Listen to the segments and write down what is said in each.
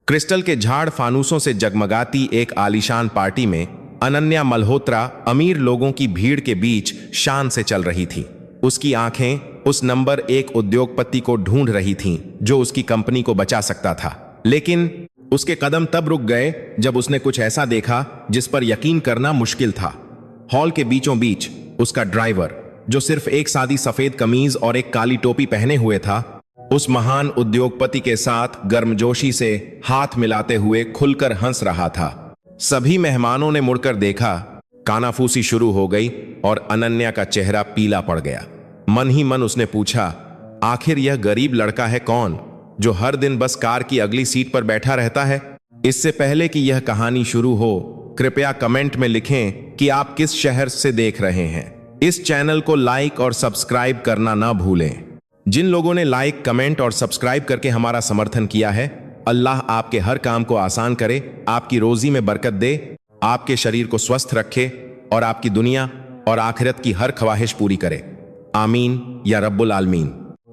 Crystal के झाड़ फानूसों से जगमगाती एक आलीशान पार्टी में अनन्या मल्होत्रा अमीर लोगों की भीड़ के बीच शान से चल रही थी। उसकी आंखें उस नंबर 1 उद्योगपति को ढूंढ रही थीं जो उसकी कंपनी को बचा सकता था। लेकिन उसके कदम तब रुक गए जब उसने कुछ ऐसा देखा जिस पर यकीन करना मुश्किल था। हॉल के बीचों बीच उसका ड्राइवर, जो सिर्फ एक सादी सफेद कमीज और एक काली टोपी पहने हुए था, उस महान उद्योगपति के साथ गर्मजोशी से हाथ मिलाते हुए खुलकर हंस रहा था। सभी मेहमानों ने मुड़कर देखा, कानाफूसी शुरू हो गई और अनन्या का चेहरा पीला पड़ गया। मन ही मन उसने पूछा, आखिर यह गरीब लड़का है कौन जो हर दिन बस कार की अगली सीट पर बैठा रहता है? इससे पहले कि यह कहानी शुरू हो, कृपया कमेंट में लिखें कि आप किस शहर से देख रहे हैं। इस चैनल को लाइक और सब्सक्राइब करना ना भूलें। जिन लोगों ने लाइक, कमेंट और सब्सक्राइब करके हमारा समर्थन किया है, अल्लाह आपके हर काम को आसान करे, आपकी रोजी में बरकत दे, आपके शरीर को स्वस्थ रखे और आपकी दुनिया और आखिरत की हर ख्वाहिश पूरी करे। आमीन या रब्बुल आलमीन।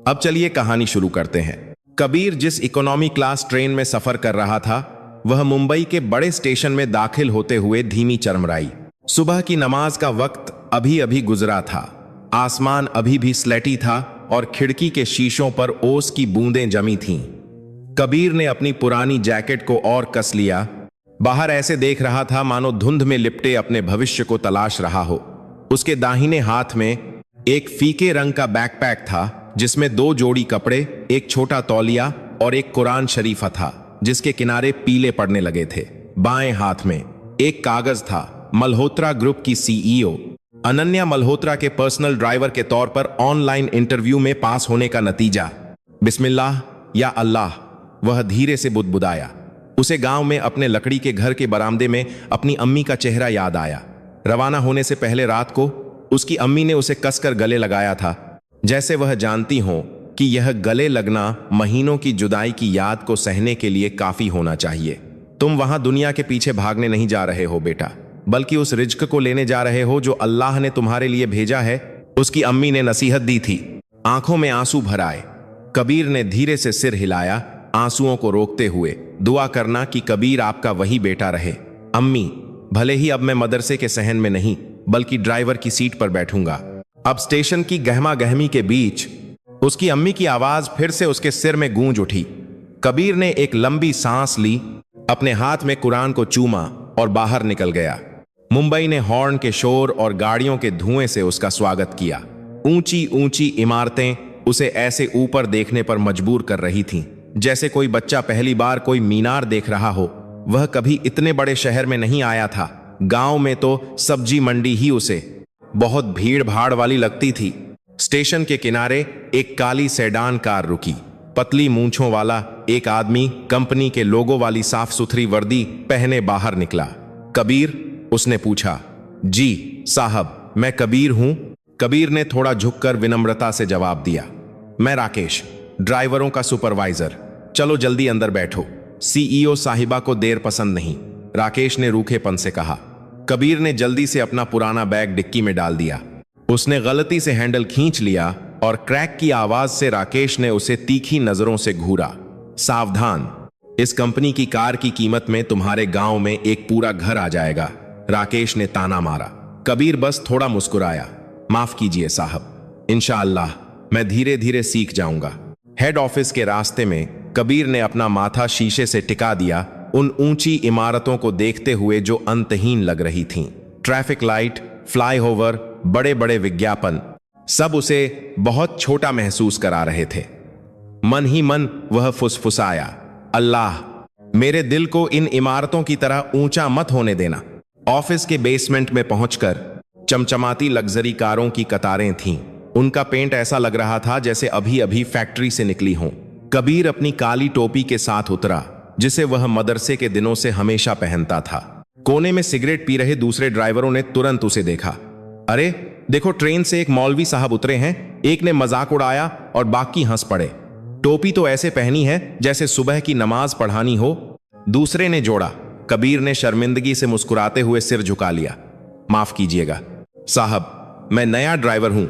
अब चलिए कहानी शुरू करते हैं। कबीर जिस इकोनॉमी क्लास ट्रेन में सफर कर रहा था, वह मुंबई के बड़े स्टेशन में दाखिल होते हुए धीमी चरमराई। सुबह की नमाज का वक्त अभी अभी गुजरा था। आसमान अभी भी स्लेटी था और खिड़की के शीशों पर ओस की बूंदें जमी थीं। कबीर ने अपनी पुरानी जैकेट को और कस लिया। बाहर ऐसे देख रहा था मानो धुंध में लिपटे अपने भविष्य को तलाश रहा हो। उसके दाहिने हाथ में एक फीके रंग का बैकपैक था जिसमें 2 जोड़ी कपड़े, एक छोटा तौलिया और एक कुरान शरीफा था जिसके किनारे पीले पड़ने लगे थे। बाएं हाथ में एक कागज था, मल्होत्रा ग्रुप की सीईओ अनन्या मल्होत्रा के पर्सनल ड्राइवर के तौर पर ऑनलाइन इंटरव्यू में पास होने का नतीजा। बिस्मिल्लाह या अल्लाह, वह धीरे से बुदबुदाया। उसे गांव में अपने लकड़ी के घर के बरामदे में अपनी अम्मी का चेहरा याद आया। रवाना होने से पहले रात को उसकी अम्मी ने उसे कसकर गले लगाया था, जैसे वह जानती हो कि यह गले लगना महीनों की जुदाई की याद को सहने के लिए काफी होना चाहिए। तुम वहां दुनिया के पीछे भागने नहीं जा रहे हो बेटा, बल्कि उस रिज्क को लेने जा रहे हो जो अल्लाह ने तुम्हारे लिए भेजा है, उसकी अम्मी ने नसीहत दी थी। आंखों में आंसू भर आए। कबीर ने धीरे से सिर हिलाया, आंसुओं को रोकते हुए। दुआ करना कि कबीर आपका वही बेटा रहे। अम्मी, भले ही अब मैं मदरसे के सहन में नहीं बल्कि ड्राइवर की सीट पर बैठूंगा। अब स्टेशन की गहमा गहमी के बीच उसकी अम्मी की आवाज फिर से उसके सिर में गूंज उठी। कबीर ने एक लंबी सांस ली, अपने हाथ में कुरान को चूमा और बाहर निकल गया। मुंबई ने हॉर्न के शोर और गाड़ियों के धुएं से उसका स्वागत किया। ऊंची ऊंची इमारतें उसे ऐसे ऊपर देखने पर मजबूर कर रही थीं, जैसे कोई बच्चा पहली बार कोई मीनार देख रहा हो। वह कभी इतने बड़े शहर में नहीं आया था। गांव में तो सब्जी मंडी ही उसे बहुत भीड़ भाड़ वाली लगती थी। स्टेशन के किनारे एक काली सेडान कार रुकी। पतली मूंछों वाला एक आदमी कंपनी के लोगों वाली साफ सुथरी वर्दी पहने बाहर निकला। कबीर, उसने पूछा। जी साहब, मैं कबीर हूं। कबीर ने थोड़ा झुककर विनम्रता से जवाब दिया। मैं राकेश, ड्राइवरों का सुपरवाइजर। चलो जल्दी अंदर बैठो। सीईओ साहिबा को देर पसंद नहीं, राकेश ने रूखेपन से कहा। कबीर ने जल्दी से अपना पुराना बैग डिक्की में डाल दिया। उसने गलती से हैंडल खींच लिया और क्रैक की आवाज से राकेश ने उसे तीखी नजरों से घूरा। सावधान, इस कंपनी की कार की कीमत में तुम्हारे गांव में एक पूरा घर आ जाएगा, राकेश ने ताना मारा। कबीर बस थोड़ा मुस्कुराया। माफ कीजिए साहब, इंशाअल्लाह मैं धीरे धीरे सीख जाऊंगा। हेड ऑफिस के रास्ते में कबीर ने अपना माथा शीशे से टिका दिया, उन ऊंची इमारतों को देखते हुए जो अंतहीन लग रही थीं। ट्रैफिक लाइट, फ्लाईओवर, बड़े बड़े विज्ञापन, सब उसे बहुत छोटा महसूस करा रहे थे। मन ही मन वह फुसफुसाया, अल्लाह, मेरे दिल को इन इमारतों की तरह ऊंचा मत होने देना। ऑफिस के बेसमेंट में पहुंचकर चमचमाती लग्जरी कारों की कतारें थीं। उनका पेंट ऐसा लग रहा था जैसे अभी अभी फैक्ट्री से निकली हों। कबीर अपनी काली टोपी के साथ उतरा, जिसे वह मदरसे के दिनों से हमेशा पहनता था। कोने में सिगरेट पी रहे दूसरे ड्राइवरों ने तुरंत उसे देखा। अरे देखो, ट्रेन से एक मौलवी साहब उतरे हैं। एक ने मजाक उड़ाया और बाकी हंस पड़े। टोपी तो ऐसे पहनी है जैसे सुबह की नमाज पढ़ानी हो, दूसरे ने जोड़ा। कबीर ने शर्मिंदगी से मुस्कुराते हुए सिर झुका लिया। माफ कीजिएगा साहब, मैं नया ड्राइवर हूं।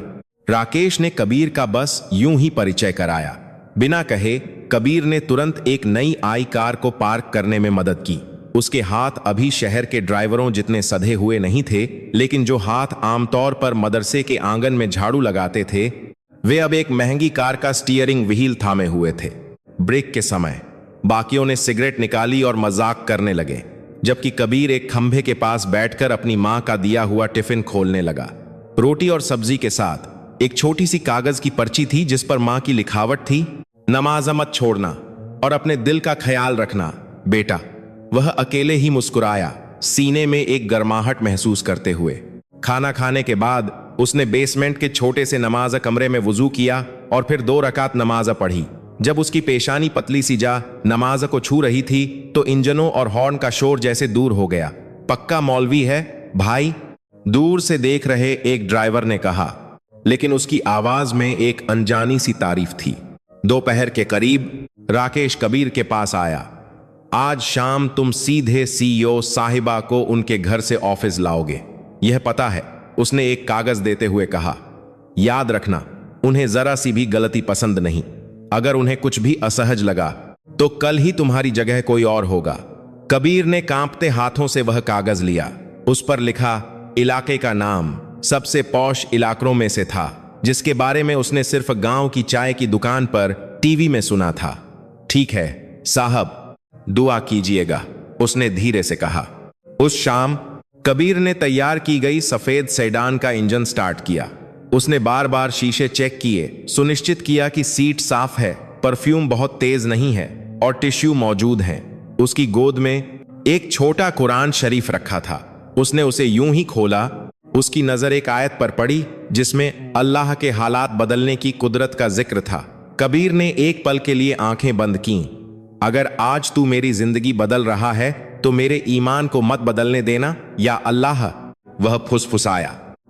राकेश ने कबीर का बस यूं ही परिचय कराया। बिना कहे कबीर ने तुरंत एक नई आई कार को पार्क करने में मदद की। उसके हाथ अभी शहर के ड्राइवरों जितने सधे हुए नहीं थे, लेकिन जो हाथ आमतौर पर मदरसे के आंगन में झाड़ू लगाते थे, वे अब एक महंगी कार का स्टीयरिंग व्हील थामे हुए थे। ब्रेक के समय बाकियों ने सिगरेट निकाली और मजाक करने लगे, जबकि कबीर एक खंभे के पास बैठकर अपनी मां का दिया हुआ टिफिन खोलने लगा। रोटी और सब्जी के साथ एक छोटी सी कागज की पर्ची थी जिस पर मां की लिखावट थी, नमाज मत छोड़ना और अपने दिल का ख्याल रखना बेटा। वह अकेले ही मुस्कुराया, सीने में एक गर्माहट महसूस करते हुए। खाना खाने के बाद उसने बेसमेंट के छोटे से नमाज कमरे में वुजू किया और फिर 2 रकात नमाज पढ़ी। जब उसकी पेशानी पतली सी जा नमाज को छू रही थी तो इंजनों और हॉर्न का शोर जैसे दूर हो गया। पक्का मौलवी है भाई, दूर से देख रहे एक ड्राइवर ने कहा, लेकिन उसकी आवाज में एक अनजानी सी तारीफ थी। दोपहर के करीब राकेश कबीर के पास आया। आज शाम तुम सीधे सीईओ साहिबा को उनके घर से ऑफिस लाओगे, यह पता है, उसने एक कागज देते हुए कहा। याद रखना, उन्हें जरा सी भी गलती पसंद नहीं। अगर उन्हें कुछ भी असहज लगा तो कल ही तुम्हारी जगह कोई और होगा। कबीर ने कांपते हाथों से वह कागज लिया। उस पर लिखा इलाके का नाम सबसे पॉश इलाकों में से था, जिसके बारे में उसने सिर्फ गांव की चाय की दुकान पर टीवी में सुना था। ठीक है साहब, दुआ कीजिएगा, उसने धीरे से कहा। उस शाम कबीर ने तैयार की गई सफेद सेडान का इंजन स्टार्ट किया। उसने बार बार शीशे चेक किए, सुनिश्चित किया कि सीट साफ है, परफ्यूम बहुत तेज नहीं है और टिश्यू मौजूद हैं। उसकी गोद में एक छोटा कुरान शरीफ रखा था। उसने उसे यूं ही खोला, उसकी नजर एक आयत पर पड़ी जिसमें अल्लाह के हालात बदलने की कुदरत का जिक्र था। कबीर ने एक पल के लिए आंखें बंद कीं। अगर आज तू मेरी जिंदगी बदल रहा है तो मेरे ईमान को मत बदलने देना या अल्लाह, वह फुसफुसाया।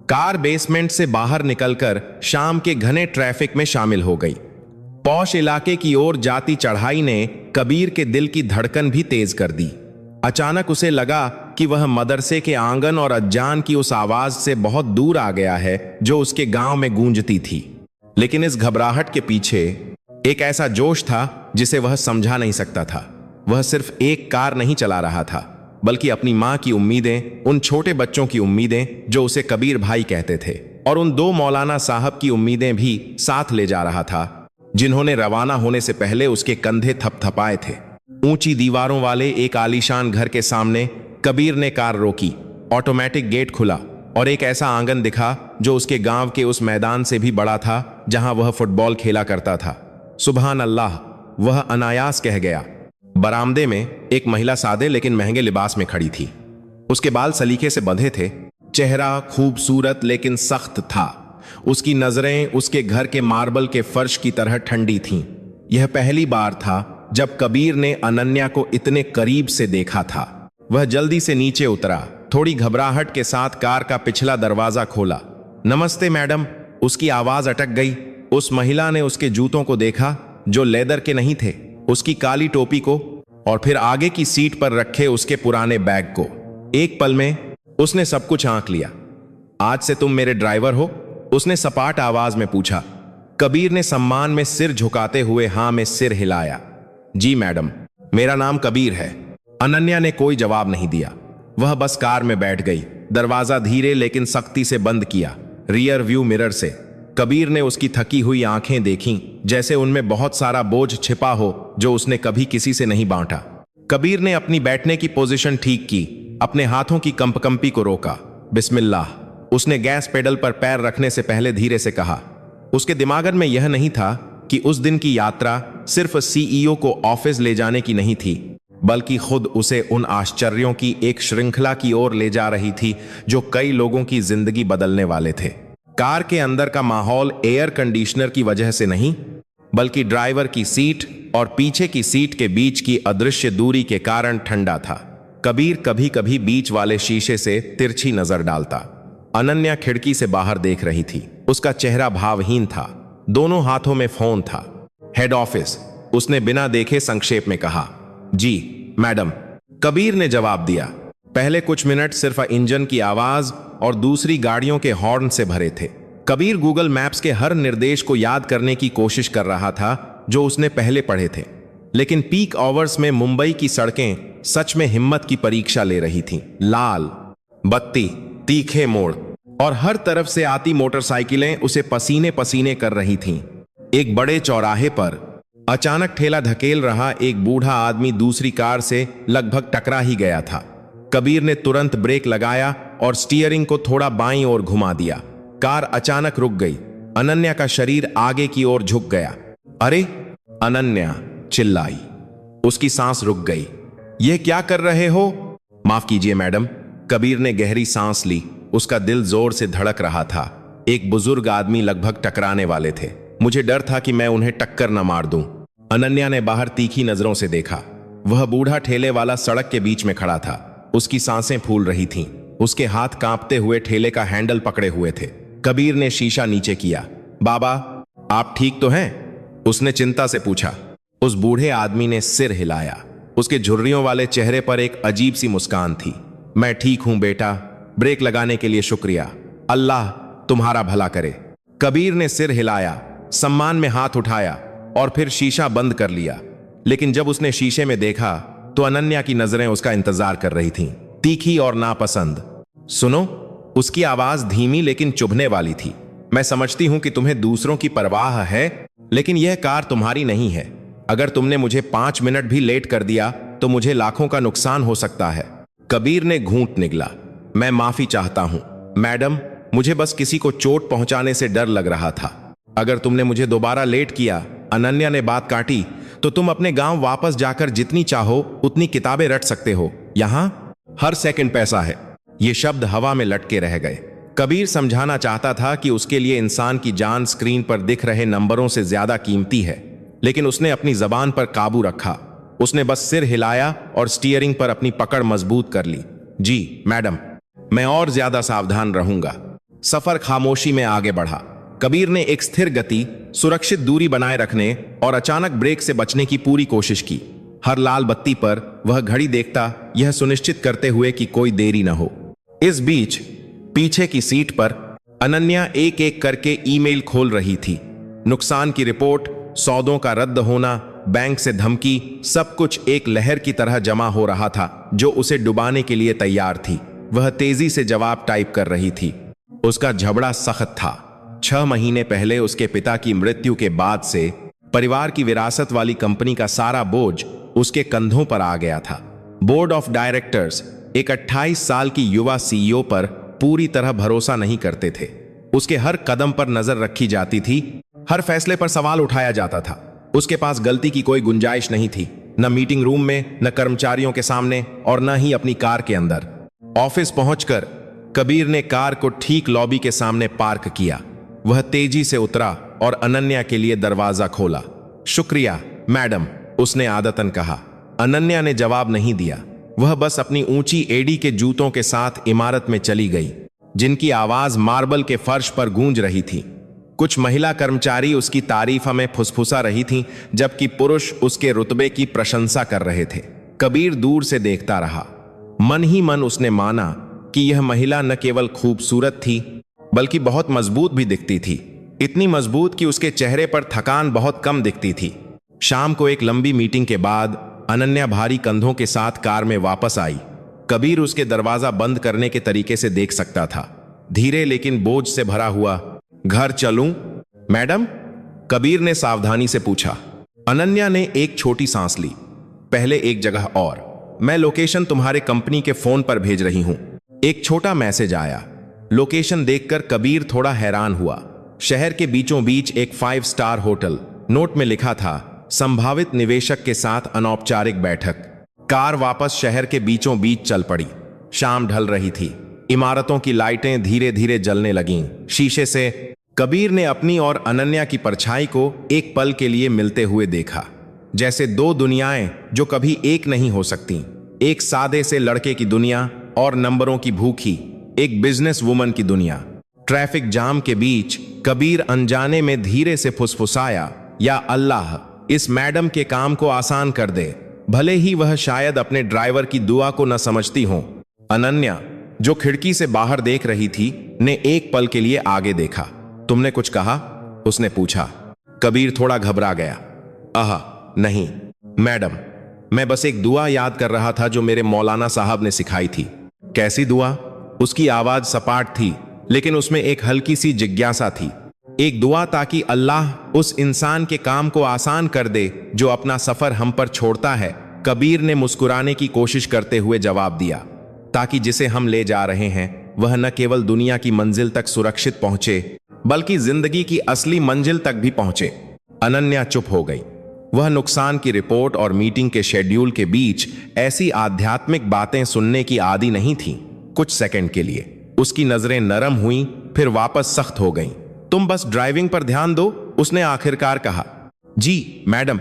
कार बेसमेंट से बाहर निकलकर शाम के घने ट्रैफिक में शामिल हो गई। पौश इलाके की ओर जाती चढ़ाई ने कबीर के दिल की धड़कन भी तेज कर दी। अचानक उसे लगा कि वह मदरसे के आंगन और अज्जान की उस आवाज से बहुत दूर आ गया है जो उसके गांव में गूंजती थी। लेकिन इस घबराहट के पीछे एक ऐसा जोश था जिसे वह समझा नहीं सकता था। वह सिर्फ एक कार नहीं चला रहा था, बल्कि अपनी मां की उम्मीदें, उन छोटे बच्चों की उम्मीदें जो उसे कबीर भाई कहते थे, और उन 2 मौलाना साहब की उम्मीदें भी साथ ले जा रहा था, जिन्होंने रवाना होने से पहले उसके कंधे थपथपाए थे। ऊंची दीवारों वाले एक आलीशान घर के सामने कबीर ने कार रोकी। ऑटोमेटिक गेट खुला और एक ऐसा आंगन दिखा जो उसके गांव के उस मैदान से भी बड़ा था जहां वह फुटबॉल खेला करता था। सुभान अल्लाह, वह अनायास कह गया। बरामदे में एक महिला सादे लेकिन महंगे लिबास में खड़ी थी। उसके बाल सलीके से बंधे थे, चेहरा खूबसूरत लेकिन सख्त था। उसकी नजरें उसके घर के मार्बल के फर्श की तरह ठंडी थीं। यह पहली बार था जब कबीर ने अनन्या को इतने करीब से देखा था। वह जल्दी से नीचे उतरा, थोड़ी घबराहट के साथ कार का पिछला दरवाजा खोला। नमस्ते मैडम, उसकी आवाज अटक गई। उस महिला ने उसके जूतों को देखा जो लेदर के नहीं थे, उसकी काली टोपी को, और फिर आगे की सीट पर रखे उसके पुराने बैग को। एक पल में उसने सब कुछ आंक लिया। आज से तुम मेरे ड्राइवर हो? उसने सपाट आवाज में पूछा। कबीर ने सम्मान में सिर झुकाते हुए हां में सिर हिलाया। जी मैडम, मेरा नाम कबीर है। अनन्या ने कोई जवाब नहीं दिया। वह बस कार में बैठ गई। दरवाजा धीरे लेकिन सख्ती से बंद किया। रियर व्यू मिरर से कबीर ने उसकी थकी हुई आंखें देखीं, जैसे उनमें बहुत सारा बोझ छिपा हो जो उसने कभी किसी से नहीं बांटा। कबीर ने अपनी बैठने की पोजीशन ठीक की, अपने हाथों की कंपकंपी को रोका। बिस्मिल्लाह, उसने गैस पेडल पर पैर रखने से पहले धीरे से कहा। उसके दिमाग में यह नहीं था कि उस दिन की यात्रा सिर्फ सीईओ को ऑफिस ले जाने की नहीं थी, बल्कि खुद उसे उन आश्चर्यों की एक श्रृंखला की ओर ले जा रही थी जो कई लोगों की जिंदगी बदलने वाले थे। कार के अंदर का माहौल एयर कंडीशनर की वजह से नहीं, बल्कि ड्राइवर की सीट और पीछे की सीट के बीच की अदृश्य दूरी के कारण ठंडा था। कबीर कभी कभी बीच वाले शीशे से तिरछी नजर डालता। अनन्या खिड़की से बाहर देख रही थी। उसका चेहरा भावहीन था, दोनों हाथों में फोन था। हेड ऑफिस, उसने बिना देखे संक्षेप में कहा। जी मैडम, कबीर ने जवाब दिया। पहले कुछ मिनट सिर्फ इंजन की आवाज और दूसरी गाड़ियों के हॉर्न से भरे थे। कबीर गूगल मैप्स के हर निर्देश को याद करने की कोशिश कर रहा था, जो उसने पहले पढ़े थे। लेकिन पीक आवर्स में मुंबई की सड़कें सच में हिम्मत की परीक्षा ले रही थीं। लाल बत्ती, तीखे मोड़ और हर तरफ से आती मोटरसाइकिलें उसे पसीने पसीने कर रही थीं। एक बड़े चौराहे पर अचानक ठेला धकेल रहा एक बूढ़ा आदमी दूसरी कार से लगभग टकरा ही गया था। कबीर ने तुरंत ब्रेक लगाया और स्टीयरिंग को थोड़ा बाईं ओर घुमा दिया। कार अचानक रुक गई। अनन्या का शरीर आगे की ओर झुक गया। अरे! अनन्या चिल्लाई। उसकी सांस रुक गई। यह क्या कर रहे हो? माफ कीजिए मैडम। कबीर ने गहरी सांस ली। उसका दिल जोर से धड़क रहा था। एक बुजुर्ग आदमी लगभग टकराने वाले थे। मुझे डर था कि मैं उन्हें टक्कर न मार दूं। अनन्या ने बाहर तीखी नजरों से देखा। वह बूढ़ा ठेले वाला सड़क के बीच में खड़ा था। उसकी सांसें फूल रही थीं। उसके हाथ कांपते हुए ठेले का हैंडल पकड़े हुए थे। कबीर ने शीशा नीचे किया। बाबा, आप ठीक तो हैं? उसने चिंता से पूछा। उस बूढ़े आदमी ने सिर हिलाया। उसके झुर्रियों वाले चेहरे पर एक अजीब सी मुस्कान थी। मैं ठीक हूं बेटा, ब्रेक लगाने के लिए शुक्रिया। अल्लाह तुम्हारा भला करे। कबीर ने सिर हिलाया, सम्मान में हाथ उठाया और फिर शीशा बंद कर लिया। लेकिन जब उसने शीशे में देखा तो अनन्या की नजरें उसका इंतजार कर रही थीं, तीखी और नापसंद। सुनो, उसकी आवाज धीमी लेकिन चुभने वाली थी। मैं समझती हूं कि तुम्हें दूसरों की परवाह है, लेकिन यह कार तुम्हारी नहीं है। अगर तुमने मुझे 5 मिनट भी लेट कर दिया तो मुझे लाखों का नुकसान हो सकता है। कबीर ने घूंट निगला। मैं माफी चाहता हूं मैडम, मुझे बस किसी को चोट पहुंचाने से डर लग रहा था। अगर तुमने मुझे दोबारा लेट किया, अनन्या ने बात काटी, तो तुम अपने गांव वापस जाकर जितनी चाहो उतनी किताबें रट सकते हो। यहां हर सेकंड पैसा है। ये शब्द हवा में लटके रह गए। कबीर समझाना चाहता था कि उसके लिए इंसान की जान स्क्रीन पर दिख रहे नंबरों से ज्यादा कीमती है, लेकिन उसने अपनी जबान पर काबू रखा। उसने बस सिर हिलाया और स्टीयरिंग पर अपनी पकड़ मजबूत कर ली। जी मैडम, मैं और ज्यादा सावधान रहूंगा। सफर खामोशी में आगे बढ़ा। कबीर ने एक स्थिर गति, सुरक्षित दूरी बनाए रखने और अचानक ब्रेक से बचने की पूरी कोशिश की। हर लाल बत्ती पर वह घड़ी देखता, यह सुनिश्चित करते हुए कि कोई देरी न हो। इस बीच पीछे की सीट पर अनन्या एक एक करके ईमेल खोल रही थी। नुकसान की रिपोर्ट, सौदों का रद्द होना, बैंक से धमकी, सब कुछ एक लहर की तरह जमा हो रहा था जो उसे डुबाने के लिए तैयार थी। वह तेजी से जवाब टाइप कर रही थी। उसका झबड़ा सख्त था। 6 महीने पहले उसके पिता की मृत्यु के बाद से परिवार की विरासत वाली कंपनी का सारा बोझ उसके कंधों पर आ गया था। बोर्ड ऑफ डायरेक्टर्स एक 28 साल की युवा सीईओ पर पूरी तरह भरोसा नहीं करते थे। उसके हर कदम पर नजर रखी जाती थी, हर फैसले पर सवाल उठाया जाता था। उसके पास गलती की कोई गुंजाइश नहीं थी, न मीटिंग रूम में, न कर्मचारियों के सामने और न ही अपनी कार के अंदर। ऑफिस पहुंचकर कबीर ने कार को ठीक लॉबी के सामने पार्क किया। वह तेजी से उतरा और अनन्या के लिए दरवाजा खोला। शुक्रिया मैडम, उसने आदतन कहा। अनन्या ने जवाब नहीं दिया। वह बस अपनी ऊंची एड़ी के जूतों के साथ इमारत में चली गई, जिनकी आवाज मार्बल के फर्श पर गूंज रही थी। कुछ महिला कर्मचारी उसकी तारीफ में फुसफुसा रही थीं, जबकि पुरुष उसके रुतबे की प्रशंसा कर रहे थे। कबीर दूर से देखता रहा। मन ही मन उसने माना कि यह महिला न केवल खूबसूरत थी, बल्कि बहुत मजबूत भी दिखती थी। इतनी मजबूत कि उसके चेहरे पर थकान बहुत कम दिखती थी। शाम को एक लंबी मीटिंग के बाद अनन्या भारी कंधों के साथ कार में वापस आई। कबीर उसके दरवाजा बंद करने के तरीके से देख सकता था। धीरे लेकिन बोझ से भरा हुआ। घर चलूं मैडम? कबीर ने सावधानी से पूछा। अनन्या ने एक छोटी सांस ली। पहले एक जगह और। मैं लोकेशन तुम्हारे कंपनी के फोन पर भेज रही हूं। एक छोटा मैसेज आया। लोकेशन देखकर कबीर थोड़ा हैरान हुआ। शहर के बीचों बीच एक 5 स्टार होटल। नोट में लिखा था, संभावित निवेशक के साथ अनौपचारिक बैठक। कार वापस शहर के बीचों बीच चल पड़ी। शाम ढल रही थी। इमारतों की लाइटें धीरे धीरे जलने लगीं। शीशे से कबीर ने अपनी और अनन्या की परछाई को एक पल के लिए मिलते हुए देखा, जैसे 2 दुनियाएं जो कभी एक नहीं हो सकती। एक सादे से लड़के की दुनिया और नंबरों की भूखी एक बिजनेस वुमन की दुनिया। ट्रैफिक जाम के बीच कबीर अनजाने में धीरे से फुसफुसाया, या अल्लाह इस मैडम के काम को आसान कर दे, भले ही वह शायद अपने ड्राइवर की दुआ को न समझती हो। अनन्या, जो खिड़की से बाहर देख रही थी, ने एक पल के लिए आगे देखा। तुमने कुछ कहा? उसने पूछा। कबीर थोड़ा घबरा गया। आह, नहीं मैडम, मैं बस एक दुआ याद कर रहा था जो मेरे मौलाना साहब ने सिखाई थी। कैसी दुआ? उसकी आवाज सपाट थी, लेकिन उसमें एक हल्की सी जिज्ञासा थी। एक दुआ ताकि अल्लाह उस इंसान के काम को आसान कर दे जो अपना सफर हम पर छोड़ता है। कबीर ने मुस्कुराने की कोशिश करते हुए जवाब दिया, ताकि जिसे हम ले जा रहे हैं वह न केवल दुनिया की मंजिल तक सुरक्षित पहुंचे, बल्कि जिंदगी की असली मंजिल तक भी पहुंचे। अनन्या चुप हो गई। वह नुकसान की रिपोर्ट और मीटिंग के शेड्यूल के बीच ऐसी आध्यात्मिक बातें सुनने की आदी नहीं थी। कुछ सेकंड के लिए उसकी नजरें नरम हुईं, फिर वापस सख्त हो गईं। तुम बस ड्राइविंग पर ध्यान दो, उसने आखिरकार कहा। जी मैडम,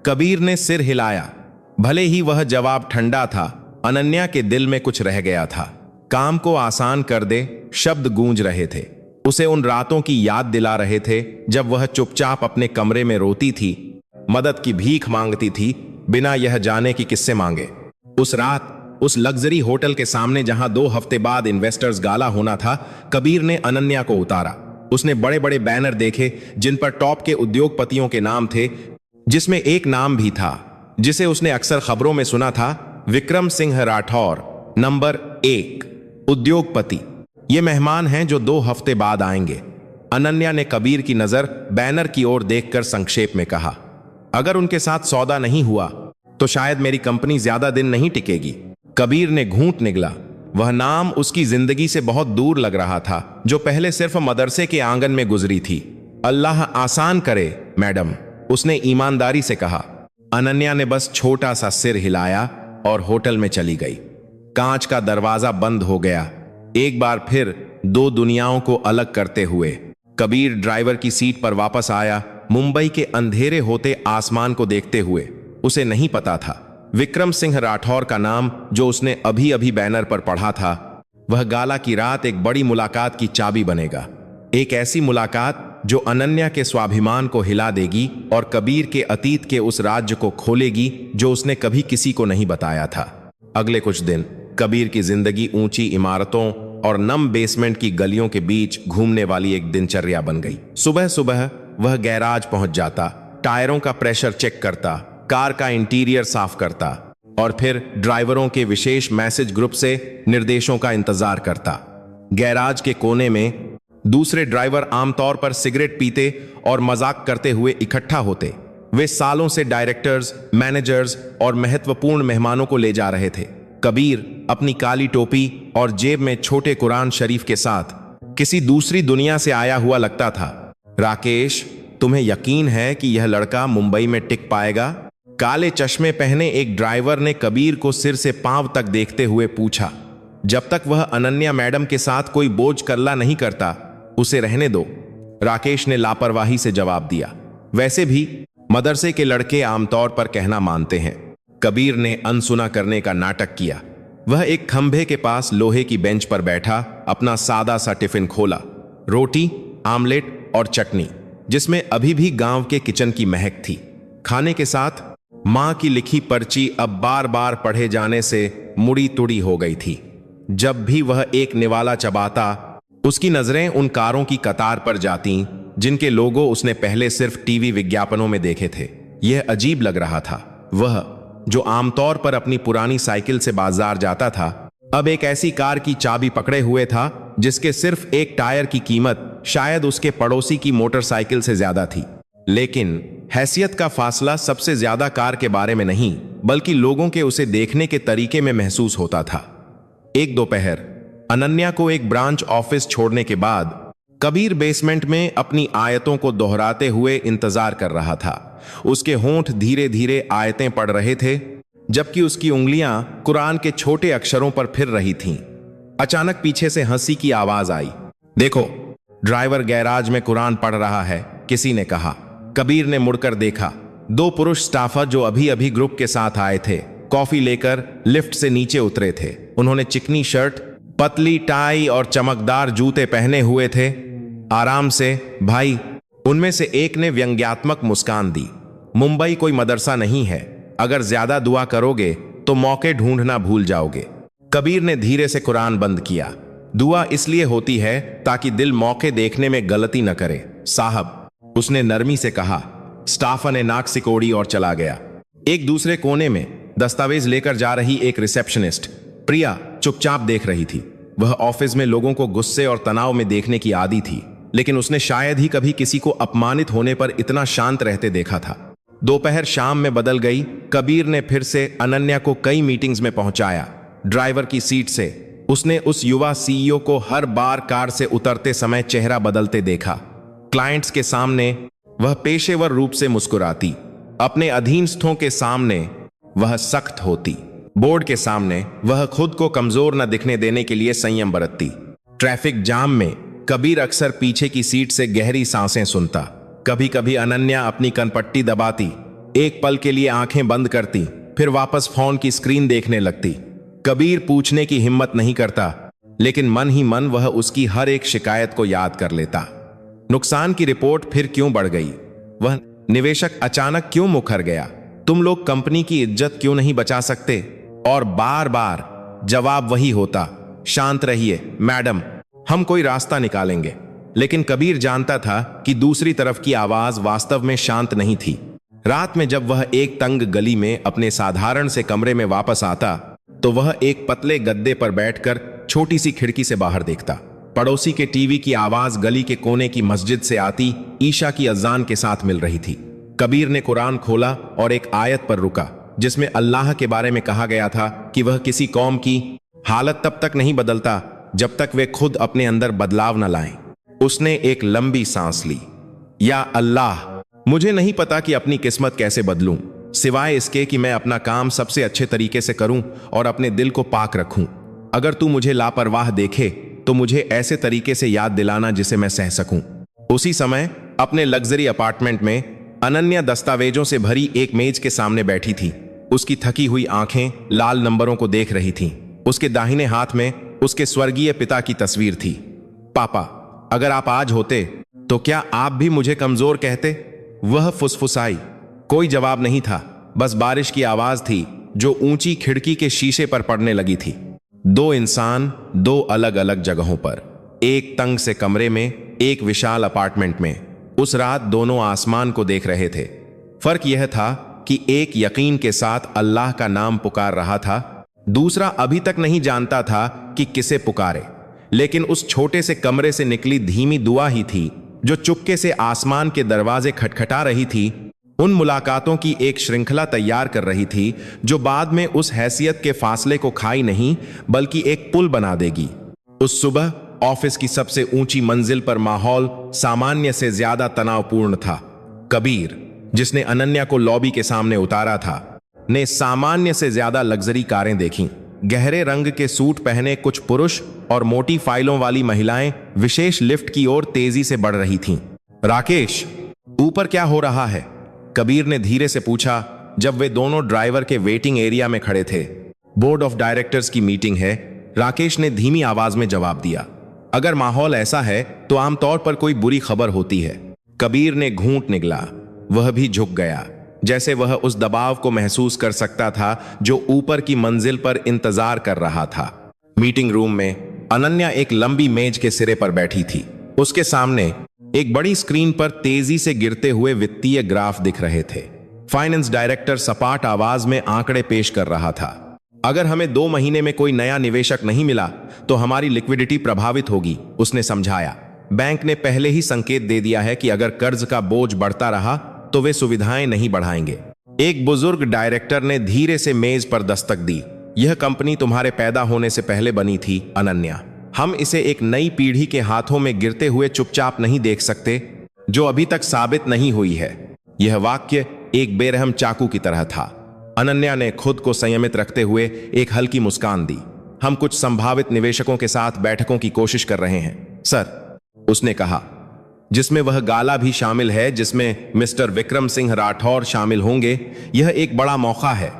कबीर ने सिर हिलाया। भले ही वह जवाब ठंडा था, अनन्या के दिल में कुछ रह गया था। काम को आसान कर दे शब्द गूंज रहे थे, उसे उन रातों की याद दिला रहे थे जब वह चुपचाप अपने कमरे में रोती थी, मदद की भीख मांगती थी, बिना यह जाने कि किससे मांगे। उस रात उस लग्जरी होटल के सामने जहां 2 हफ्ते बाद इन्वेस्टर्स गाला होना था, कबीर ने अनन्या को उतारा। उसने बड़े बड़े बैनर देखे जिन पर टॉप के उद्योगपतियों के नाम थे, जिसमें एक नाम भी था जिसे उसने अक्सर खबरों में सुना था, विक्रम सिंह राठौर, नंबर 1 उद्योगपति। ये मेहमान हैं जो 2 हफ्ते बाद आएंगे। अनन्या ने कबीर की नजर बैनर की ओर देखकर संक्षेप में कहा, अगर उनके साथ सौदा नहीं हुआ तो शायद मेरी कंपनी ज्यादा दिन नहीं टिकेगी। कबीर ने घूंट निगला। वह नाम उसकी जिंदगी से बहुत दूर लग रहा था, जो पहले सिर्फ मदरसे के आंगन में गुजरी थी। अल्लाह आसान करे मैडम, उसने ईमानदारी से कहा। अनन्या ने बस छोटा सा सिर हिलाया और होटल में चली गई। कांच का दरवाजा बंद हो गया, एक बार फिर 2 दुनियाओं को अलग करते हुए। कबीर ड्राइवर की सीट पर वापस आया, मुंबई के अंधेरे होते आसमान को देखते हुए। उसे नहीं पता था विक्रम सिंह राठौर का नाम, जो उसने अभी अभी बैनर पर पढ़ा था, वह गाला की रात एक बड़ी मुलाकात की चाबी बनेगा। एक ऐसी मुलाकात जो अनन्या के स्वाभिमान को हिला देगी और कबीर के अतीत के उस राज्य को खोलेगी जो उसने कभी किसी को नहीं बताया था। अगले कुछ दिन कबीर की जिंदगी ऊंची इमारतों और नम बेसमेंट की गलियों के बीच घूमने वाली एक दिनचर्या बन गई। सुबह सुबह वह गैराज पहुंच जाता, टायरों का प्रेशर चेक करता, कार का इंटीरियर साफ करता और फिर ड्राइवरों के विशेष मैसेज ग्रुप से निर्देशों का इंतजार करता। गैराज के कोने में दूसरे ड्राइवर आमतौर पर सिगरेट पीते और मजाक करते हुए इकट्ठा होते। वे सालों से डायरेक्टर्स, मैनेजर्स और महत्वपूर्ण मेहमानों को ले जा रहे थे। कबीर अपनी काली टोपी और जेब में छोटे कुरान शरीफ के साथ किसी दूसरी दुनिया से आया हुआ लगता था। राकेश, तुम्हें यकीन है कि यह लड़का मुंबई में टिक पाएगा? काले चश्मे पहने एक ड्राइवर ने कबीर को सिर से पांव तक देखते हुए पूछा। जब तक वह अनन्या मैडम के साथ कोई बोझ कल्ला नहीं करता, उसे रहने दो, राकेश ने लापरवाही से जवाब दिया। वैसे भी मदरसे के लड़के आमतौर पर कहना मानते हैं। कबीर ने अनसुना करने का नाटक किया। वह एक खंभे के पास लोहे की बेंच पर बैठा अपना सादा सा टिफिन खोला। रोटी, आमलेट और चटनी, जिसमें अभी भी गांव के किचन की महक थी। खाने के साथ मां की लिखी पर्ची अब बार बार पढ़े जाने से मुड़ी तुड़ी हो गई थी। जब भी वह एक निवाला चबाता, उसकी नजरें उन कारों की कतार पर जातीं जिनके लोगो उसने पहले सिर्फ टीवी विज्ञापनों में देखे थे। यह अजीब लग रहा था। वह जो आमतौर पर अपनी पुरानी साइकिल से बाजार जाता था, अब एक ऐसी कार की चाबी पकड़े हुए था जिसके सिर्फ एक टायर की कीमत शायद उसके पड़ोसी की मोटरसाइकिल से ज्यादा थी। लेकिन हैसियत का फासला सबसे ज्यादा कार के बारे में नहीं, बल्कि लोगों के उसे देखने के तरीके में महसूस होता था। एक दोपहर अनन्या को एक ब्रांच ऑफिस छोड़ने के बाद कबीर बेसमेंट में अपनी आयतों को दोहराते हुए इंतजार कर रहा था। उसके होंठ धीरे धीरे आयतें पढ़ रहे थे, जबकि उसकी उंगलियां कुरान के छोटे अक्षरों पर फिर रही थीं। अचानक पीछे से हंसी की आवाज आई। देखो, ड्राइवर गैराज में कुरान पढ़ रहा है, किसी ने कहा। कबीर ने मुड़कर देखा। 2 पुरुष स्टाफर जो अभी अभी ग्रुप के साथ आए थे, कॉफी लेकर लिफ्ट से नीचे उतरे थे। उन्होंने चिकनी शर्ट, पतली टाई और चमकदार जूते पहने हुए थे। आराम से भाई, उनमें से एक ने व्यंग्यात्मक मुस्कान दी। मुंबई कोई मदरसा नहीं है, अगर ज्यादा दुआ करोगे तो मौके ढूंढना भूल जाओगे। कबीर ने धीरे से कुरान बंद किया। दुआ इसलिए होती है ताकि दिल मौके देखने में गलती न करे साहब, उसने नरमी से कहा। स्टाफर ने नाक सिकोड़ी और चला गया। एक दूसरे कोने में दस्तावेज लेकर जा रही एक रिसेप्शनिस्ट प्रिया चुपचाप देख रही थी। वह ऑफिस में लोगों को गुस्से और तनाव में देखने की आदी थी, लेकिन उसने शायद ही कभी किसी को अपमानित होने पर इतना शांत रहते देखा था। दोपहर शाम में बदल गई। कबीर ने फिर से अनन्या को कई मीटिंग्स में पहुंचाया। ड्राइवर की सीट से उसने उस युवा सीईओ को हर बार कार से उतरते समय चेहरा बदलते देखा। क्लाइंट्स के सामने वह पेशेवर रूप से मुस्कुराती, अपने अधीनस्थों के सामने वह सख्त होती, बोर्ड के सामने वह खुद को कमजोर न दिखने देने के लिए संयम बरतती। ट्रैफिक जाम में कबीर अक्सर पीछे की सीट से गहरी सांसें सुनता। कभी कभी अनन्या अपनी कनपट्टी दबाती, एक पल के लिए आंखें बंद करती, फिर वापस फोन की स्क्रीन देखने लगती। कबीर पूछने की हिम्मत नहीं करता, लेकिन मन ही मन वह उसकी हर एक शिकायत को याद कर लेता। नुकसान की रिपोर्ट फिर क्यों बढ़ गई? वह निवेशक अचानक क्यों मुकर गया? तुम लोग कंपनी की इज्जत क्यों नहीं बचा सकते? और बार बार जवाब वही होता, शांत रहिए मैडम, हम कोई रास्ता निकालेंगे। लेकिन कबीर जानता था कि दूसरी तरफ की आवाज वास्तव में शांत नहीं थी। रात में जब वह एक तंग गली में अपने साधारण से कमरे में वापस आता, तो वह एक पतले गद्दे पर बैठकर छोटी सी खिड़की से बाहर देखता। पड़ोसी के टीवी की आवाज गली के कोने की मस्जिद से आती ईशा की अजान के साथ मिल रही थी। कबीर ने कुरान खोला और एक आयत पर रुका, जिसमें अल्लाह के बारे में कहा गया था कि वह किसी कौम की हालत तब तक नहीं बदलता जब तक वे खुद अपने अंदर बदलाव न लाएं। उसने एक लंबी सांस ली। या अल्लाह, मुझे नहीं पता कि अपनी किस्मत कैसे बदलूं, सिवाय इसके कि मैं अपना काम सबसे अच्छे तरीके से करूं और अपने दिल को पाक रखूं। अगर तू मुझे लापरवाह देखे तो मुझे ऐसे तरीके से याद दिलाना जिसे मैं सह सकूं। उसी समय अपने लग्जरी अपार्टमेंट में अनन्या दस्तावेजों से भरी एक मेज के सामने बैठी थी। उसकी थकी हुई आंखें लाल नंबरों को देख रही थीं। उसके दाहिने हाथ में उसके स्वर्गीय पिता की तस्वीर थी। पापा, अगर आप आज होते तो क्या आप भी मुझे कमजोर कहते? वह फुसफुसाई। कोई जवाब नहीं था, बस बारिश की आवाज थी जो ऊंची खिड़की के शीशे पर पड़ने लगी थी। दो इंसान, दो अलग अलग जगहों पर, एक तंग से कमरे में, एक विशाल अपार्टमेंट में। उस रात दोनों आसमान को देख रहे थे। फर्क यह था कि एक यकीन के साथ अल्लाह का नाम पुकार रहा था, दूसरा अभी तक नहीं जानता था कि किसे पुकारे। लेकिन उस छोटे से कमरे से निकली धीमी दुआ ही थी जो चुपके से आसमान के दरवाजे खटखटा रही थी, उन मुलाकातों की एक श्रृंखला तैयार कर रही थी जो बाद में उस हैसियत के फासले को खाई नहीं बल्कि एक पुल बना देगी। उस सुबह ऑफिस की सबसे ऊंची मंजिल पर माहौल सामान्य से ज्यादा तनावपूर्ण था। कबीर, जिसने अनन्या को लॉबी के सामने उतारा था, ने सामान्य से ज्यादा लग्जरी कारें देखीं। गहरे रंग के सूट पहने कुछ पुरुष और मोटी फाइलों वाली महिलाएं विशेष लिफ्ट की ओर तेजी से बढ़ रही थीं। राकेश, ऊपर क्या हो रहा है? कबीर ने धीरे से पूछा जब वे दोनों ड्राइवर के वेटिंग एरिया में खड़े थे। बोर्ड ऑफ डायरेक्टर्स की मीटिंग है, राकेश ने धीमी आवाज में जवाब दिया। अगर माहौल ऐसा है तो आमतौर पर कोई बुरी खबर होती है। कबीर ने घूंट निगला। वह भी झुक गया, जैसे वह उस दबाव को महसूस कर सकता था जो ऊपर की मंजिल पर इंतजार कर रहा था। मीटिंग रूम में अनन्या एक लंबी मेज के सिरे पर बैठी थी। उसके सामने एक बड़ी स्क्रीन पर तेजी से गिरते हुए वित्तीय ग्राफ दिख रहे थे। फाइनेंस डायरेक्टर सपाट आवाज में आंकड़े पेश कर रहा था। अगर हमें 2 महीने में कोई नया निवेशक नहीं मिला तो हमारी लिक्विडिटी प्रभावित होगी, उसने समझाया। बैंक ने पहले ही संकेत दे दिया है कि अगर कर्ज का बोझ बढ़ता रहा तो वे सुविधाएं नहीं बढ़ाएंगे। एक बुजुर्ग डायरेक्टर ने धीरे से मेज पर दस्तक दी। यह कंपनी तुम्हारे पैदा होने से पहले बनी थी अनन्या। हम इसे एक नई पीढ़ी के हाथों में गिरते हुए चुपचाप नहीं देख सकते, जो अभी तक साबित नहीं हुई है। यह वाक्य एक बेरहम चाकू की तरह था। अनन्या ने खुद को संयमित रखते हुए एक हल्की मुस्कान दी। हम कुछ संभावित निवेशकों के साथ बैठकों की कोशिश कर रहे हैं सर, उसने कहा, जिसमें वह गाला भी शामिल है जिसमें मिस्टर विक्रम सिंह राठौर शामिल होंगे। यह एक बड़ा मौका है।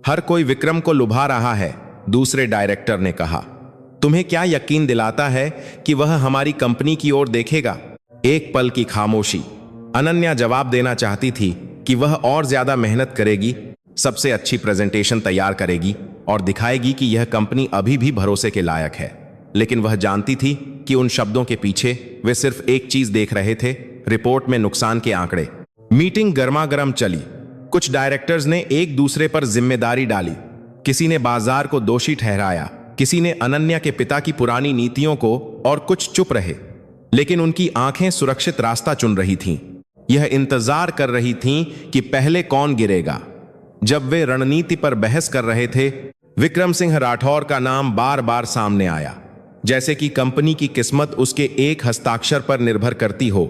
हर कोई विक्रम को लुभा रहा है, दूसरे डायरेक्टर ने कहा। तुम्हें क्या यकीन दिलाता है कि वह हमारी कंपनी की ओर देखेगा? एक पल की खामोशी। अनन्या जवाब देना चाहती थी कि वह और ज्यादा मेहनत करेगी, सबसे अच्छी प्रेजेंटेशन तैयार करेगी और दिखाएगी कि यह कंपनी अभी भी भरोसे के लायक है। लेकिन वह जानती थी कि उन शब्दों के पीछे वे सिर्फ एक चीज देख रहे थे, रिपोर्ट में नुकसान के आंकड़े। मीटिंग गर्मागर्म चली। कुछ डायरेक्टर्स ने एक दूसरे पर जिम्मेदारी डाली। किसी ने बाजार को दोषी ठहराया, किसी ने अनन्या के पिता की पुरानी नीतियों को, और कुछ चुप रहे। लेकिन उनकी आंखें सुरक्षित रास्ता चुन रही थीं। यह इंतजार कर रही थीं कि पहले कौन गिरेगा। जब वे रणनीति पर बहस कर रहे थे, विक्रम सिंह राठौर का नाम बार बार सामने आया, जैसे कि कंपनी की किस्मत उसके एक हस्ताक्षर पर निर्भर करती हो।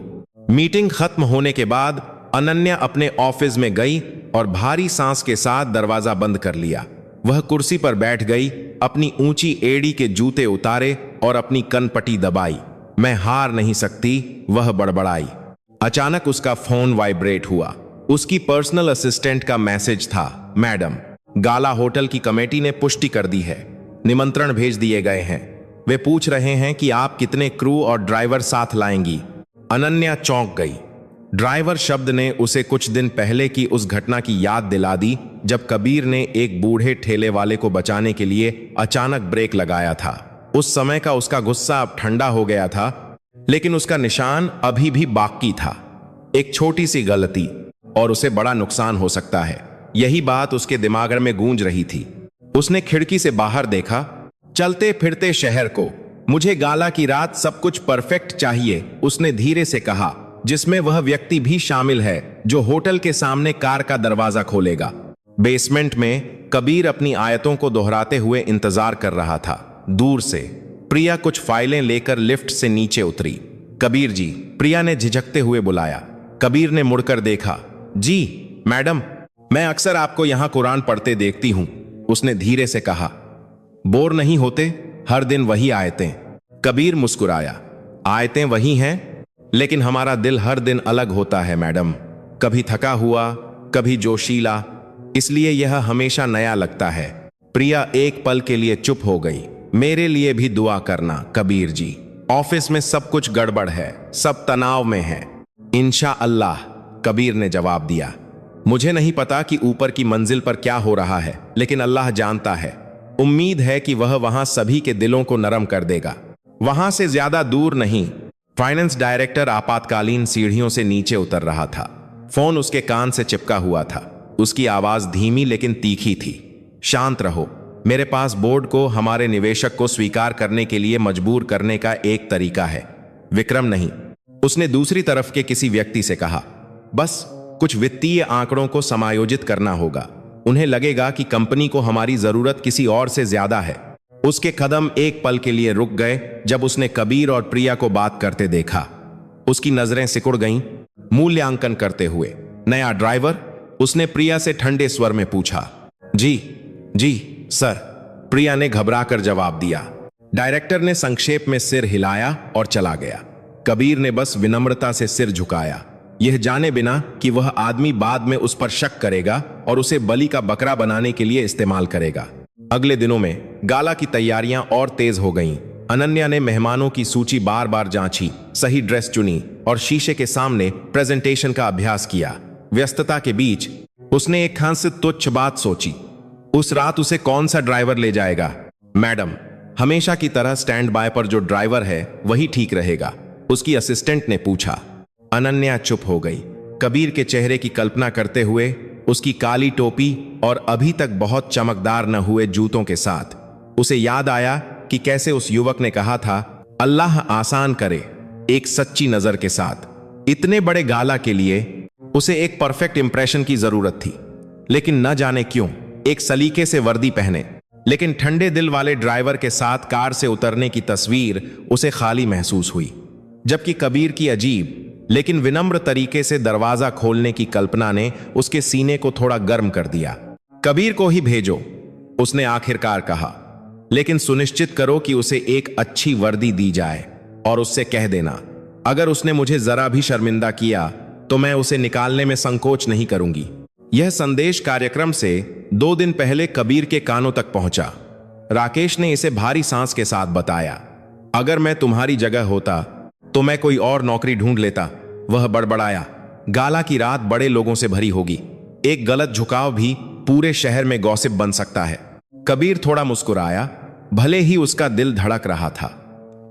मीटिंग खत्म होने के बाद अनन्या अपने ऑफिस में गई और भारी सांस के साथ दरवाजा बंद कर लिया। वह कुर्सी पर बैठ गई, अपनी ऊंची एड़ी के जूते उतारे और अपनी कनपटी दबाई। मैं हार नहीं सकती, वह बड़बड़ाई। अचानक उसका फोन वाइब्रेट हुआ। उसकी पर्सनल असिस्टेंट का मैसेज था, मैडम, गाला होटल की कमेटी ने पुष्टि कर दी है, निमंत्रण भेज दिए गए हैं। वे पूछ रहे हैं कि आप कितने क्रू और ड्राइवर साथ लाएंगी। अनन्या चौंक गई। ड्राइवर शब्द ने उसे कुछ दिन पहले की उस घटना की याद दिला दी, जब कबीर ने एक बूढ़े ठेले वाले को बचाने के लिए अचानक ब्रेक लगाया था। उस समय का उसका गुस्सा अब ठंडा हो गया था, लेकिन उसका निशान अभी भी बाकी था। एक छोटी सी गलती और उसे बड़ा नुकसान हो सकता है, यही बात उसके दिमाग में गूंज रही थी। उसने खिड़की से बाहर देखा, चलते फिरते शहर को। मुझे गाला की रात सब कुछ परफेक्ट चाहिए, उसने धीरे से कहा, जिसमें वह व्यक्ति भी शामिल है जो होटल के सामने कार का दरवाजा खोलेगा। बेसमेंट में कबीर अपनी आयतों को दोहराते हुए इंतजार कर रहा था। दूर से प्रिया कुछ फाइलें लेकर लिफ्ट से नीचे उतरी। कबीर जी, प्रिया ने झिझकते हुए बुलाया। कबीर ने मुड़कर देखा। जी मैडम, मैं अक्सर आपको यहां कुरान पढ़ते देखती हूं, उसने धीरे से कहा। बोर नहीं होते? हर दिन वही आयतें। कबीर मुस्कुराया। आयतें वही हैं, लेकिन हमारा दिल हर दिन अलग होता है मैडम, कभी थका हुआ, कभी जोशीला, इसलिए यह हमेशा नया लगता है। प्रिया एक पल के लिए चुप हो गई। मेरे लिए भी दुआ करना कबीर जी, ऑफिस में सब कुछ गड़बड़ है, सब तनाव में है। इंशा अल्लाह, कबीर ने जवाब दिया। मुझे नहीं पता कि ऊपर की मंजिल पर क्या हो रहा है, लेकिन अल्लाह जानता है। उम्मीद है कि वह वहां सभी के दिलों को नरम कर देगा। वहां से ज्यादा दूर नहीं। फाइनेंस डायरेक्टर आपातकालीन सीढ़ियों से नीचे उतर रहा था। फोन उसके कान से चिपका हुआ था। उसकी आवाज धीमी लेकिन तीखी थी। शांत रहो, मेरे पास बोर्ड को हमारे निवेशक को स्वीकार करने के लिए मजबूर करने का एक तरीका है। विक्रम नहीं, उसने दूसरी तरफ के किसी व्यक्ति से कहा। बस कुछ वित्तीय आंकड़ों को समायोजित करना होगा। उन्हें लगेगा कि कंपनी को हमारी जरूरत किसी और से ज्यादा है। उसके कदम एक पल के लिए रुक गए जब उसने कबीर और प्रिया को बात करते देखा। उसकी नजरें सिकुड़ गईं, मूल्यांकन करते हुए। नया ड्राइवर? उसने प्रिया से ठंडे स्वर में पूछा। जी सर, प्रिया ने घबराकर जवाब दिया। डायरेक्टर ने संक्षेप में सिर हिलाया और चला गया। कबीर ने बस विनम्रता से सिर झुकाया, यह जाने बिना कि वह आदमी बाद में उस पर शक करेगा और उसे बलि का बकरा बनाने के लिए इस्तेमाल करेगा। अगले दिनों में गाला की तैयारियां और तेज हो गईं। अनन्या ने मेहमानों की सूची बार बार जांची, सही ड्रेस चुनी और शीशे के सामने प्रेजेंटेशन का अभ्यास किया। व्यस्तता के बीच उसने एक खान से तुच्छ बात सोची। उस रात उसे कौन सा ड्राइवर ले जाएगा? मैडम, हमेशा की तरह स्टैंड बाय पर जो ड्राइवर है वही ठीक रहेगा, उसकी असिस्टेंट ने पूछा। अनन्या चुप हो गई, कबीर के चेहरे की कल्पना करते हुए, उसकी काली टोपी और अभी तक बहुत चमकदार न हुए जूतों के साथ। उसे याद आया कि कैसे उस युवक ने कहा था, अल्लाह आसान करे, एक सच्ची नजर के साथ। इतने बड़े गाला के लिए उसे एक परफेक्ट इंप्रेशन की जरूरत थी, लेकिन न जाने क्यों एक सलीके से वर्दी पहने लेकिन ठंडे दिल वाले ड्राइवर के साथ कार से उतरने की तस्वीर उसे खाली महसूस हुई। जबकि कबीर की अजीब लेकिन विनम्र तरीके से दरवाजा खोलने की कल्पना ने उसके सीने को थोड़ा गर्म कर दिया। कबीर को ही भेजो, उसने आखिरकार कहा, लेकिन सुनिश्चित करो कि उसे एक अच्छी वर्दी दी जाए और उससे कह देना, अगर उसने मुझे जरा भी शर्मिंदा किया तो मैं उसे निकालने में संकोच नहीं करूंगी। यह संदेश कार्यक्रम से 2 दिन पहले कबीर के कानों तक पहुंचा। राकेश ने इसे भारी सांस के साथ बताया। अगर मैं तुम्हारी जगह होता तो मैं कोई और नौकरी ढूंढ लेता, वह बड़बड़ाया। गाला की रात बड़े लोगों से भरी होगी, एक गलत झुकाव भी पूरे शहर में गॉसिप बन सकता है। कबीर थोड़ा मुस्कुराया, भले ही उसका दिल धड़क रहा था।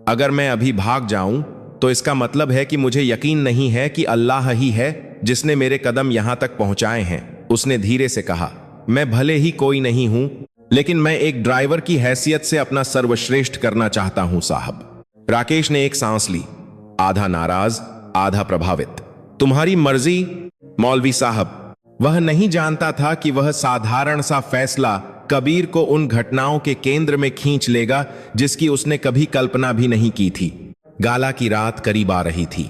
अगर मैं अभी भाग जाऊं तो इसका मतलब है कि मुझे यकीन नहीं है कि अल्लाह ही है जिसने मेरे कदम यहां तक पहुंचाए हैं, उसने धीरे से कहा। मैं भले ही कोई नहीं हूं, लेकिन मैं एक ड्राइवर की हैसियत से अपना सर्वश्रेष्ठ करना चाहता हूं साहब। राकेश ने एक सांस ली, आधा नाराज आधा प्रभावित। तुम्हारी मर्जी मौलवी साहब। वह नहीं जानता था कि वह साधारण सा फैसला कबीर को उन घटनाओं के केंद्र में खींच लेगा जिसकी उसने कभी कल्पना भी नहीं की थी। गाला की रात करीब आ रही थी।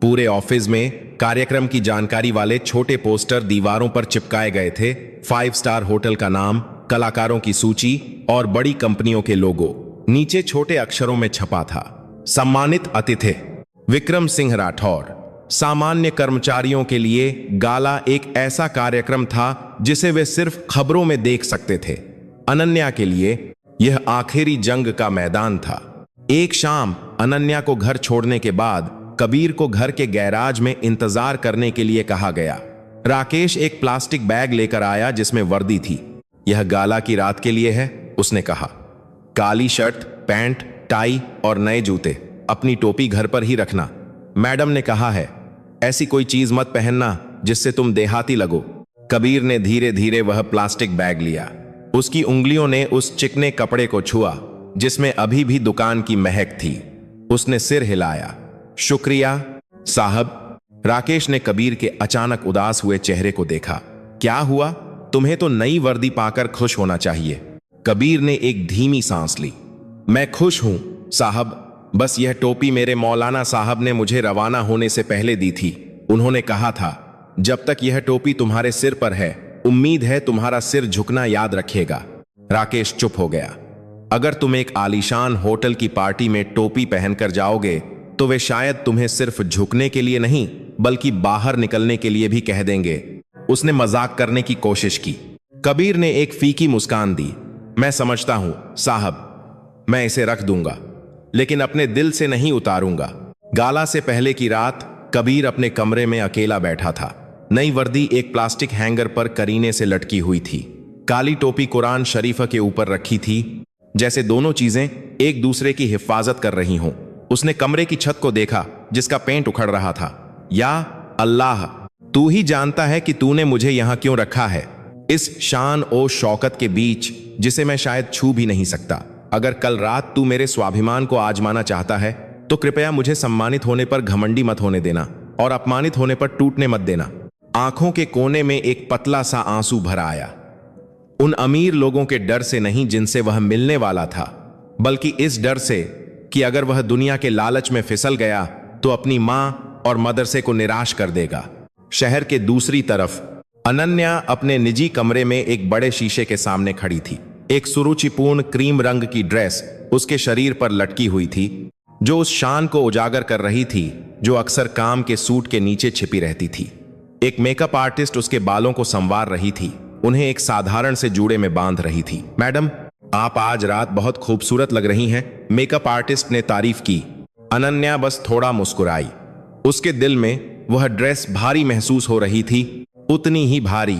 पूरे ऑफिस में कार्यक्रम की जानकारी वाले छोटे पोस्टर दीवारों पर चिपकाए गए थे। 5 स्टार होटल का नाम, कलाकारों की सूची और बड़ी कंपनियों के लोगो नीचे छोटे अक्षरों में छपा था। सम्मानित अतिथि विक्रम सिंह राठौर। सामान्य कर्मचारियों के लिए गाला एक ऐसा कार्यक्रम था जिसे वे सिर्फ खबरों में देख सकते थे। अनन्या के लिए यह आखिरी जंग का मैदान था। एक शाम अनन्या को घर छोड़ने के बाद कबीर को घर के गैराज में इंतजार करने के लिए कहा गया। राकेश एक प्लास्टिक बैग लेकर आया जिसमें वर्दी थी। यह गाला की रात के लिए है, उसने कहा। काली शर्ट, पैंट, टाई और नए जूते। अपनी टोपी घर पर ही रखना। मैडम ने कहा है, ऐसी कोई चीज मत पहनना जिससे तुम देहाती लगो। कबीर ने धीरे धीरे वह प्लास्टिक बैग लिया। उसकी उंगलियों ने उस चिकने कपड़े को छुआ जिसमें अभी भी दुकान की महक थी। उसने सिर हिलाया। शुक्रिया साहब। राकेश ने कबीर के अचानक उदास हुए चेहरे को देखा। क्या हुआ? तुम्हें तो नई वर्दी पाकर खुश होना चाहिए। कबीर ने एक धीमी सांस ली। मैं खुश हूं साहब, बस यह टोपी मेरे मौलाना साहब ने मुझे रवाना होने से पहले दी थी। उन्होंने कहा था, जब तक यह टोपी तुम्हारे सिर पर है, उम्मीद है तुम्हारा सिर झुकना याद रखेगा। राकेश चुप हो गया। अगर तुम एक आलीशान होटल की पार्टी में टोपी पहनकर जाओगे तो वे शायद तुम्हें सिर्फ झुकने के लिए नहीं बल्कि बाहर निकलने के लिए भी कह देंगे। उसने मजाक करने की कोशिश की। कबीर ने एक फीकी मुस्कान दी। मैं समझता हूं साहब, मैं इसे रख दूंगा, लेकिन अपने दिल से नहीं उतारूंगा। गाला से पहले की रात कबीर अपने कमरे में अकेला बैठा था। नई वर्दी एक प्लास्टिक हैंगर पर करीने से लटकी हुई थी। काली टोपी कुरान शरीफ के ऊपर रखी थी, जैसे दोनों चीजें एक दूसरे की हिफाजत कर रही हों। उसने कमरे की छत को देखा जिसका पेंट उखड़ रहा था। या अल्लाह, तू ही जानता है कि तूने मुझे यहां क्यों रखा है, इस शान और शौकत के बीच जिसे मैं शायद छू भी नहीं सकता। अगर कल रात तू मेरे स्वाभिमान को आजमाना चाहता है तो कृपया मुझे सम्मानित होने पर घमंडी मत होने देना और अपमानित होने पर टूटने मत देना। आंखों के कोने में एक पतला सा आंसू भर आया। उन अमीर लोगों के डर से नहीं जिनसे वह मिलने वाला था, बल्कि इस डर से कि अगर वह दुनिया के लालच में फिसल गया तो अपनी मां और मदरसे को निराश कर देगा। शहर के दूसरी तरफ अनन्या अपने निजी कमरे में एक बड़े शीशे के सामने खड़ी थी। एक सुरुचिपूर्ण क्रीम रंग की ड्रेस उसके शरीर पर लटकी हुई थी, जो उस शान को उजागर कर रही थी जो अक्सर काम के सूट के नीचे छिपी रहती थी। एक मेकअप आर्टिस्ट उसके बालों को संवार रही थी, उन्हें एक साधारण से जूड़े में बांध रही थी। मैडम, आप आज रात बहुत खूबसूरत लग रही हैं, मेकअप आर्टिस्ट ने तारीफ की। अनन्या बस थोड़ा मुस्कुराई। उसके दिल में वह ड्रेस भारी महसूस हो रही थी, उतनी ही भारी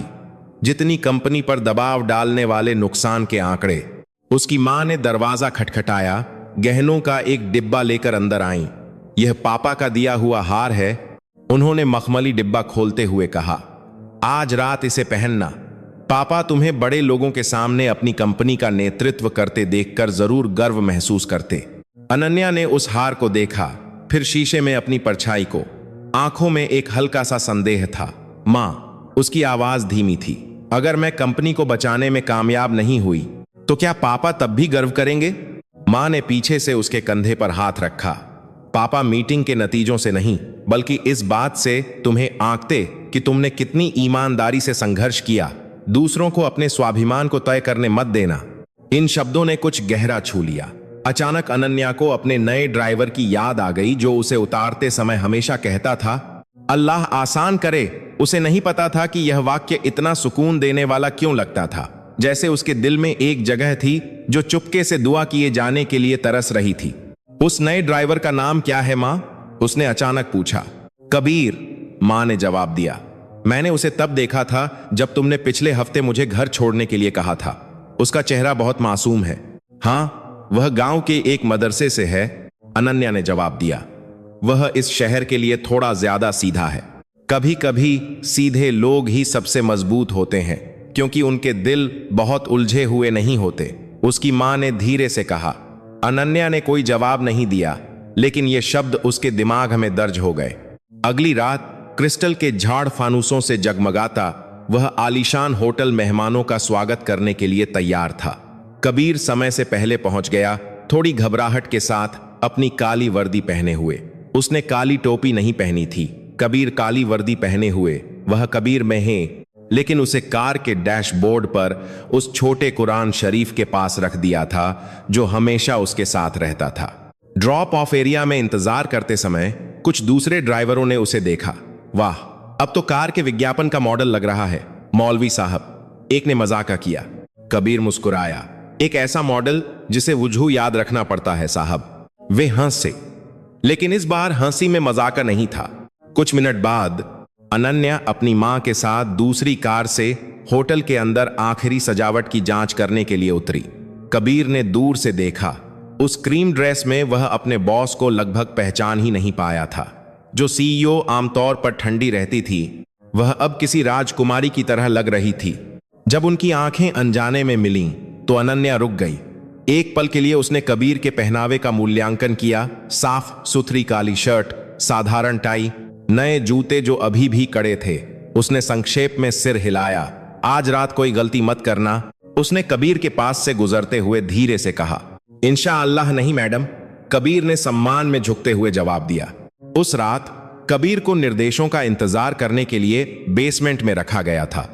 जितनी कंपनी पर दबाव डालने वाले नुकसान के आंकड़े। उसकी मां ने दरवाजा खटखटाया। गहनों का एक डिब्बा लेकर अंदर आई। यह पापा का दिया हुआ हार है, उन्होंने मखमली डिब्बा खोलते हुए कहा। आज रात इसे पहनना। पापा तुम्हें बड़े लोगों के सामने अपनी कंपनी का नेतृत्व करते देखकर जरूर गर्व महसूस करते। अनन्या ने उस हार को देखा, फिर शीशे में अपनी परछाई को। आंखों में एक हल्का सा संदेह था। मां, उसकी आवाज धीमी थी, अगर मैं कंपनी को बचाने में कामयाब नहीं हुई तो क्या पापा तब भी गर्व करेंगे? मां ने पीछे से उसके कंधे पर हाथ रखा। पापा मीटिंग के नतीजों से नहीं बल्कि इस बात से तुम्हें आंकते कि तुमने कितनी ईमानदारी से संघर्ष किया। दूसरों को अपने स्वाभिमान को तय करने मत देना। इन शब्दों ने कुछ गहरा छू लिया। अचानक अनन्या को अपने नए ड्राइवर की याद आ गई जो उसे उतारते समय हमेशा कहता था, अल्लाह आसान करे। उसे नहीं पता था कि यह वाक्य इतना सुकून देने वाला क्यों लगता था, जैसे उसके दिल में एक जगह थी जो चुपके से दुआ किए जाने के लिए तरस रही थी। उस नए ड्राइवर का नाम क्या है मां? उसने अचानक पूछा। कबीर, मां ने जवाब दिया। मैंने उसे तब देखा था जब तुमने पिछले हफ्ते मुझे घर छोड़ने के लिए कहा था। उसका चेहरा बहुत मासूम है। हाँ, वह गांव के एक मदरसे से है, अनन्या ने जवाब दिया। वह इस शहर के लिए थोड़ा ज्यादा सीधा है। कभी कभी सीधे लोग ही सबसे मजबूत होते हैं, क्योंकि उनके दिल बहुत उलझे हुए नहीं होते, उसकी मां ने धीरे से कहा। अनन्या ने कोई जवाब नहीं दिया, लेकिन ये शब्द उसके दिमाग में दर्ज हो गए। अगली रात क्रिस्टल के झाड़ फानूसों से जगमगाता वह आलीशान होटल मेहमानों का स्वागत करने के लिए तैयार था। कबीर समय से पहले पहुंच गया, थोड़ी घबराहट के साथ अपनी काली वर्दी पहने हुए। उसने काली टोपी नहीं पहनी थी। कबीर काली वर्दी पहने हुए वह कबीर में है, लेकिन उसे कार के डैशबोर्ड पर उस छोटे कुरान शरीफ के पास रख दिया था जो हमेशा उसके साथ रहता था। ड्रॉप ऑफ एरिया में इंतजार करते समय कुछ दूसरे ड्राइवरों ने उसे देखा। वाह, अब तो कार के विज्ञापन का मॉडल लग रहा है, मौलवी साहब, एक ने मजाक किया। कबीर मुस्कुराया। एक ऐसा मॉडल जिसे वजूह याद रखना पड़ता है साहब। वे हंसे, लेकिन इस बार हंसी में मजाक नहीं था। कुछ मिनट बाद अनन्या अपनी मां के साथ दूसरी कार से होटल के अंदर आखिरी सजावट की जांच करने के लिए उतरी। कबीर ने दूर से देखा। उस क्रीम ड्रेस में वह अपने बॉस को लगभग पहचान ही नहीं पाया था। जो सीईओ आमतौर पर ठंडी रहती थी, वह अब किसी राजकुमारी की तरह लग रही थी। जब उनकी आंखें अनजाने में मिलीं, तो अनन्या रुक गई। एक पल के लिए उसने कबीर के पहनावे का मूल्यांकन किया। साफ सुथरी काली शर्ट, साधारण टाई, नए जूते जो अभी भी कड़े थे। उसने संक्षेप में सिर हिलाया। आज रात कोई गलती मत करना, उसने कबीर के पास से गुजरते हुए धीरे से कहा। इंशाअल्लाह नहीं मैडम, कबीर ने सम्मान में झुकते हुए जवाब दिया। उस रात कबीर को निर्देशों का इंतजार करने के लिए बेसमेंट में रखा गया था।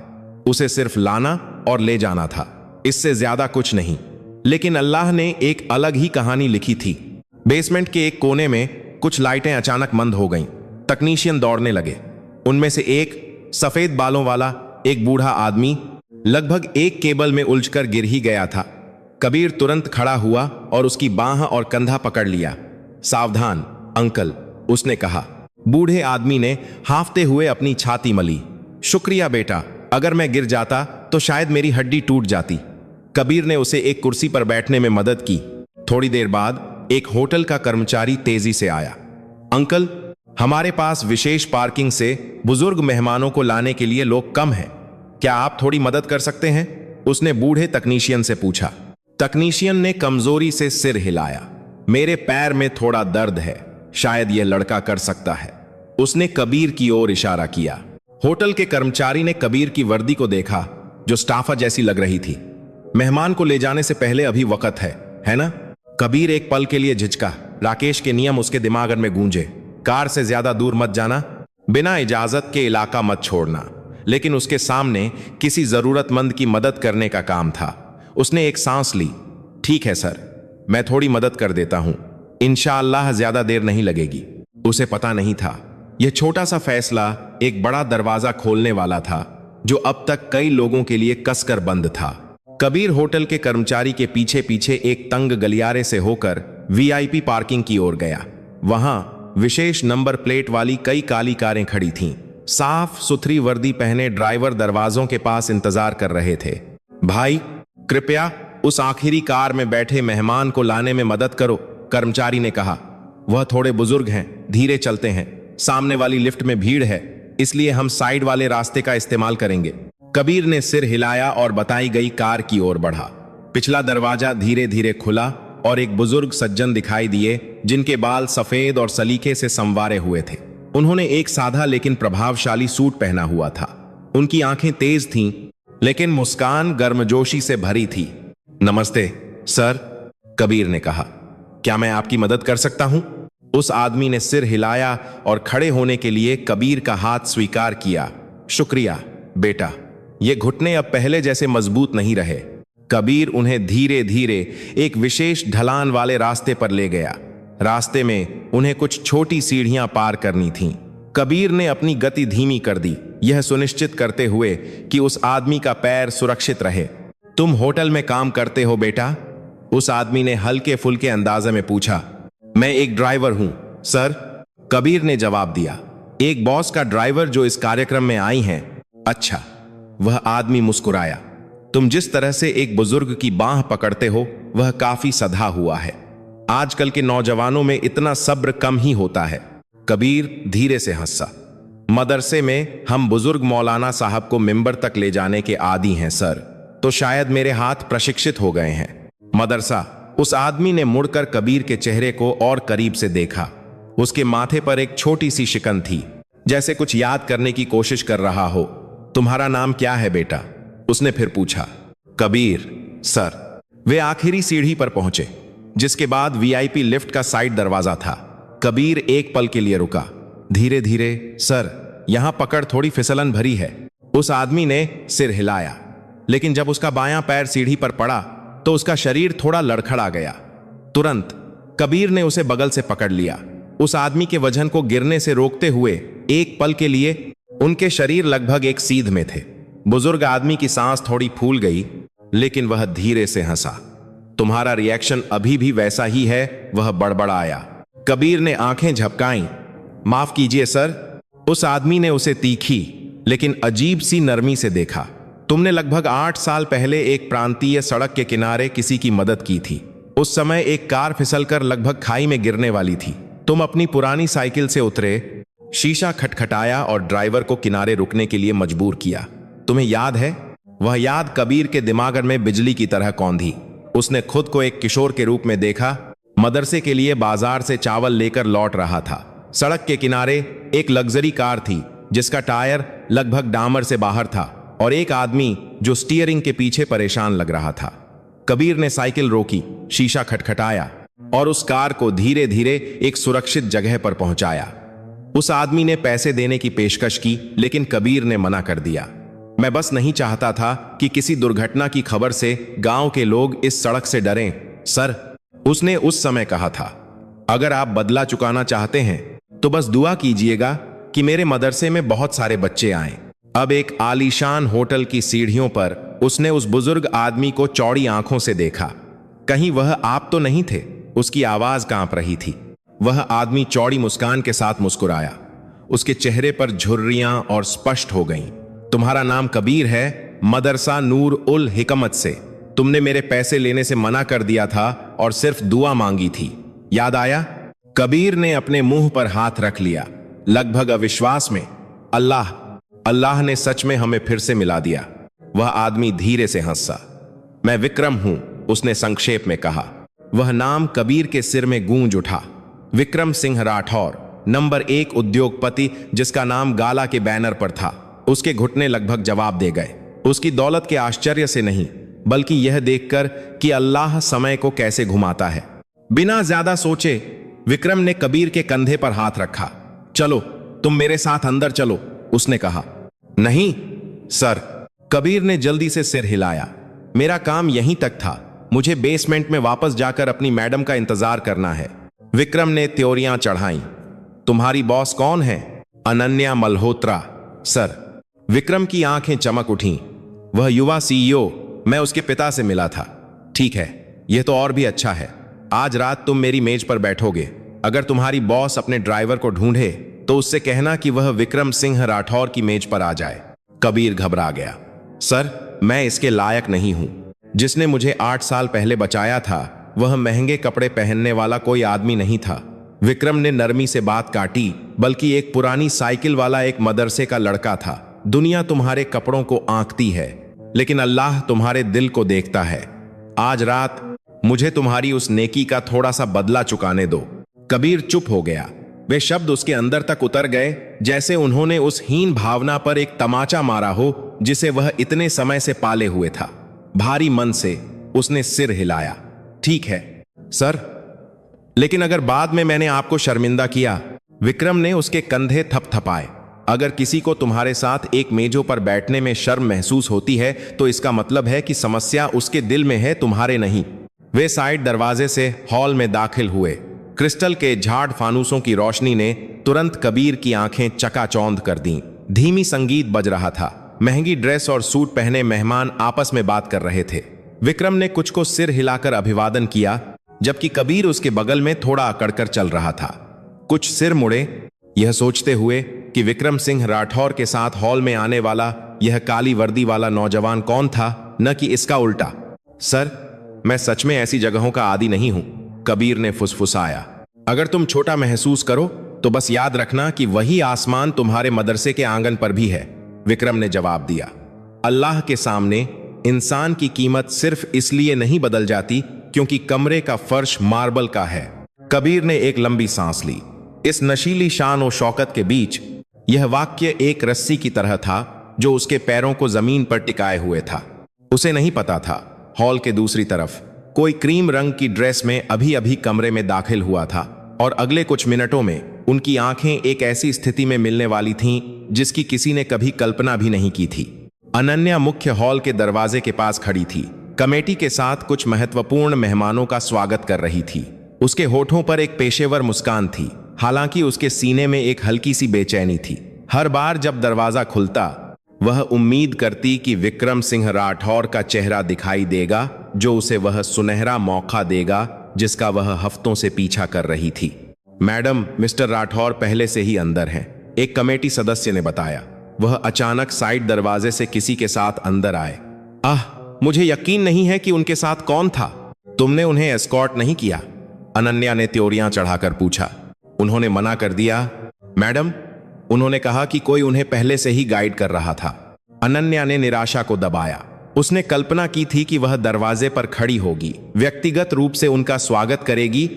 उसे सिर्फ लाना और ले जाना था, इससे ज्यादा कुछ नहीं। लेकिन अल्लाह ने एक अलग ही कहानी लिखी थी। बेसमेंट के एक कोने में कुछ लाइटें अचानक बंद हो गईं। तकनीशियन दौड़ने लगे। उनमें से एक, सफेद बालों वाला एक बूढ़ा आदमी, लगभग एक केबल में उलझकर गिर ही गया था। कबीर तुरंत खड़ा हुआ और उसकी बांह और कंधा पकड़ लिया। सावधान अंकल, उसने कहा। बूढ़े आदमी ने हांफते हुए अपनी छाती मली। शुक्रिया बेटा, अगर मैं गिर जाता तो शायद मेरी हड्डी टूट जाती। कबीर ने उसे एक कुर्सी पर बैठने में मदद की। थोड़ी देर बाद एक होटल का कर्मचारी तेजी से आया। अंकल, हमारे पास विशेष पार्किंग से बुजुर्ग मेहमानों को लाने के लिए लोग कम हैं, क्या आप थोड़ी मदद कर सकते हैं? उसने बूढ़े तकनीशियन से पूछा। तकनीशियन ने कमजोरी से सिर हिलाया। मेरे पैर में थोड़ा दर्द है, शायद यह लड़का कर सकता है। उसने कबीर की ओर इशारा किया। होटल के कर्मचारी ने कबीर की वर्दी को देखा, जो स्टाफा जैसी लग रही थी। मेहमान को ले जाने से पहले अभी वक्त है ना? कबीर एक पल के लिए झिझका। राकेश के नियम उसके दिमाग में गूंजे। कार से ज्यादा दूर मत जाना, बिना इजाजत के इलाका मत छोड़ना। लेकिन उसके सामने किसी जरूरतमंद की मदद करने का काम था। उसने एक सांस ली। ठीक है सर, मैं थोड़ी मदद कर देता हूं, इंशाअल्लाह ज्यादा देर नहीं लगेगी। उसे पता नहीं था, यह छोटा सा फैसला एक बड़ा दरवाजा खोलने वाला था, जो अब तक कई लोगों के लिए कसकर बंद था। कबीर होटल के कर्मचारी के पीछे पीछे एक तंग गलियारे से होकर वीआईपी पार्किंग की ओर गया। वहां विशेष नंबर प्लेट वाली कई काली कारें खड़ी थीं। साफ सुथरी वर्दी पहने ड्राइवर दरवाजों के पास इंतजार कर रहे थे। भाई, कृपया उस आखिरी कार में बैठे मेहमान को लाने में मदद करो, कर्मचारी ने कहा। वह थोड़े बुजुर्ग हैं, धीरे चलते हैं। सामने वाली लिफ्ट में भीड़ है, इसलिए हम साइड वाले रास्ते का इस्तेमाल करेंगे। कबीर ने सिर हिलाया और बताई गई कार की ओर बढ़ा। पिछला दरवाजा धीरे धीरे खुला और एक बुजुर्ग सज्जन दिखाई दिए, जिनके बाल सफेद और सलीके से संवारे हुए थे। उन्होंने एक सादा लेकिन प्रभावशाली सूट पहना हुआ था। उनकी आंखें तेज थीं, लेकिन मुस्कान गर्मजोशी से भरी थी। नमस्ते सर, कबीर ने कहा। क्या मैं आपकी मदद कर सकता हूं? उस आदमी ने सिर हिलाया और खड़े होने के लिए कबीर का हाथ स्वीकार किया। शुक्रिया बेटा। ये घुटने अब पहले जैसे मजबूत नहीं रहे। कबीर उन्हें धीरे धीरे एक विशेष ढलान वाले रास्ते पर ले गया। रास्ते में उन्हें कुछ छोटी सीढ़ियां पार करनी थीं। कबीर ने अपनी गति धीमी कर दी, यह सुनिश्चित करते हुए कि उस आदमी का पैर सुरक्षित रहे। तुम होटल में काम करते हो बेटा? उस आदमी ने हल्के फुल्के अंदाजे में पूछा। मैं एक ड्राइवर हूं सर, कबीर ने जवाब दिया। एक बॉस का ड्राइवर जो इस कार्यक्रम में आई हैं। अच्छा, वह आदमी मुस्कुराया। तुम जिस तरह से एक बुजुर्ग की बांह पकड़ते हो, वह काफी सधा हुआ है। आजकल के नौजवानों में इतना सब्र कम ही होता है। कबीर धीरे से हंसा। मदरसे में हम बुजुर्ग मौलाना साहब को मिंबर तक ले जाने के आदी हैं सर, तो शायद मेरे हाथ प्रशिक्षित हो गए हैं। मदरसा। उस आदमी ने मुड़कर कबीर के चेहरे को और करीब से देखा। उसके माथे पर एक छोटी सी शिकन थी, जैसे कुछ याद करने की कोशिश कर रहा हो। तुम्हारा नाम क्या है बेटा? उसने फिर पूछा। कबीर सर। वे आखिरी सीढ़ी पर पहुंचे, जिसके बाद वीआईपी लिफ्ट का साइड दरवाजा था। कबीर एक पल के लिए रुका। धीरे धीरे, सर यहां पकड़ थोड़ी फिसलन भरी है। उस आदमी ने सिर हिलाया, लेकिन जब उसका बायां पैर सीढ़ी पर पड़ा तो उसका शरीर थोड़ा लड़खड़ा गया। तुरंत कबीर ने उसे बगल से पकड़ लिया, उस आदमी के वजन को गिरने से रोकते हुए। एक पल के लिए उनके शरीर लगभग एक सीध में थे। बुजुर्ग आदमी की सांस थोड़ी फूल गई, लेकिन वह धीरे से हंसा। तुम्हारा रिएक्शन अभी भी वैसा ही है, वह बड़बड़ाया। कबीर ने आंखें झपकाईं। माफ कीजिए सर। उस आदमी ने उसे तीखी लेकिन अजीब सी नरमी से देखा। तुमने लगभग 8 साल पहले एक प्रांतीय सड़क के किनारे किसी की मदद की थी। उस समय एक कार फिसलकर लगभग खाई में गिरने वाली थी। तुम अपनी पुरानी साइकिल से उतरे, शीशा खटखटाया और ड्राइवर को किनारे रुकने के लिए मजबूर किया। तुम्हें याद है? वह याद कबीर के दिमाग में बिजली की तरह कौंधी। उसने खुद को एक किशोर के रूप में देखा, मदरसे के लिए बाजार से चावल लेकर लौट रहा था। सड़क के किनारे एक लग्जरी कार थी, जिसका टायर लगभग डामर से बाहर था, और एक आदमी जो स्टीयरिंग के पीछे परेशान लग रहा था। कबीर ने साइकिल रोकी, शीशा खटखटाया और उस कार को धीरे धीरे एक सुरक्षित जगह पर पहुंचाया। उस आदमी ने पैसे देने की पेशकश की, लेकिन कबीर ने मना कर दिया। मैं बस नहीं चाहता था कि किसी दुर्घटना की खबर से गांव के लोग इस सड़क से डरें सर, उसने उस समय कहा था। अगर आप बदला चुकाना चाहते हैं तो बस दुआ कीजिएगा कि मेरे मदरसे में बहुत सारे बच्चे आएं। अब एक आलीशान होटल की सीढ़ियों पर उसने उस बुजुर्ग आदमी को चौड़ी आंखों से देखा। कहीं वह आप तो नहीं थे? उसकी आवाज कांप रही थी। वह आदमी चौड़ी मुस्कान के साथ मुस्कुराया। उसके चेहरे पर झुर्रियां और स्पष्ट हो गईं। तुम्हारा नाम कबीर है, मदरसा नूर उल हिकमत से। तुमने मेरे पैसे लेने से मना कर दिया था और सिर्फ दुआ मांगी थी, याद आया? कबीर ने अपने मुंह पर हाथ रख लिया, लगभग अविश्वास में। अल्लाह, अल्लाह ने सच में हमें फिर से मिला दिया। वह आदमी धीरे से हंसा। मैं विक्रम हूं, उसने संक्षेप में कहा। वह नाम कबीर के सिर में गूंज उठा। विक्रम सिंह राठौर, नंबर 1 उद्योगपति, जिसका नाम गाला के बैनर पर था। उसके घुटने लगभग जवाब दे गए, उसकी दौलत के आश्चर्य से नहीं, बल्कि यह देखकर कि अल्लाह समय को कैसे घुमाता है। बिना ज्यादा सोचे विक्रम ने कबीर के कंधे पर हाथ रखा। चलो, तुम मेरे साथ अंदर चलो, उसने कहा। नहीं सर, कबीर ने जल्दी से सिर हिलाया। मेरा काम यहीं तक था, मुझे बेसमेंट में वापस जाकर अपनी मैडम का इंतजार करना है। विक्रम ने त्योरियां चढ़ाई। तुम्हारी बॉस कौन है? अनन्या मल्होत्रा सर। विक्रम की आंखें चमक उठीं। वह युवा सीईओ, मैं उसके पिता से मिला था। ठीक है, यह तो और भी अच्छा है। आज रात तुम मेरी मेज पर बैठोगे। अगर तुम्हारी बॉस अपने ड्राइवर को ढूंढे तो उससे कहना कि वह विक्रम सिंह राठौर की मेज पर आ जाए। कबीर घबरा गया। सर, मैं इसके लायक नहीं हूं। जिसने मुझे 8 साल पहले बचाया था वह महंगे कपड़े पहनने वाला कोई आदमी नहीं था। विक्रम ने नरमी से बात काटी, बल्कि एक पुरानी साइकिल वाला एक मदरसे का लड़का था। दुनिया तुम्हारे कपड़ों को आंकती है, लेकिन अल्लाह तुम्हारे दिल को देखता है। आज रात मुझे तुम्हारी उस नेकी का थोड़ा सा बदला चुकाने दो। कबीर चुप हो गया। वे शब्द उसके अंदर तक उतर गए, जैसे उन्होंने उस हीन भावना पर एक तमाचा मारा हो जिसे वह इतने समय से पाले हुए था। भारी मन से उसने सिर हिलाया। ठीक है सर, लेकिन अगर बाद में मैंने आपको शर्मिंदा किया। विक्रम ने उसके कंधे थपथपाए। अगर किसी को तुम्हारे साथ एक मेजों पर बैठने में शर्म महसूस होती है तो इसका मतलब है कि समस्या उसके दिल में है, तुम्हारे नहीं। वे साइड दरवाजे से हॉल में दाखिल हुए। क्रिस्टल के झाड़ फानूसों की रोशनी ने तुरंत कबीर की आंखें चकाचौंध कर दीं। धीमी संगीत बज रहा था। महंगी ड्रेस और सूट पहने मेहमान आपस में बात कर रहे थे। विक्रम ने कुछ को सिर हिलाकर अभिवादन किया, जबकि कबीर उसके बगल में थोड़ा अकड़कर चल रहा था। कुछ सिर मुड़े, यह सोचते हुए कि विक्रम सिंह राठौर के साथ हॉल में आने वाला यह काली वर्दी वाला नौजवान कौन था, न कि इसका उल्टा। सर, मैं सच में ऐसी जगहों का आदी नहीं हूं, कबीर ने फुसफुसाया। अगर तुम छोटा महसूस करो तो बस याद रखना कि वही आसमान तुम्हारे मदरसे के आंगन पर भी है, विक्रम ने जवाब दिया। अल्लाह के सामने इंसान की कीमत सिर्फ इसलिए नहीं बदल जाती क्योंकि कमरे का फर्श मार्बल का है। कबीर ने एक लंबी सांस ली। इस नशीली शान और शौकत के बीच यह वाक्य एक रस्सी की तरह था जो उसके पैरों को जमीन पर टिकाए हुए था। उसे नहीं पता था हॉल के दूसरी तरफ कोई क्रीम रंग की ड्रेस में अभी अभी कमरे में दाखिल हुआ था और अगले कुछ मिनटों में उनकी आंखें एक ऐसी स्थिति में मिलने वाली थीं जिसकी किसी ने कभी कल्पना भी नहीं की थी। अनन्या मुख्य हॉल के दरवाजे के पास खड़ी थी, कमेटी के साथ कुछ महत्वपूर्ण मेहमानों का स्वागत कर रही थी। उसके होठों पर एक पेशेवर मुस्कान थी, हालांकि उसके सीने में एक हल्की सी बेचैनी थी। हर बार जब दरवाजा खुलता वह उम्मीद करती कि विक्रम सिंह राठौर का चेहरा दिखाई देगा, जो उसे वह सुनहरा मौका देगा जिसका वह हफ्तों से पीछा कर रही थी। मैडम, मिस्टर राठौर पहले से ही अंदर हैं, एक कमेटी सदस्य ने बताया। वह अचानक साइड दरवाजे से किसी के साथ अंदर आए। मुझे यकीन नहीं है कि उनके साथ कौन था। तुमने उन्हें एस्कॉर्ट नहीं किया? अनन्या ने त्योरियां चढ़ाकर पूछा। उन्होंने मना कर दिया मैडम। उन्होंने कहा कि कोई उन्हें पहले से ही गाइड कर रहा था। अनन्या ने निराशा को दबाया। उसने कल्पना की थी कि वह दरवाजे पर खड़ी होगी, व्यक्तिगत रूप से उनका स्वागत करेगी,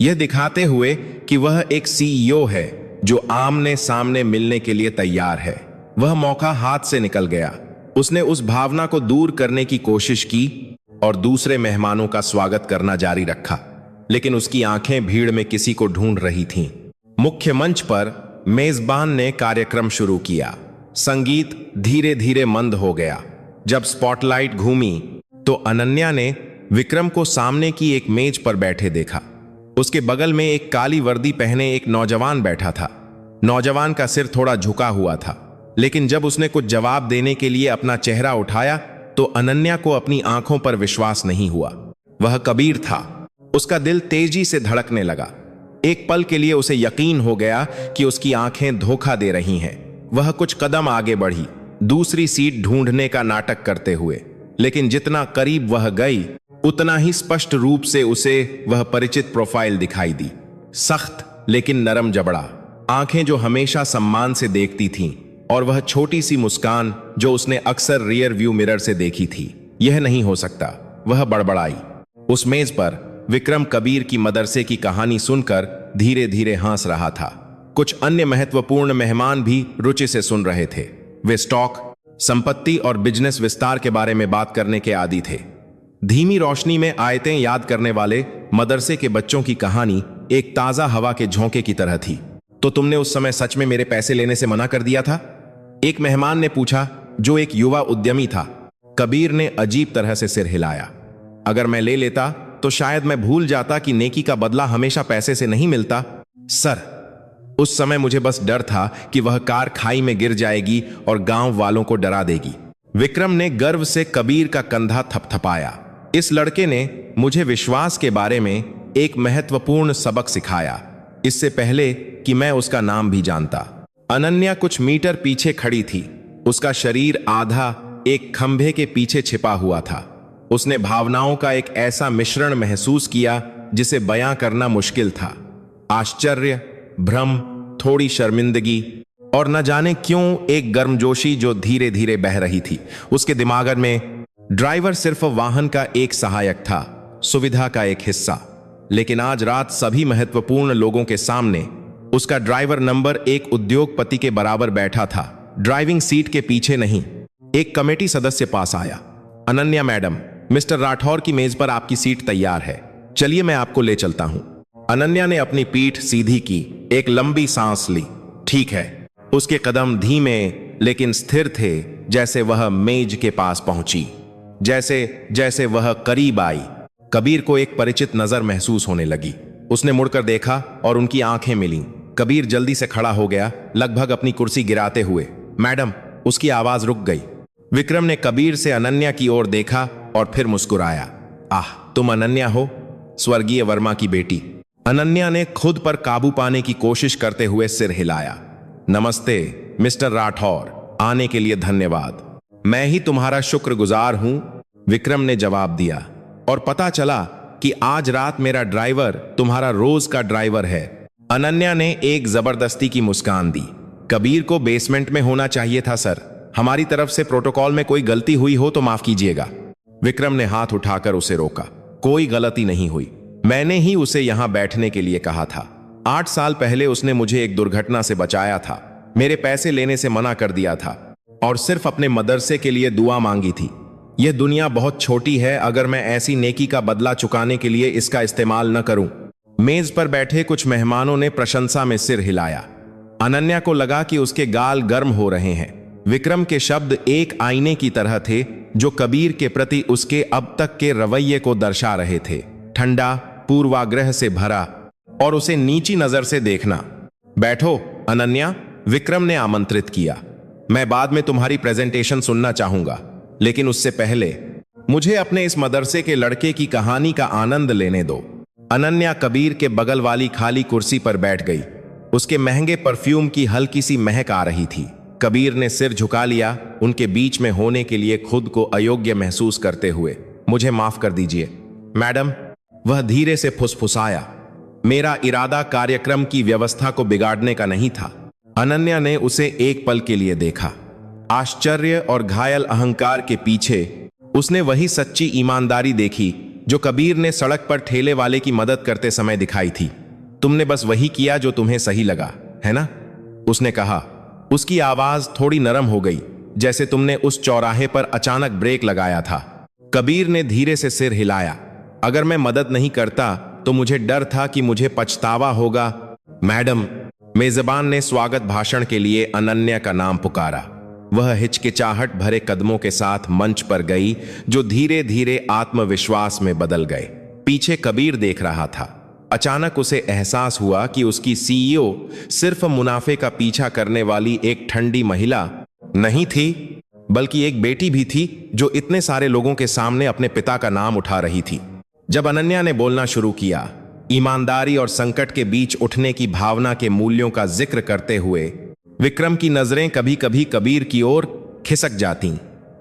यह दिखाते हुए कि वह एक सीईओ है जो आमने सामने मिलने के लिए तैयार है। वह मौका हाथ से निकल गया। उसने उस भावना को दूर करने की कोशिश की और दूसरे मेहमानों का स्वागत करना जारी रखा, लेकिन उसकी आंखें भीड़ में किसी को ढूंढ रही थीं। मुख्य मंच पर मेजबान ने कार्यक्रम शुरू किया। संगीत धीरे धीरे मंद हो गया। जब स्पॉटलाइट घूमी तो अनन्या ने विक्रम को सामने की एक मेज पर बैठे देखा। उसके बगल में एक काली वर्दी पहने एक नौजवान बैठा था। नौजवान का सिर थोड़ा झुका हुआ था, लेकिन जब उसने कुछ जवाब देने के लिए अपना चेहरा उठाया तो अनन्या को अपनी आंखों पर विश्वास नहीं हुआ। वह कबीर था। उसका दिल तेजी से धड़कने लगा। एक पल के लिए उसे यकीन हो गया कि उसकी आंखें धोखा दे रही हैं। वह कुछ कदम आगे बढ़ी, दूसरी सीट ढूंढने का नाटक करते हुए, लेकिन जितना करीब वह गई उतना ही स्पष्ट रूप से उसे वह परिचित प्रोफाइल दिखाई दी। सख्त लेकिन नरम जबड़ा, आंखें जो हमेशा सम्मान से देखती थीं, और वह छोटी सी मुस्कान जो उसने अक्सर रियर व्यू मिरर से देखी थी। यह नहीं हो सकता, वह बड़बड़ाई। उस मेज पर विक्रम कबीर की मदरसे की कहानी सुनकर धीरे धीरे हंस रहा था। कुछ अन्य महत्वपूर्ण मेहमान भी रुचि से सुन रहे थे। वे स्टॉक, संपत्ति और बिजनेस विस्तार के बारे में बात करने के आदी थे। धीमी रोशनी में आयतें याद करने वाले मदरसे के बच्चों की कहानी एक ताजा हवा के झोंके की तरह थी। तो तुमने उस समय सच में मेरे पैसे लेने से मना कर दिया था? एक मेहमान ने पूछा, जो एक युवा उद्यमी था। कबीर ने अजीब तरह से सिर हिलाया। अगर मैं ले लेता तो शायद मैं भूल जाता कि नेकी का बदला हमेशा पैसे से नहीं मिलता। सर, उस समय मुझे बस डर था कि वह कार खाई में गिर जाएगी और गांव वालों को डरा देगी। विक्रम ने गर्व से कबीर का कंधा थपथपाया। इस लड़के ने मुझे विश्वास के बारे में एक महत्वपूर्ण सबक सिखाया, इससे पहले कि मैं उसका नाम भी जानता। अनन्या कुछ मीटर पीछे खड़ी थी। उसका शरीर आधा एक खंभे के पीछे छिपा हुआ था। उसने भावनाओं का एक ऐसा मिश्रण महसूस किया जिसे बयां करना मुश्किल था। आश्चर्य, भ्रम, थोड़ी शर्मिंदगी और न जाने क्यों एक गर्मजोशी जो धीरे धीरे बह रही थी उसके दिमाग में। ड्राइवर सिर्फ वाहन का एक सहायक था, सुविधा का एक हिस्सा। लेकिन आज रात सभी महत्वपूर्ण लोगों के सामने उसका ड्राइवर नंबर एक उद्योगपति के बराबर बैठा था, ड्राइविंग सीट के पीछे नहीं। एक कमेटी सदस्य पास आया। अनन्या मैडम, मिस्टर राठौर की मेज पर आपकी सीट तैयार है, चलिए मैं आपको ले चलता हूं। अनन्या ने अपनी पीठ सीधी की, एक लंबी सांस ली। ठीक है। उसके कदम धीमे लेकिन स्थिर थे, जैसे वह मेज के पास पहुंची। जैसे जैसे वह करीब आई, कबीर को एक परिचित नजर महसूस होने लगी। उसने मुड़कर देखा और उनकी आंखें मिलीं। कबीर जल्दी से खड़ा हो गया, लगभग अपनी कुर्सी गिराते हुए। मैडम, उसकी आवाज रुक गई। विक्रम ने कबीर से अनन्या की ओर देखा और फिर मुस्कुराया। आह, तुम अनन्या हो, स्वर्गीय वर्मा की बेटी। अनन्या ने खुद पर काबू पाने की कोशिश करते हुए सिर हिलाया। नमस्ते मिस्टर राठौर, आने के लिए धन्यवाद। मैं ही तुम्हारा शुक्रगुजार हूं, विक्रम ने जवाब दिया। और पता चला कि आज रात मेरा ड्राइवर तुम्हारा रोज का ड्राइवर है। अनन्या ने एक जबरदस्ती की मुस्कान दी। कबीर को बेसमेंट में होना चाहिए था सर। हमारी तरफ से प्रोटोकॉल में कोई गलती हुई हो तो माफ कीजिएगा। विक्रम ने हाथ उठाकर उसे रोका। कोई गलती नहीं हुई, मैंने ही उसे यहां बैठने के लिए कहा था। 8 साल पहले उसने मुझे एक दुर्घटना से बचाया था, मेरे पैसे लेने से मना कर दिया था और सिर्फ अपने मदरसे के लिए दुआ मांगी थी। यह दुनिया बहुत छोटी है अगर मैं ऐसी नेकी का बदला चुकाने के लिए इसका इस्तेमाल न करूं। मेज पर बैठे कुछ मेहमानों ने प्रशंसा में सिर हिलाया। अनन्या को लगा कि उसके गाल गर्म हो रहे हैं। विक्रम के शब्द एक आईने की तरह थे जो कबीर के प्रति उसके अब तक के रवैये को दर्शा रहे थे। ठंडा, पूर्वाग्रह से भरा और उसे नीची नजर से देखना। बैठो अनन्या, विक्रम ने आमंत्रित किया। मैं बाद में तुम्हारी प्रेजेंटेशन सुनना चाहूंगा, लेकिन उससे पहले मुझे अपने इस मदरसे के लड़के की कहानी का आनंद लेने दो। अनन्या कबीर के बगल वाली खाली कुर्सी पर बैठ गई। उसके महंगे परफ्यूम की हल्की सी महक आ रही थी। कबीर ने सिर झुका लिया, उनके बीच में होने के लिए खुद को अयोग्य महसूस करते हुए। मुझे माफ कर दीजिए मैडम, वह धीरे से फुसफुसाया। मेरा इरादा कार्यक्रम की व्यवस्था को बिगाड़ने का नहीं था। अनन्या ने उसे एक पल के लिए देखा। आश्चर्य और घायल अहंकार के पीछे उसने वही सच्ची ईमानदारी देखी जो कबीर ने सड़क पर ठेले वाले की मदद करते समय दिखाई थी। तुमने बस वही किया जो तुम्हें सही लगा, है ना? उसने कहा। उसकी आवाज थोड़ी नरम हो गई, जैसे तुमने उस चौराहे पर अचानक ब्रेक लगाया था। कबीर ने धीरे से सिर हिलाया। अगर मैं मदद नहीं करता तो मुझे डर था कि मुझे पछतावा होगा। मैडम, मेजबान ने स्वागत भाषण के लिए अनन्या का नाम पुकारा। वह हिचकिचाहट भरे कदमों के साथ मंच पर गई, जो धीरे धीरे आत्मविश्वास में बदल गए। पीछे कबीर देख रहा था। अचानक उसे एहसास हुआ कि उसकी सीईओ सिर्फ मुनाफे का पीछा करने वाली एक ठंडी महिला नहीं थी, बल्कि एक बेटी भी थी जो इतने सारे लोगों के सामने अपने पिता का नाम उठा रही थी। जब अनन्या ने बोलना शुरू किया, ईमानदारी और संकट के बीच उठने की भावना के मूल्यों का जिक्र करते हुए, विक्रम की नजरें कभी कभी कबीर की ओर खिसक जातीं,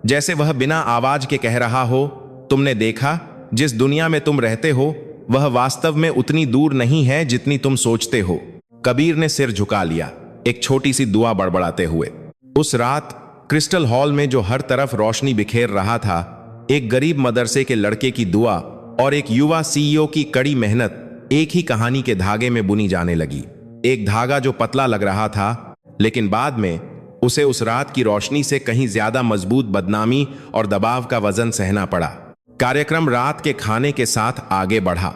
जैसे वह बिना आवाज के कह रहा हो, तुमने देखा, जिस दुनिया में तुम रहते हो वह वास्तव में उतनी दूर नहीं है जितनी तुम सोचते हो। कबीर ने सिर झुका लिया, एक छोटी सी दुआ बड़बड़ाते हुए। उस रात क्रिस्टल हॉल में जो हर तरफ रोशनी बिखेर रहा था, एक गरीब मदरसे के लड़के की दुआ और एक युवा सीईओ की कड़ी मेहनत एक ही कहानी के धागे में बुनी जाने लगी। एक धागा जो पतला लग रहा था, लेकिन बाद में उसे उस रात की रोशनी से कहीं ज्यादा मजबूत बदनामी और दबाव का वजन सहना पड़ा। कार्यक्रम रात के खाने के साथ आगे बढ़ा।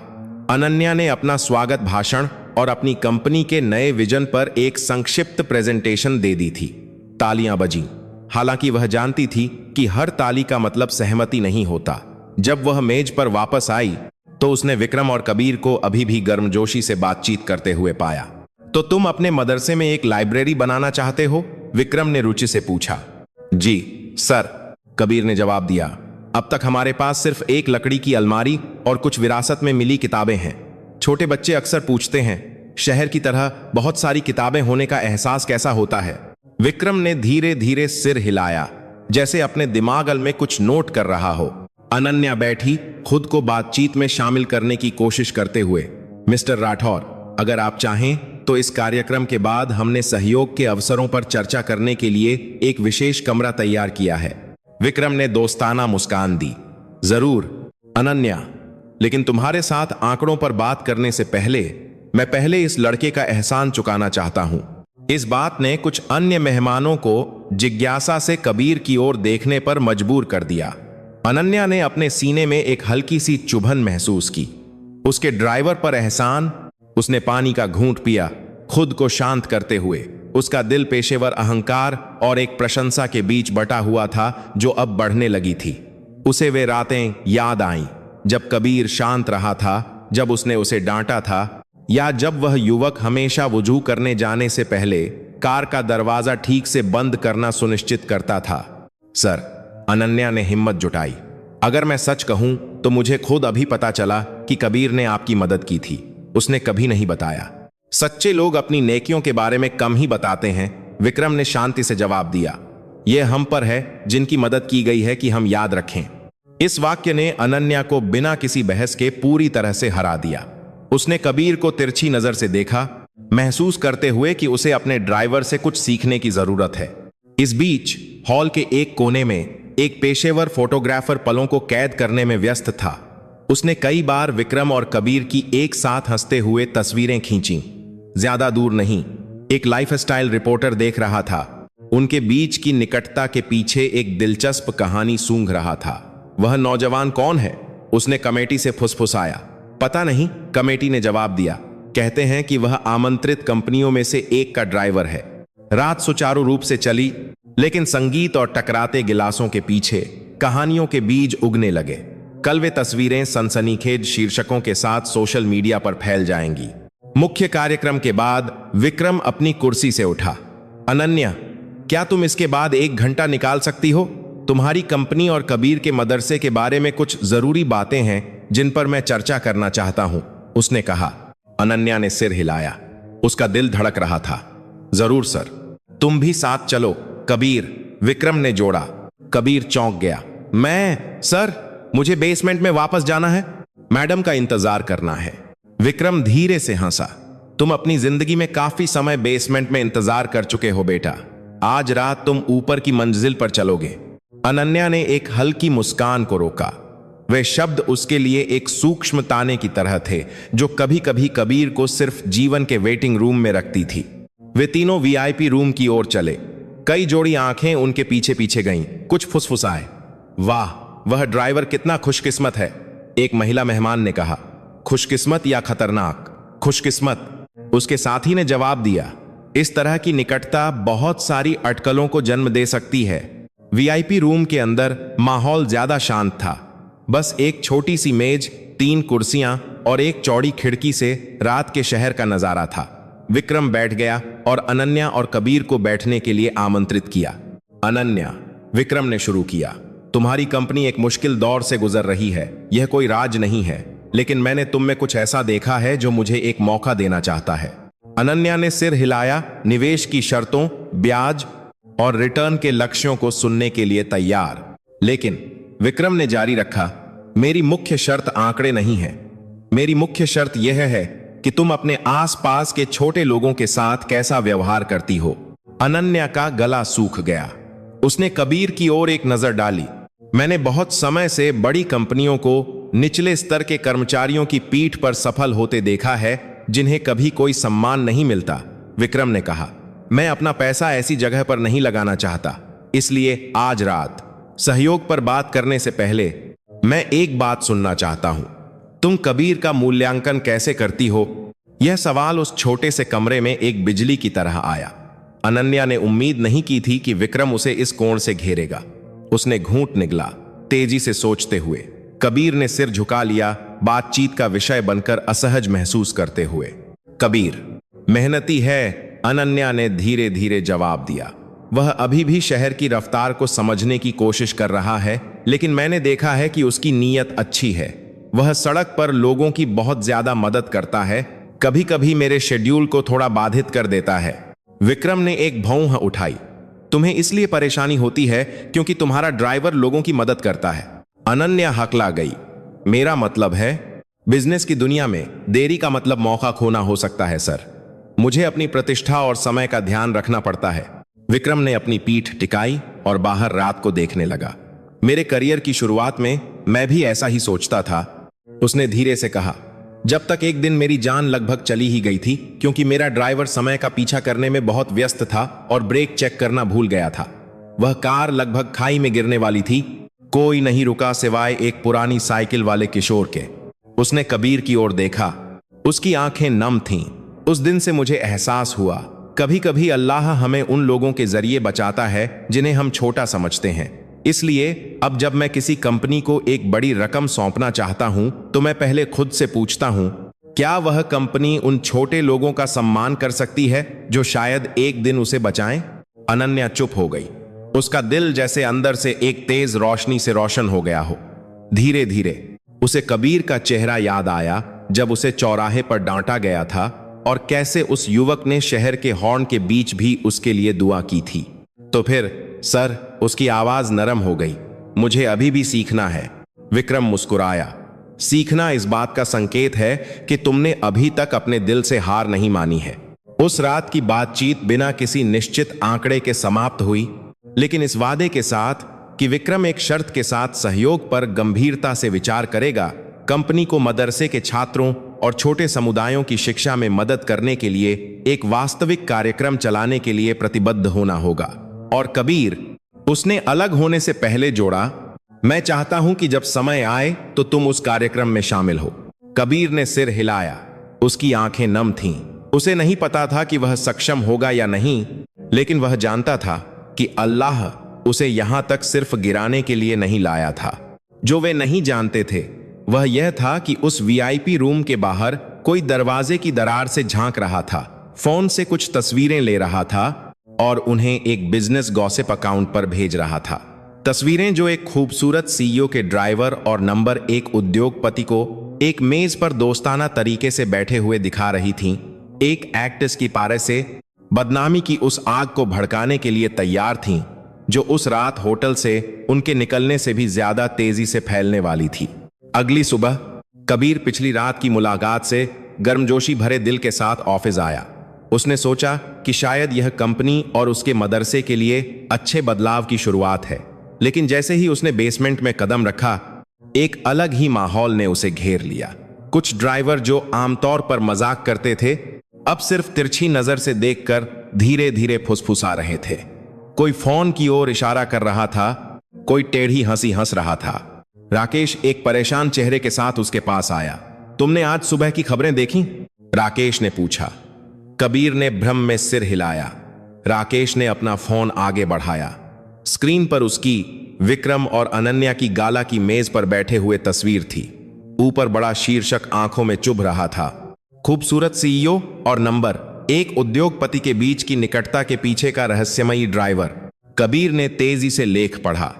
अनन्या ने अपना स्वागत भाषण और अपनी कंपनी के नए विजन पर एक संक्षिप्त प्रेजेंटेशन दे दी थी। तालियां बजीं, हालांकि वह जानती थी कि हर ताली का मतलब सहमति नहीं होता। जब वह मेज पर वापस आई तो उसने विक्रम और कबीर को अभी भी गर्मजोशी से बातचीत करते हुए पाया। तो तुम अपने मदरसे में एक लाइब्रेरी बनाना चाहते हो? विक्रम ने रुचि से पूछा। जी सर, कबीर ने जवाब दिया। अब तक हमारे पास सिर्फ एक लकड़ी की अलमारी और कुछ विरासत में मिली किताबें हैं। छोटे बच्चे अक्सर पूछते हैं, शहर की तरह बहुत सारी किताबें होने का एहसास कैसा होता है? विक्रम ने धीरे धीरे सिर हिलाया, जैसे अपने दिमाग में कुछ नोट कर रहा हो। अनन्या बैठी, खुद को बातचीत में शामिल करने की कोशिश करते हुए। मिस्टर राठौर, अगर आप चाहें तो इस कार्यक्रम के बाद हमने सहयोग के अवसरों पर चर्चा करने के लिए एक विशेष कमरा तैयार किया है। विक्रम ने दोस्ताना मुस्कान दी। जरूर अनन्या, लेकिन तुम्हारे साथ आंकड़ों पर बात करने से पहले मैं पहले इस लड़के का एहसान चुकाना चाहता हूं। इस बात ने कुछ अन्य मेहमानों को जिज्ञासा से कबीर की ओर देखने पर मजबूर कर दिया। अनन्या ने अपने सीने में एक हल्की सी चुभन महसूस की। उसके ड्राइवर पर एहसान। उसने पानी का घूंट पिया, खुद को शांत करते हुए। उसका दिल पेशेवर अहंकार और एक प्रशंसा के बीच बटा हुआ था जो अब बढ़ने लगी थी। उसे वे रातें याद आईं जब कबीर शांत रहा था, जब उसने उसे डांटा था, या जब वह युवक हमेशा वुजू करने जाने से पहले कार का दरवाजा ठीक से बंद करना सुनिश्चित करता था। सर, अनन्या ने हिम्मत जुटाई, अगर मैं सच कहूं तो मुझे खुद अभी पता चला कि कबीर ने आपकी मदद की थी। उसने कभी नहीं बताया। सच्चे लोग अपनी नेकियों के बारे में कम ही बताते हैं। विक्रम ने शांति से जवाब दिया। यह हम पर है जिनकी मदद की गई है कि हम याद रखें। इस वाक्य ने अनन्या को बिना किसी बहस के पूरी तरह से हरा दिया। उसने कबीर को तिरछी नजर से देखा, महसूस करते हुए कि उसे अपने ड्राइवर से कुछ सीखने की जरूरत है। इस बीच हॉल के एक कोने में एक पेशेवर फोटोग्राफर पलों को कैद करने में व्यस्त था। उसने कई बार विक्रम और कबीर की एक साथ हंसते हुए तस्वीरें खींची। ज्यादा दूर नहीं, एक लाइफस्टाइल रिपोर्टर देख रहा था। उनके बीच की निकटता के पीछे एक दिलचस्प कहानी सूंघ रहा था। वह नौजवान कौन है? उसने कमेटी से फुसफुसाया। पता नहीं, कमेटी ने जवाब दिया। कहते हैं कि वह आमंत्रित कंपनियों में से एक का ड्राइवर है। रात सुचारू रूप से चली, लेकिन संगीत और टकराते गिलासों के पीछे कहानियों के बीज उगने लगे। कल वे तस्वीरें सनसनीखेज शीर्षकों के साथ सोशल मीडिया पर फैल जाएंगी। मुख्य कार्यक्रम के बाद विक्रम अपनी कुर्सी से उठा। अनन्या, क्या तुम इसके बाद 1 घंटा निकाल सकती हो? तुम्हारी कंपनी और कबीर के मदरसे के बारे में कुछ जरूरी बातें हैं जिन पर मैं चर्चा करना चाहता हूं, उसने कहा। अनन्या ने सिर हिलाया। उसका दिल धड़क रहा था। जरूर सर, तुम भी साथ चलो कबीर, विक्रम ने जोड़ा। कबीर चौंक गया। मैं? सर, मुझे बेसमेंट में वापस जाना है, मैडम का इंतजार करना है। विक्रम धीरे से हंसा। तुम अपनी जिंदगी में काफी समय बेसमेंट में इंतजार कर चुके हो बेटा। आज रात तुम ऊपर की मंजिल पर चलोगे। अनन्या ने एक हल्की मुस्कान को रोका। वे शब्द उसके लिए एक सूक्ष्म ताने की तरह थे जो कभी कभी कबीर को सिर्फ जीवन के वेटिंग रूम में रखती थी। वे तीनों वीआईपी रूम की ओर चले। कई जोड़ी आंखें उनके पीछे पीछे गईं। कुछ फुसफुसाए। वाह, वह ड्राइवर कितना खुशकिस्मत है, एक महिला मेहमान ने कहा। खुशकिस्मत या खतरनाक? खुशकिस्मत, उसके साथी ने जवाब दिया। इस तरह की निकटता बहुत सारी अटकलों को जन्म दे सकती है। वीआईपी रूम के अंदर माहौल ज्यादा शांत था। बस एक छोटी सी मेज, 3 कुर्सियां और एक चौड़ी खिड़की से रात के शहर का नजारा था। विक्रम बैठ गया और अनन्या और कबीर को बैठने के लिए आमंत्रित किया। अनन्या, विक्रम ने शुरू किया, तुम्हारी कंपनी एक मुश्किल दौर से गुजर रही है। यह कोई राज नहीं है, लेकिन मैंने तुम में कुछ ऐसा देखा है जो मुझे एक मौका देना चाहता है। अनन्या ने सिर हिलाया। निवेश की शर्तों, ब्याज और रिटर्न के लक्ष्यों को सुनने के लिए तैयार। लेकिन विक्रम ने जारी रखा, मेरी मुख्य शर्त आंकड़े नहीं है। मेरी मुख्य शर्त यह है कि तुम अपने आसपास के छोटे लोगों के साथ कैसा व्यवहार करती हो। अनन्या का गला सूख गया। उसने कबीर की ओर एक नजर डाली। मैंने बहुत समय से बड़ी कंपनियों को निचले स्तर के कर्मचारियों की पीठ पर सफल होते देखा है जिन्हें कभी कोई सम्मान नहीं मिलता, विक्रम ने कहा। मैं अपना पैसा ऐसी जगह पर नहीं लगाना चाहता। इसलिए आज रात सहयोग पर बात करने से पहले मैं एक बात सुनना चाहता हूं। तुम कबीर का मूल्यांकन कैसे करती हो? यह सवाल उस छोटे से कमरे में एक बिजली की तरह आया। अनन्या ने उम्मीद नहीं की थी कि विक्रम उसे इस कोण से घेरेगा। उसने घूंट निगला, तेजी से सोचते हुए। कबीर ने सिर झुका लिया, बातचीत का विषय बनकर असहज महसूस करते हुए। कबीर मेहनती है, अनन्या ने धीरे धीरे जवाब दिया। वह अभी भी शहर की रफ्तार को समझने की कोशिश कर रहा है, लेकिन मैंने देखा है कि उसकी नीयत अच्छी है। वह सड़क पर लोगों की बहुत ज्यादा मदद करता है, कभी कभी मेरे शेड्यूल को थोड़ा बाधित कर देता है। विक्रम ने एक भौं उठाई। तुम्हें इसलिए परेशानी होती है क्योंकि तुम्हारा ड्राइवर लोगों की मदद करता है। अनन्या हकला गई। मेरा मतलब है, बिजनेस की दुनिया में देरी का मतलब मौका खोना हो सकता है सर। मुझे अपनी प्रतिष्ठा और समय का ध्यान रखना पड़ता है। विक्रम ने अपनी पीठ टिकाई और बाहर रात को देखने लगा। मेरे करियर की शुरुआत में मैं भी ऐसा ही सोचता था, उसने धीरे से कहा। जब तक एक दिन मेरी जान लगभग चली ही गई थी क्योंकि मेरा ड्राइवर समय का पीछा करने में बहुत व्यस्त था और ब्रेक चेक करना भूल गया था। वह कार लगभग खाई में गिरने वाली थी। कोई नहीं रुका सिवाय एक पुरानी साइकिल वाले किशोर के। उसने कबीर की ओर देखा। उसकी आंखें नम थीं। उस दिन से मुझे एहसास हुआ, कभी कभी अल्लाह हमें उन लोगों के जरिए बचाता है जिन्हें हम छोटा समझते हैं। इसलिए अब जब मैं किसी कंपनी को एक बड़ी रकम सौंपना चाहता हूं तो मैं पहले खुद से पूछता हूं, क्या वह कंपनी उन छोटे लोगों का सम्मान कर सकती है जो शायद एक दिन उसे बचाएं? अनन्या चुप हो गई। उसका दिल जैसे अंदर से एक तेज रोशनी से रोशन हो गया हो। धीरे धीरे उसे कबीर का चेहरा याद आया जब उसे चौराहे पर डांटा गया था और कैसे उस युवक ने शहर के हॉर्न के बीच भी उसके लिए दुआ की थी। तो फिर सर, उसकी आवाज नरम हो गई, मुझे अभी भी सीखना है। विक्रम मुस्कुराया। सीखना इस बात का संकेत है कि तुमने अभी तक अपने दिल से हार नहीं मानी है। उस रात की बातचीत बिना किसी निश्चित आंकड़े के समाप्त हुई, लेकिन इस वादे के साथ कि विक्रम एक शर्त के साथ सहयोग पर गंभीरता से विचार करेगा। कंपनी को मदरसे के छात्रों और छोटे समुदायों की शिक्षा में मदद करने के लिए एक वास्तविक कार्यक्रम चलाने के लिए प्रतिबद्ध होना होगा। और कबीर, उसने अलग होने से पहले जोड़ा, मैं चाहता हूं कि जब समय आए तो तुम उस कार्यक्रम में शामिल हो। कबीर ने सिर हिलाया। उसकी आंखें नम थीं। उसे नहीं पता था कि वह सक्षम होगा या नहीं, लेकिन वह जानता था कि अल्लाह उसे यहां तक सिर्फ गिराने के लिए नहीं लाया था। जो वे नहीं जानते थे वह यह था कि उस वीआईपी रूम के बाहर कोई दरवाजे की दरार से झांक रहा था, फोन से कुछ तस्वीरें ले रहा था और उन्हें एक बिजनेस गॉसिप अकाउंट पर भेज रहा था। तस्वीरें जो एक खूबसूरत सीईओ के ड्राइवर और नंबर 1 उद्योगपति को एक मेज पर दोस्ताना तरीके से बैठे हुए दिखा रही थीं। एक एक्ट्रेस की पारे से बदनामी की उस आग को भड़काने के लिए तैयार थीं, जो उस रात होटल से उनके निकलने से भी ज्यादा तेजी से फैलने वाली थी। अगली सुबह कबीर पिछली रात की मुलाकात से गर्मजोशी भरे दिल के साथ ऑफिस आया। उसने सोचा कि शायद यह कंपनी और उसके मदरसे के लिए अच्छे बदलाव की शुरुआत है, लेकिन जैसे ही उसने बेसमेंट में कदम रखा, एक अलग ही माहौल ने उसे घेर लिया। कुछ ड्राइवर जो आमतौर पर मजाक करते थे, अब सिर्फ तिरछी नजर से देखकर धीरे धीरे फुसफुसा रहे थे। कोई फोन की ओर इशारा कर रहा था, कोई टेढ़ी हंसी हंस रहा था। राकेश एक परेशान चेहरे के साथ उसके पास आया। तुमने आज सुबह की खबरें देखी? राकेश ने पूछा। कबीर ने भ्रम में सिर हिलाया। राकेश ने अपना फोन आगे बढ़ाया। स्क्रीन पर उसकी, विक्रम और अनन्या की गाला की मेज पर बैठे हुए तस्वीर थी। ऊपर बड़ा शीर्षक आंखों में चुभ रहा था, खूबसूरत सीईओ और नंबर 1 उद्योगपति के बीच की निकटता के पीछे का रहस्यमयी ड्राइवर। कबीर ने तेजी से लेख पढ़ा।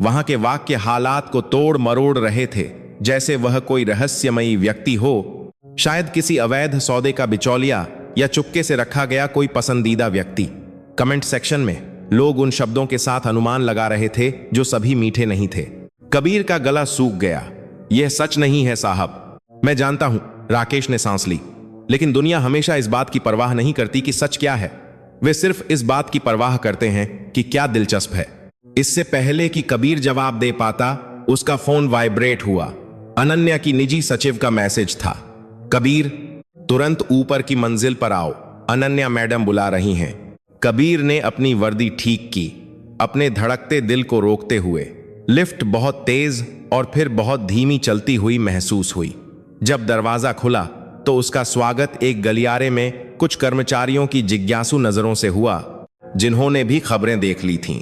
वहां के वाक्य हालात को तोड़ मरोड़ रहे थे, जैसे वह कोई रहस्यमयी व्यक्ति हो, शायद किसी अवैध सौदे का बिचौलिया या चुपके से रखा गया कोई पसंदीदा व्यक्ति। कमेंट सेक्शन में लोग उन शब्दों के साथ अनुमान लगा रहे थे जो सभी मीठे नहीं थे। कबीर का गला सूख गया। यह सच नहीं है साहब। मैं जानता हूं, राकेश ने सांस ली, लेकिन दुनिया हमेशा इस बात की परवाह नहीं करती कि सच क्या है। वे सिर्फ इस बात की परवाह करते हैं कि क्या दिलचस्प है। इससे पहले कि कबीर जवाब दे पाता, उसका फोन वाइब्रेट हुआ। अनन्या की निजी सचिव का मैसेज था। कबीर, तुरंत ऊपर की मंजिल पर आओ, अनन्या मैडम बुला रही हैं। कबीर ने अपनी वर्दी ठीक की, अपने धड़कते दिल को रोकते हुए। लिफ्ट बहुत तेज और फिर बहुत धीमी चलती हुई महसूस हुई। जब दरवाजा खुला तो उसका स्वागत एक गलियारे में कुछ कर्मचारियों की जिज्ञासु नजरों से हुआ, जिन्होंने भी खबरें देख ली थीं।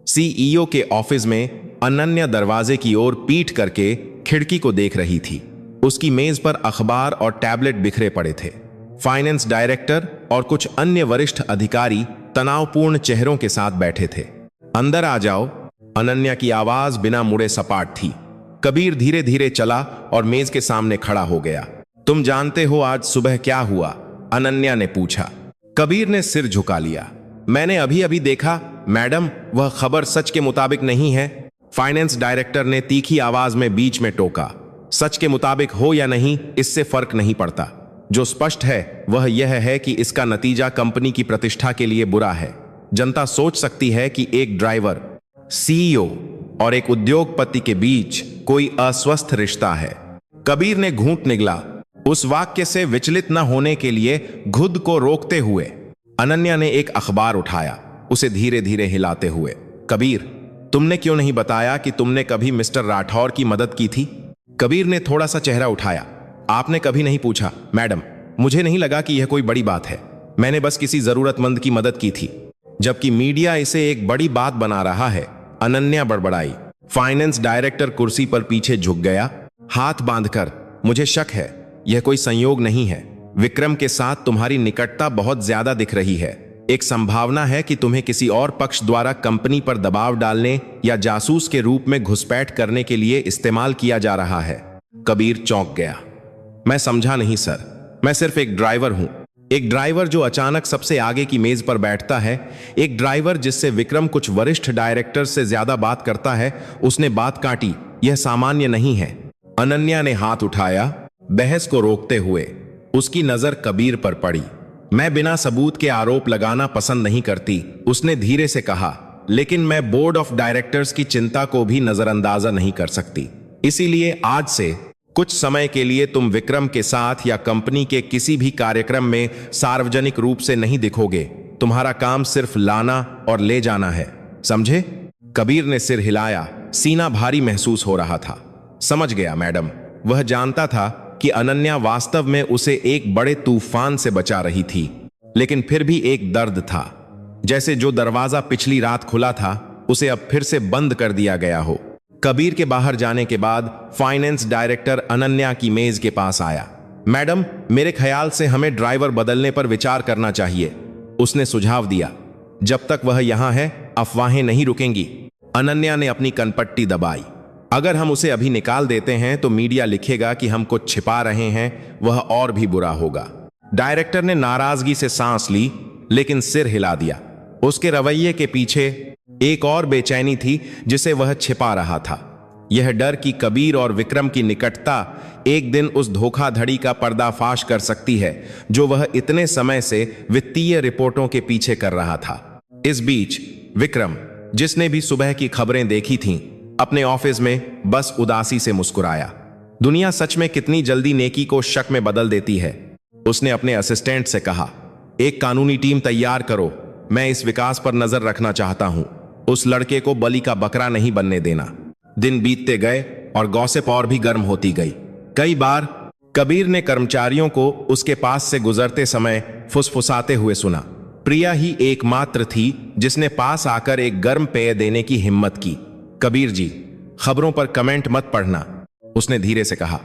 सीईओ के ऑफिस में अनन्या दरवाजे की ओर पीठ करके खिड़की को देख रही थी। उसकी मेज पर अखबार और टैबलेट बिखरे पड़े थे। फाइनेंस डायरेक्टर और कुछ अन्य वरिष्ठ अधिकारी तनावपूर्ण चेहरों के साथ बैठे थे। अंदर आ जाओ, अनन्या की आवाज बिना मुड़े सपाट थी। कबीर धीरे धीरे चला और मेज के सामने खड़ा हो गया। तुम जानते हो आज सुबह क्या हुआ? अनन्या ने पूछा। कबीर ने सिर झुका लिया। मैंने अभी अभी देखा मैडम, वह खबर सच के मुताबिक नहीं है। फाइनेंस डायरेक्टर ने तीखी आवाज में बीच में टोका। सच के मुताबिक हो या नहीं, इससे फर्क नहीं पड़ता। जो स्पष्ट है वह यह है कि इसका नतीजा कंपनी की प्रतिष्ठा के लिए बुरा है। जनता सोच सकती है कि एक ड्राइवर, सीईओ और एक उद्योगपति के बीच कोई अस्वस्थ रिश्ता है। कबीर ने घूंट निगला, उस वाक्य से विचलित न होने के लिए खुद को रोकते हुए। अनन्या ने एक अखबार उठाया, उसे धीरे धीरे हिलाते हुए। कबीर, तुमने क्यों नहीं बताया कि तुमने कभी मिस्टर राठौर की मदद की थी? कबीर ने थोड़ा सा चेहरा उठाया। आपने कभी नहीं पूछा मैडम। मुझे नहीं लगा कि यह कोई बड़ी बात है। मैंने बस किसी जरूरतमंद की मदद की थी, जबकि मीडिया इसे एक बड़ी बात बना रहा है। अनन्या बड़बड़ाई। फाइनेंस डायरेक्टर कुर्सी पर पीछे झुक गया, हाथ बांधकर। मुझे शक है, यह कोई संयोग नहीं है। विक्रम के साथ तुम्हारी निकटता बहुत ज्यादा दिख रही है। एक संभावना है कि तुम्हें किसी और पक्ष द्वारा कंपनी पर दबाव डालने या जासूस के रूप में घुसपैठ करने के लिए इस्तेमाल किया जा रहा है। कबीर चौंक गया। मैं समझा नहीं सर, मैं सिर्फ एक ड्राइवर हूं। एक ड्राइवर जो अचानक सबसे आगे की मेज पर बैठता है, एक ड्राइवर जिससे विक्रम कुछ वरिष्ठ डायरेक्टर से ज्यादा बात करता है। उसने बात काटी। यह सामान्य नहीं है। अनन्या ने हाथ उठाया, बहस को रोकते हुए। उसकी नजर कबीर पर पड़ी। मैं बिना सबूत के आरोप लगाना पसंद नहीं करती, उसने धीरे से कहा, लेकिन मैं बोर्ड ऑफ डायरेक्टर्स की चिंता को भी नजरअंदाजा नहीं कर सकती। इसीलिए आज से कुछ समय के लिए तुम विक्रम के साथ या कंपनी के किसी भी कार्यक्रम में सार्वजनिक रूप से नहीं दिखोगे। तुम्हारा काम सिर्फ लाना और ले जाना है, समझे? कबीर ने सिर हिलाया, सीना भारी महसूस हो रहा था। समझ गया मैडम। वह जानता था कि अनन्या वास्तव में उसे एक बड़े तूफान से बचा रही थी, लेकिन फिर भी एक दर्द था, जैसे जो दरवाजा पिछली रात खुला था उसे अब फिर से बंद कर दिया गया हो। कबीर के बाहर जाने के बाद फाइनेंस डायरेक्टर अनन्या की मेज के पास आया। मैडम, मेरे ख्याल से हमें ड्राइवर बदलने पर विचार करना चाहिए, उसने सुझाव दिया। जब तक वह यहां है अफवाहें नहीं रुकेंगी। अनन्या ने अपनी कनपट्टी दबाई। अगर हम उसे अभी निकाल देते हैं तो मीडिया लिखेगा कि हम कुछ छिपा रहे हैं, वह और भी बुरा होगा। डायरेक्टर ने नाराजगी से सांस ली, लेकिन सिर हिला दिया। उसके रवैये के पीछे एक और बेचैनी थी जिसे वह छिपा रहा था। यह डर कि कबीर और विक्रम की निकटता एक दिन उस धोखाधड़ी का पर्दाफाश कर सकती है जो वह इतने समय से वित्तीय रिपोर्टों के पीछे कर रहा था। इस बीच विक्रम, जिसने भी सुबह की खबरें देखी थीं, अपने ऑफिस में बस उदासी से मुस्कुराया। दुनिया सच में कितनी जल्दी नेकी को शक में बदल देती है। उसने अपने असिस्टेंट से कहा, एक कानूनी टीम तैयार करो, मैं इस विकास पर नजर रखना चाहता हूं। उस लड़के को बलि का बकरा नहीं बनने देना। दिन बीतते गए और गॉसिप और भी गर्म होती गई। कई बार कबीर ने कर्मचारियों को उसके पास से गुजरते समय फुसफुसाते हुए सुना। प्रिया ही एकमात्र थी जिसने पास आकर एक गर्म पेय देने की हिम्मत की। कबीर जी, खबरों पर कमेंट मत पढ़ना, उसने धीरे से कहा।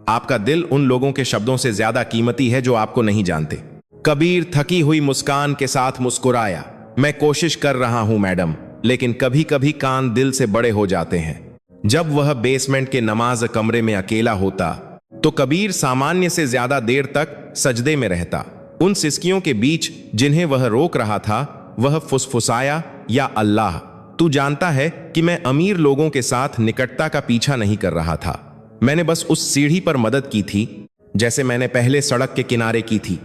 आपका दिल उन लोगों के शब्दों से ज्यादा कीमती है जो आपको नहीं जानते। कबीर थकी हुई मुस्कान के साथ मुस्कुराया। मैं कोशिश कर रहा हूं मैडम, लेकिन कभी कभी कान दिल से बड़े हो जाते हैं। जब वह बेसमेंट के नमाज कमरे में अकेला होता तो कबीर सामान्य से ज्यादा देर तक सजदे में रहता। उन सिसकियों के बीच जिन्हें वह रोक रहा था, वह फुसफुसाया, या अल्लाह, तू जानता है कि मैं अमीर लोगों के साथ निकटता का पीछा नहीं कर रहा था। मैंने बस उस सीढ़ी पर मदद की थी जैसे मैंने पहले सड़क के किनारे की थी।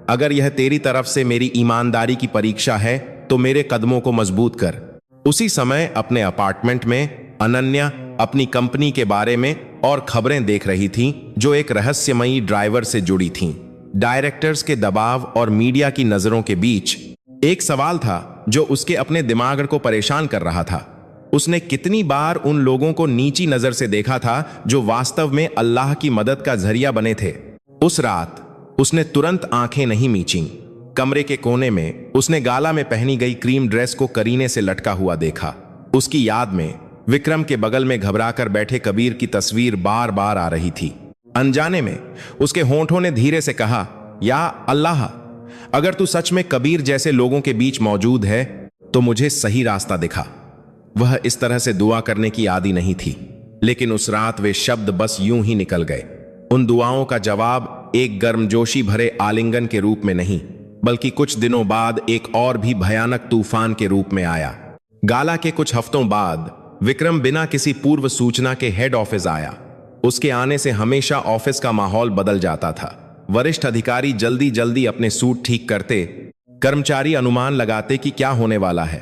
अगर यह तेरी तरफ से मेरी ईमानदारी की परीक्षा है तो मेरे कदमों को मजबूत कर। उसी समय अपने अपार्टमेंट में अनन्या अपनी कंपनी के बारे में और खबरें देख रही थीं जो एक रहस्यमयी ड्राइवर से जुड़ी थीं। डायरेक्टर्स के दबाव और मीडिया की नजरों के बीच एक सवाल था जो उसके अपने दिमाग को परेशान कर रहा था। उसने कितनी बार उन लोगों को नीची नजर से देखा था जो वास्तव में अल्लाह की मदद का जरिया बने थे। उस रात उसने तुरंत आंखें नहीं मीचीं। कमरे के कोने में उसने गाला में पहनी गई क्रीम ड्रेस को करीने से लटका हुआ देखा। उसकी याद में विक्रम के बगल में घबराकर बैठे कबीर की तस्वीर बार बार आ रही थी। अनजाने में उसके होंठों ने धीरे से कहा, या अल्लाह, अगर तू सच में कबीर जैसे लोगों के बीच मौजूद है तो मुझे सही रास्ता दिखा। वह इस तरह से दुआ करने की आदी नहीं थी, लेकिन उस रात वे शब्द बस यूं ही निकल गए। उन दुआओं का जवाब एक गर्मजोशी भरे आलिंगन के रूप में नहीं, बल्कि कुछ दिनों बाद एक और भी भयानक तूफान के रूप में आया। गाला के कुछ हफ्तों बाद विक्रम बिना किसी पूर्व सूचना के हेड ऑफिस आया। उसके आने से हमेशा ऑफिस का माहौल बदल जाता था। वरिष्ठ अधिकारी जल्दी जल्दी अपने सूट ठीक करते, कर्मचारी अनुमान लगाते कि क्या होने वाला है।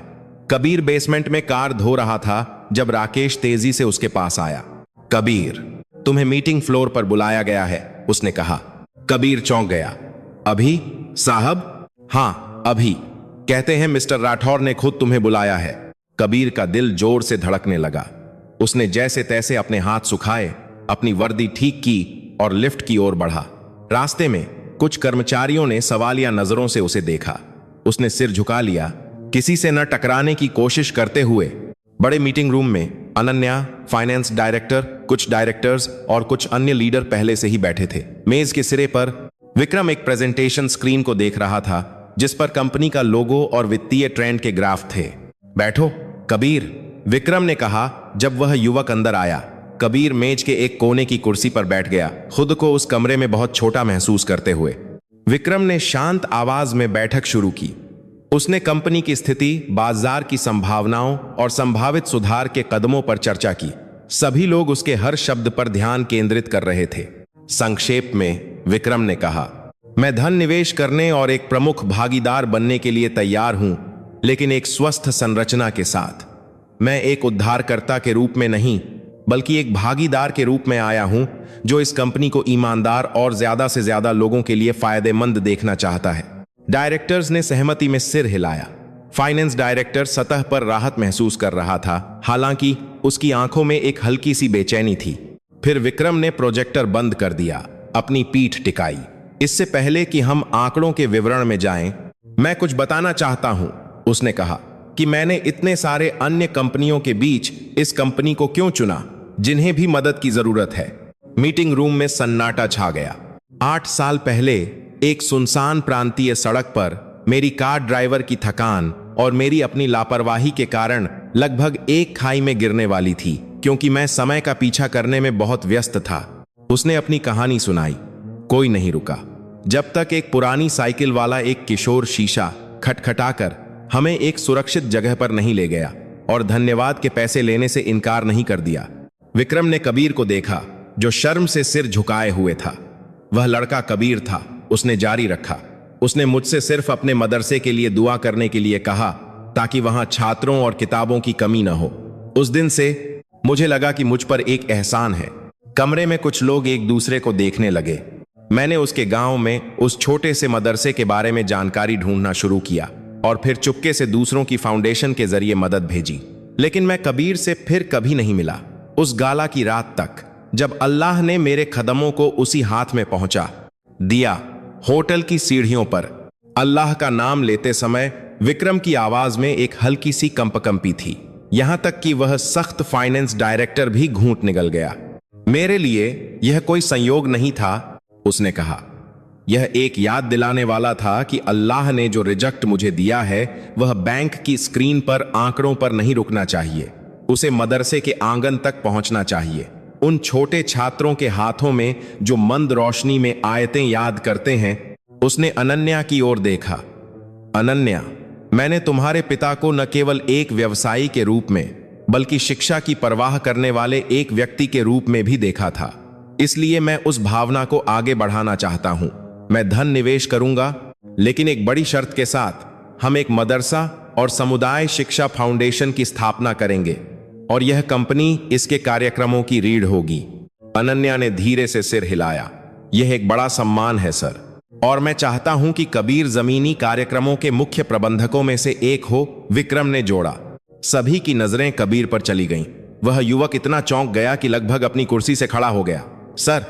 कबीर बेसमेंट में कार धो रहा था जब राकेश तेजी से उसके पास आया। कबीर, तुम्हें मीटिंग फ्लोर पर बुलाया गया है, उसने कहा। कबीर चौंक गया। अभी साहब? हाँ अभी। कहते हैं मिस्टर राठौर ने खुद तुम्हें बुलाया है। कबीर का दिल जोर से धड़कने लगा। उसने जैसे तैसे अपने हाथ सुखाए, अपनी वर्दी ठीक की और लिफ्ट की ओर बढ़ा। रास्ते में कुछ कर्मचारियों ने सवालिया नजरों से उसे देखा। उसने सिर झुका लिया, किसी से न टकराने की कोशिश करते हुए। बड़े मीटिंग रूम में अनन्या, फाइनेंस डायरेक्टर, कुछ डायरेक्टर्स और कुछ अन्य लीडर पहले से ही बैठे थे। मेज के सिरे पर विक्रम एक प्रेजेंटेशन स्क्रीन को देख रहा था जिस पर कंपनी का लोगो और वित्तीय ट्रेंड के ग्राफ थे। बैठो कबीर, विक्रम ने कहा जब वह युवक अंदर आया। कबीर मेज के एक कोने की कुर्सी पर बैठ गया, खुद को उस कमरे में बहुत छोटा महसूस करते हुए। विक्रम ने शांत आवाज में बैठक शुरू की। उसने कंपनी की स्थिति, बाजार की संभावनाओं और संभावित सुधार के कदमों पर चर्चा की। सभी लोग उसके हर शब्द पर ध्यान केंद्रित कर रहे थे। संक्षेप में विक्रम ने कहा, मैं धन निवेश करने और एक प्रमुख भागीदार बनने के लिए तैयार हूं, लेकिन एक स्वस्थ संरचना के साथ। मैं एक उद्धारकर्ता के रूप में नहीं, बल्कि एक भागीदार के रूप में आया हूं जो इस कंपनी को ईमानदार और ज्यादा से ज्यादा लोगों के लिए फायदेमंद देखना चाहता है। डायरेक्टर्स ने सहमति में सिर हिलाया। फाइनेंस डायरेक्टर सतह पर राहत महसूस कर रहा था, हालांकि उसकी आंखों में एक हल्की सी बेचैनी थी। फिर विक्रम ने प्रोजेक्टर बंद कर दिया, अपनी पीठ टिकाई। इससे पहले कि हम आंकड़ों के विवरण में जाएं, मैं कुछ बताना चाहता हूं, उसने कहा, कि मैंने इतने सारे अन्य कंपनियों के बीच इस कंपनी को क्यों चुना जिन्हें भी मदद की जरूरत है। मीटिंग रूम में सन्नाटा छा गया। 8 साल पहले एक सुनसान प्रांतीय सड़क पर मेरी कार ड्राइवर की थकान और मेरी अपनी लापरवाही के कारण लगभग एक खाई में गिरने वाली थी, क्योंकि मैं समय का पीछा करने में बहुत व्यस्त था। उसने अपनी कहानी सुनाई। कोई नहीं रुका जब तक एक पुरानी साइकिल वाला एक किशोर शीशा खटखटाकर हमें एक सुरक्षित जगह पर नहीं ले गया और धन्यवाद के पैसे लेने से इनकार नहीं कर दिया। विक्रम ने कबीर को देखा, जो शर्म से सिर झुकाए हुए था। वह लड़का कबीर था। उसने जारी रखा, उसने मुझसे सिर्फ अपने मदरसे के लिए दुआ करने के लिए कहा, ताकि वहां छात्रों और किताबों की कमी न हो। उस दिन से मुझे लगा कि मुझ पर एक एहसान है। कमरे में कुछ लोग एक दूसरे को देखने लगे। मैंने उसके गांव में उस छोटे से मदरसे के बारे में जानकारी ढूंढना शुरू किया और फिर चुपके से दूसरों की फाउंडेशन के जरिए मदद भेजी। लेकिन मैं कबीर से फिर कभी नहीं मिला, उस गाला की रात तक, जब अल्लाह ने मेरे कदमों को उसी हाथ में पहुंचा दिया। होटल की सीढ़ियों पर अल्लाह का नाम लेते समय विक्रम की आवाज में एक हल्की सी कंपकंपी थी, यहां तक कि वह सख्त फाइनेंस डायरेक्टर भी घूंट निगल गया। मेरे लिए यह कोई संयोग नहीं था, उसने कहा। यह एक याद दिलाने वाला था कि अल्लाह ने जो रिजल्ट मुझे दिया है वह बैंक की स्क्रीन पर आंकड़ों पर नहीं रुकना चाहिए, उसे मदरसे के आंगन तक पहुंचना चाहिए। उन छोटे छात्रों के हाथों में जो मंद रोशनी में आयतें याद करते हैं। उसने अनन्या की ओर देखा। अनन्या, मैंने तुम्हारे पिता को न केवल एक व्यवसायी के रूप में, बल्कि शिक्षा की परवाह करने वाले एक व्यक्ति के रूप में भी देखा था। इसलिए मैं उस भावना को आगे बढ़ाना चाहता हूं। मैं धन निवेश करूंगा, लेकिन एक बड़ी शर्त के साथ। हम एक मदरसा और समुदाय शिक्षा फाउंडेशन की स्थापना करेंगे और यह कंपनी इसके कार्यक्रमों की रीढ़ होगी। अनन्या ने धीरे से सिर हिलाया। यह एक बड़ा सम्मान है सर, और मैं चाहता हूं कि कबीर जमीनी कार्यक्रमों के मुख्य प्रबंधकों में से एक हो, विक्रम ने जोड़ा। सभी की नजरें कबीर पर चली गईं। वह युवक इतना चौंक गया कि लगभग अपनी कुर्सी से खड़ा हो गया। सर,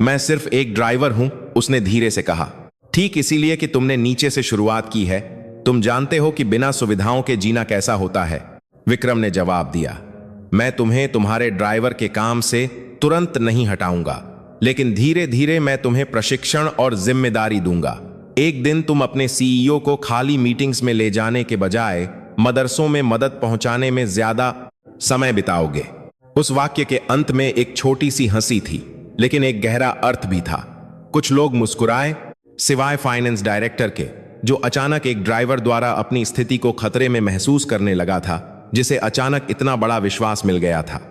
मैं सिर्फ एक ड्राइवर हूं, उसने धीरे से कहा। ठीक इसीलिए कि तुमने नीचे से शुरुआत की है। तुम जानते हो कि बिना सुविधाओं के जीना कैसा होता है, विक्रम ने जवाब दिया। मैं तुम्हें तुम्हारे ड्राइवर के काम से तुरंत नहीं हटाऊंगा, लेकिन धीरे धीरे मैं तुम्हें प्रशिक्षण और जिम्मेदारी दूंगा। एक दिन तुम अपने सीईओ को खाली मीटिंग्स में ले जाने के बजाय मदरसों में मदद पहुंचाने में ज्यादा समय बिताओगे। उस वाक्य के अंत में एक छोटी सी हंसी थी, लेकिन एक गहरा अर्थ भी था। कुछ लोग मुस्कुराए, सिवाय फाइनेंस डायरेक्टर के, जो अचानक एक ड्राइवर द्वारा अपनी स्थिति को खतरे में महसूस करने लगा था, जिसे अचानक इतना बड़ा विश्वास मिल गया था।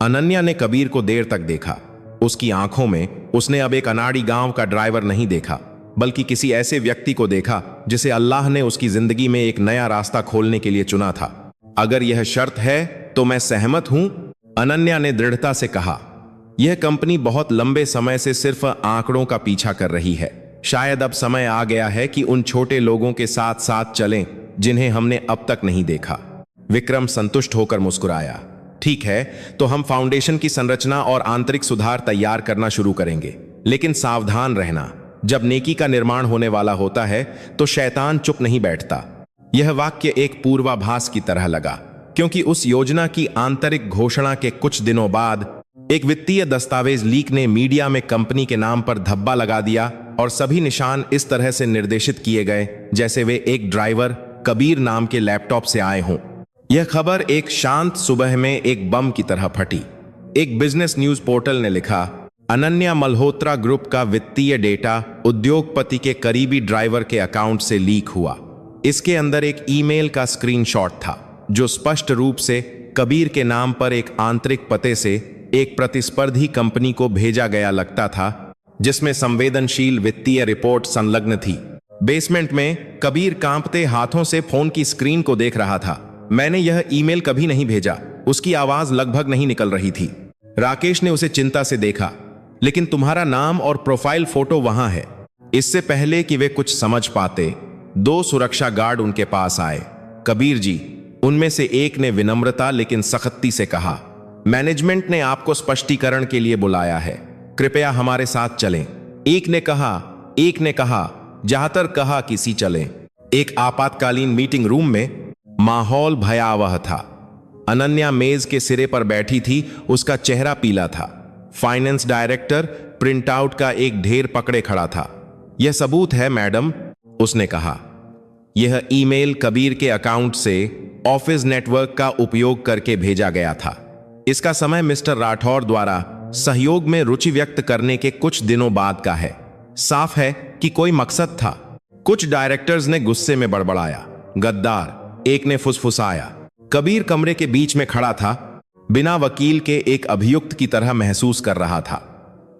अनन्या ने कबीर को देर तक देखा। उसकी आंखों में उसने अब एक अनाड़ी गांव का ड्राइवर नहीं देखा, बल्कि किसी ऐसे व्यक्ति को देखा जिसे अल्लाह ने उसकी जिंदगी में एक नया रास्ता खोलने के लिए चुना था। अगर यह शर्त है तो मैं सहमत हूं, अनन्या ने दृढ़ता से कहा। यह कंपनी बहुत लंबे समय से सिर्फ आंकड़ों का पीछा कर रही है। शायद अब समय आ गया है कि उन छोटे लोगों के साथ साथ चलें जिन्हें हमने अब तक नहीं देखा। विक्रम संतुष्ट होकर मुस्कुराया। ठीक है, तो हम फाउंडेशन की संरचना और आंतरिक सुधार तैयार करना शुरू करेंगे, लेकिन सावधान रहना। जब नेकी का निर्माण होने वाला होता है तो शैतान चुप नहीं बैठता। यह वाक्य एक पूर्वाभास की तरह लगा, क्योंकि उस योजना की आंतरिक घोषणा के कुछ दिनों बाद एक वित्तीय दस्तावेज लीक ने मीडिया में कंपनी के नाम पर धब्बा लगा दिया और सभी निशान इस तरह से निर्देशित किए गए जैसे वे एक ड्राइवर कबीर नाम के लैपटॉप से आए हों। यह खबर एक शांत सुबह में एक बम की तरह फटी। एक बिजनेस न्यूज पोर्टल ने लिखा, अनन्या मल्होत्रा ग्रुप का वित्तीय डेटा उद्योगपति के करीबी ड्राइवर के अकाउंट से लीक हुआ। इसके अंदर एक ईमेल का स्क्रीनशॉट था जो स्पष्ट रूप से कबीर के नाम पर एक आंतरिक पते से एक प्रतिस्पर्धी कंपनी को भेजा गया लगता था। जिसमें संवेदनशील वित्तीय रिपोर्ट संलग्न थी। बेसमेंट में कबीर कांपते हाथों से फोन की स्क्रीन को देख रहा था। मैंने यह ईमेल कभी नहीं भेजा। उसकी आवाज लगभग नहीं निकल रही थी। राकेश ने उसे चिंता से देखा। लेकिन तुम्हारा नाम और प्रोफाइल फोटो वहां है। इससे पहले कि वे कुछ समझ पाते, 2 सुरक्षा गार्ड उनके पास आए। कबीर जी, उनमें से एक ने विनम्रता लेकिन सख्ती से कहा, मैनेजमेंट ने आपको स्पष्टीकरण के लिए बुलाया है, कृपया हमारे साथ चलें। एक ने कहा ज्यादातर कहा किसी चलें। एक आपातकालीन मीटिंग रूम में माहौल भयावह था। अनन्या मेज के सिरे पर बैठी थी, उसका चेहरा पीला था। फाइनेंस डायरेक्टर प्रिंटआउट का एक ढेर पकड़े खड़ा था। यह सबूत है मैडम, उसने कहा। यह ईमेल कबीर के अकाउंट से ऑफिस नेटवर्क का उपयोग करके भेजा गया था। इसका समय मिस्टर राठौर द्वारा सहयोग में रुचि व्यक्त करने के कुछ दिनों बाद का है। साफ है कि कोई मकसद था। कुछ डायरेक्टर्स ने गुस्से में बड़बड़ाया। गद्दार, एक ने फुसफुसाया। कबीर कमरे के बीच में खड़ा था, बिना वकील के एक अभियुक्त की तरह महसूस कर रहा था।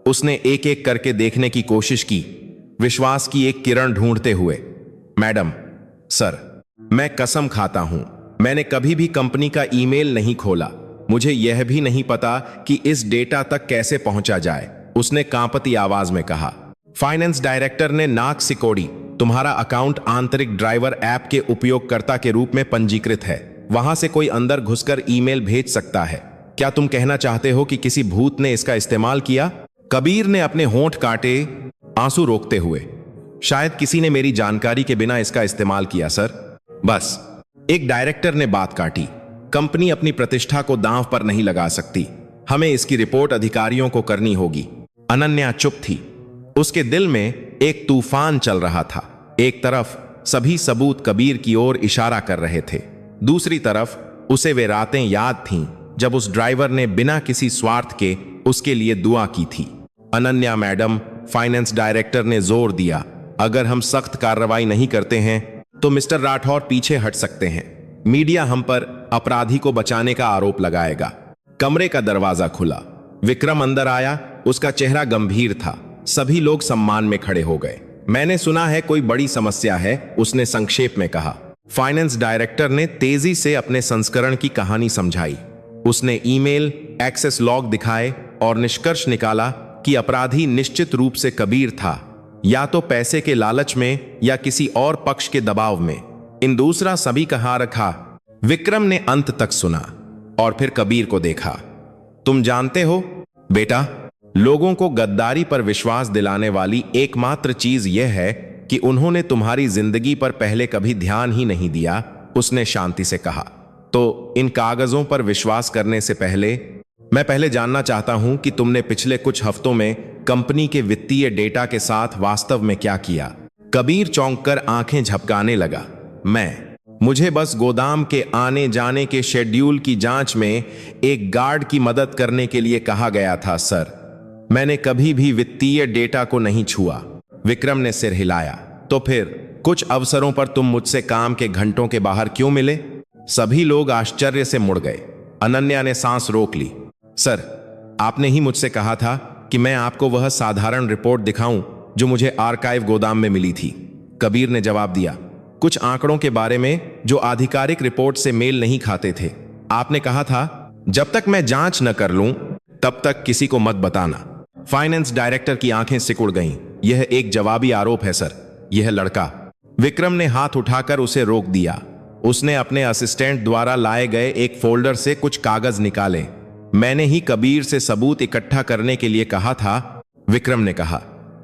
उसने एक एक करके देखने की कोशिश की, विश्वास की एक किरण ढूंढते हुए। मैडम, सर, मैं कसम खाता हूं, मैंने कभी भी कंपनी का ईमेल नहीं खोला। मुझे यह भी नहीं पता कि इस डेटा तक कैसे पहुंचा जाए, उसने कांपती आवाज में कहा। फाइनेंस डायरेक्टर ने नाक सिकोड़ी। तुम्हारा अकाउंट आंतरिक ड्राइवर ऐप के उपयोगकर्ता के रूप में पंजीकृत है। वहां से कोई अंदर घुसकर ईमेल भेज सकता है। क्या तुम कहना चाहते हो कि किसी भूत ने इसका इस्तेमाल किया? कबीर ने अपने होंठ काटे, आंसू रोकते हुए। शायद किसी ने मेरी जानकारी के बिना इसका इस्तेमाल किया सर। बस, एक डायरेक्टर ने बात काटी। कंपनी अपनी प्रतिष्ठा को दांव पर नहीं लगा सकती। हमें इसकी रिपोर्ट अधिकारियों को करनी होगी। अनन्या चुप थी। उसके दिल में एक तूफान चल रहा था। एक तरफ सभी सबूत कबीर की ओर इशारा कर रहे थे, दूसरी तरफ उसे वे रातें याद थीं जब उस ड्राइवर ने बिना किसी स्वार्थ के उसके लिए दुआ की थी। अनन्या मैडम, फाइनेंस डायरेक्टर ने जोर दिया, अगर हम सख्त कार्रवाई नहीं करते हैं तो मिस्टर राठौर पीछे हट सकते हैं। मीडिया हम पर अपराधी को बचाने का आरोप लगाएगा। कमरे का दरवाजा खुला। विक्रम अंदर आया। उसका चेहरा गंभीर था। सभी लोग सम्मान में खड़े हो गए। मैंने सुना है कोई बड़ी समस्या है, उसने संक्षेप में कहा। फाइनेंस डायरेक्टर ने तेजी से अपने संस्करण की कहानी समझाई। उसने ईमेल एक्सेस लॉग दिखाए और निष्कर्ष निकाला कि अपराधी निश्चित रूप से कबीर था, या तो पैसे के लालच में या किसी और पक्ष के दबाव में। इन दूसरा सभी कहा रखा। विक्रम ने अंत तक सुना और फिर कबीर को देखा। तुम जानते हो बेटा, लोगों को गद्दारी पर विश्वास दिलाने वाली एकमात्र चीज यह है कि उन्होंने तुम्हारी जिंदगी पर पहले कभी ध्यान ही नहीं दिया, उसने शांति से कहा। तो इन कागजों पर विश्वास करने से पहले मैं पहले जानना चाहता हूं कि तुमने पिछले कुछ हफ्तों में कंपनी के वित्तीय डेटा के साथ वास्तव में क्या किया। कबीर चौंक कर आंखें झपकाने लगा। मुझे बस गोदाम के आने जाने के शेड्यूल की जांच में एक गार्ड की मदद करने के लिए कहा गया था सर। मैंने कभी भी वित्तीय डेटा को नहीं छुआ। विक्रम ने सिर हिलाया। तो फिर कुछ अवसरों पर तुम मुझसे काम के घंटों के बाहर क्यों मिले? सभी लोग आश्चर्य से मुड़ गए। अनन्या ने सांस रोक ली। सर, आपने ही मुझसे कहा था कि मैं आपको वह साधारण रिपोर्ट दिखाऊं जो मुझे आर्काइव गोदाम में मिली थी, कबीर ने जवाब दिया। कुछ आंकड़ों के बारे में जो आधिकारिक रिपोर्ट से मेल नहीं खाते थे। आपने कहा था जब तक मैं जांच न कर लूं तब तक किसी को मत बताना। फाइनेंस डायरेक्टर की आंखें सिकुड़ गईं। यह एक जवाबी आरोप है सर। यह लड़का। विक्रम ने हाथ उठाकर उसे रोक दिया। उसने अपने असिस्टेंट द्वारा लाए गए एक फोल्डर से कुछ कागज निकाले। मैंने ही कबीर से सबूत इकट्ठा करने के लिए कहा था, विक्रम ने कहा,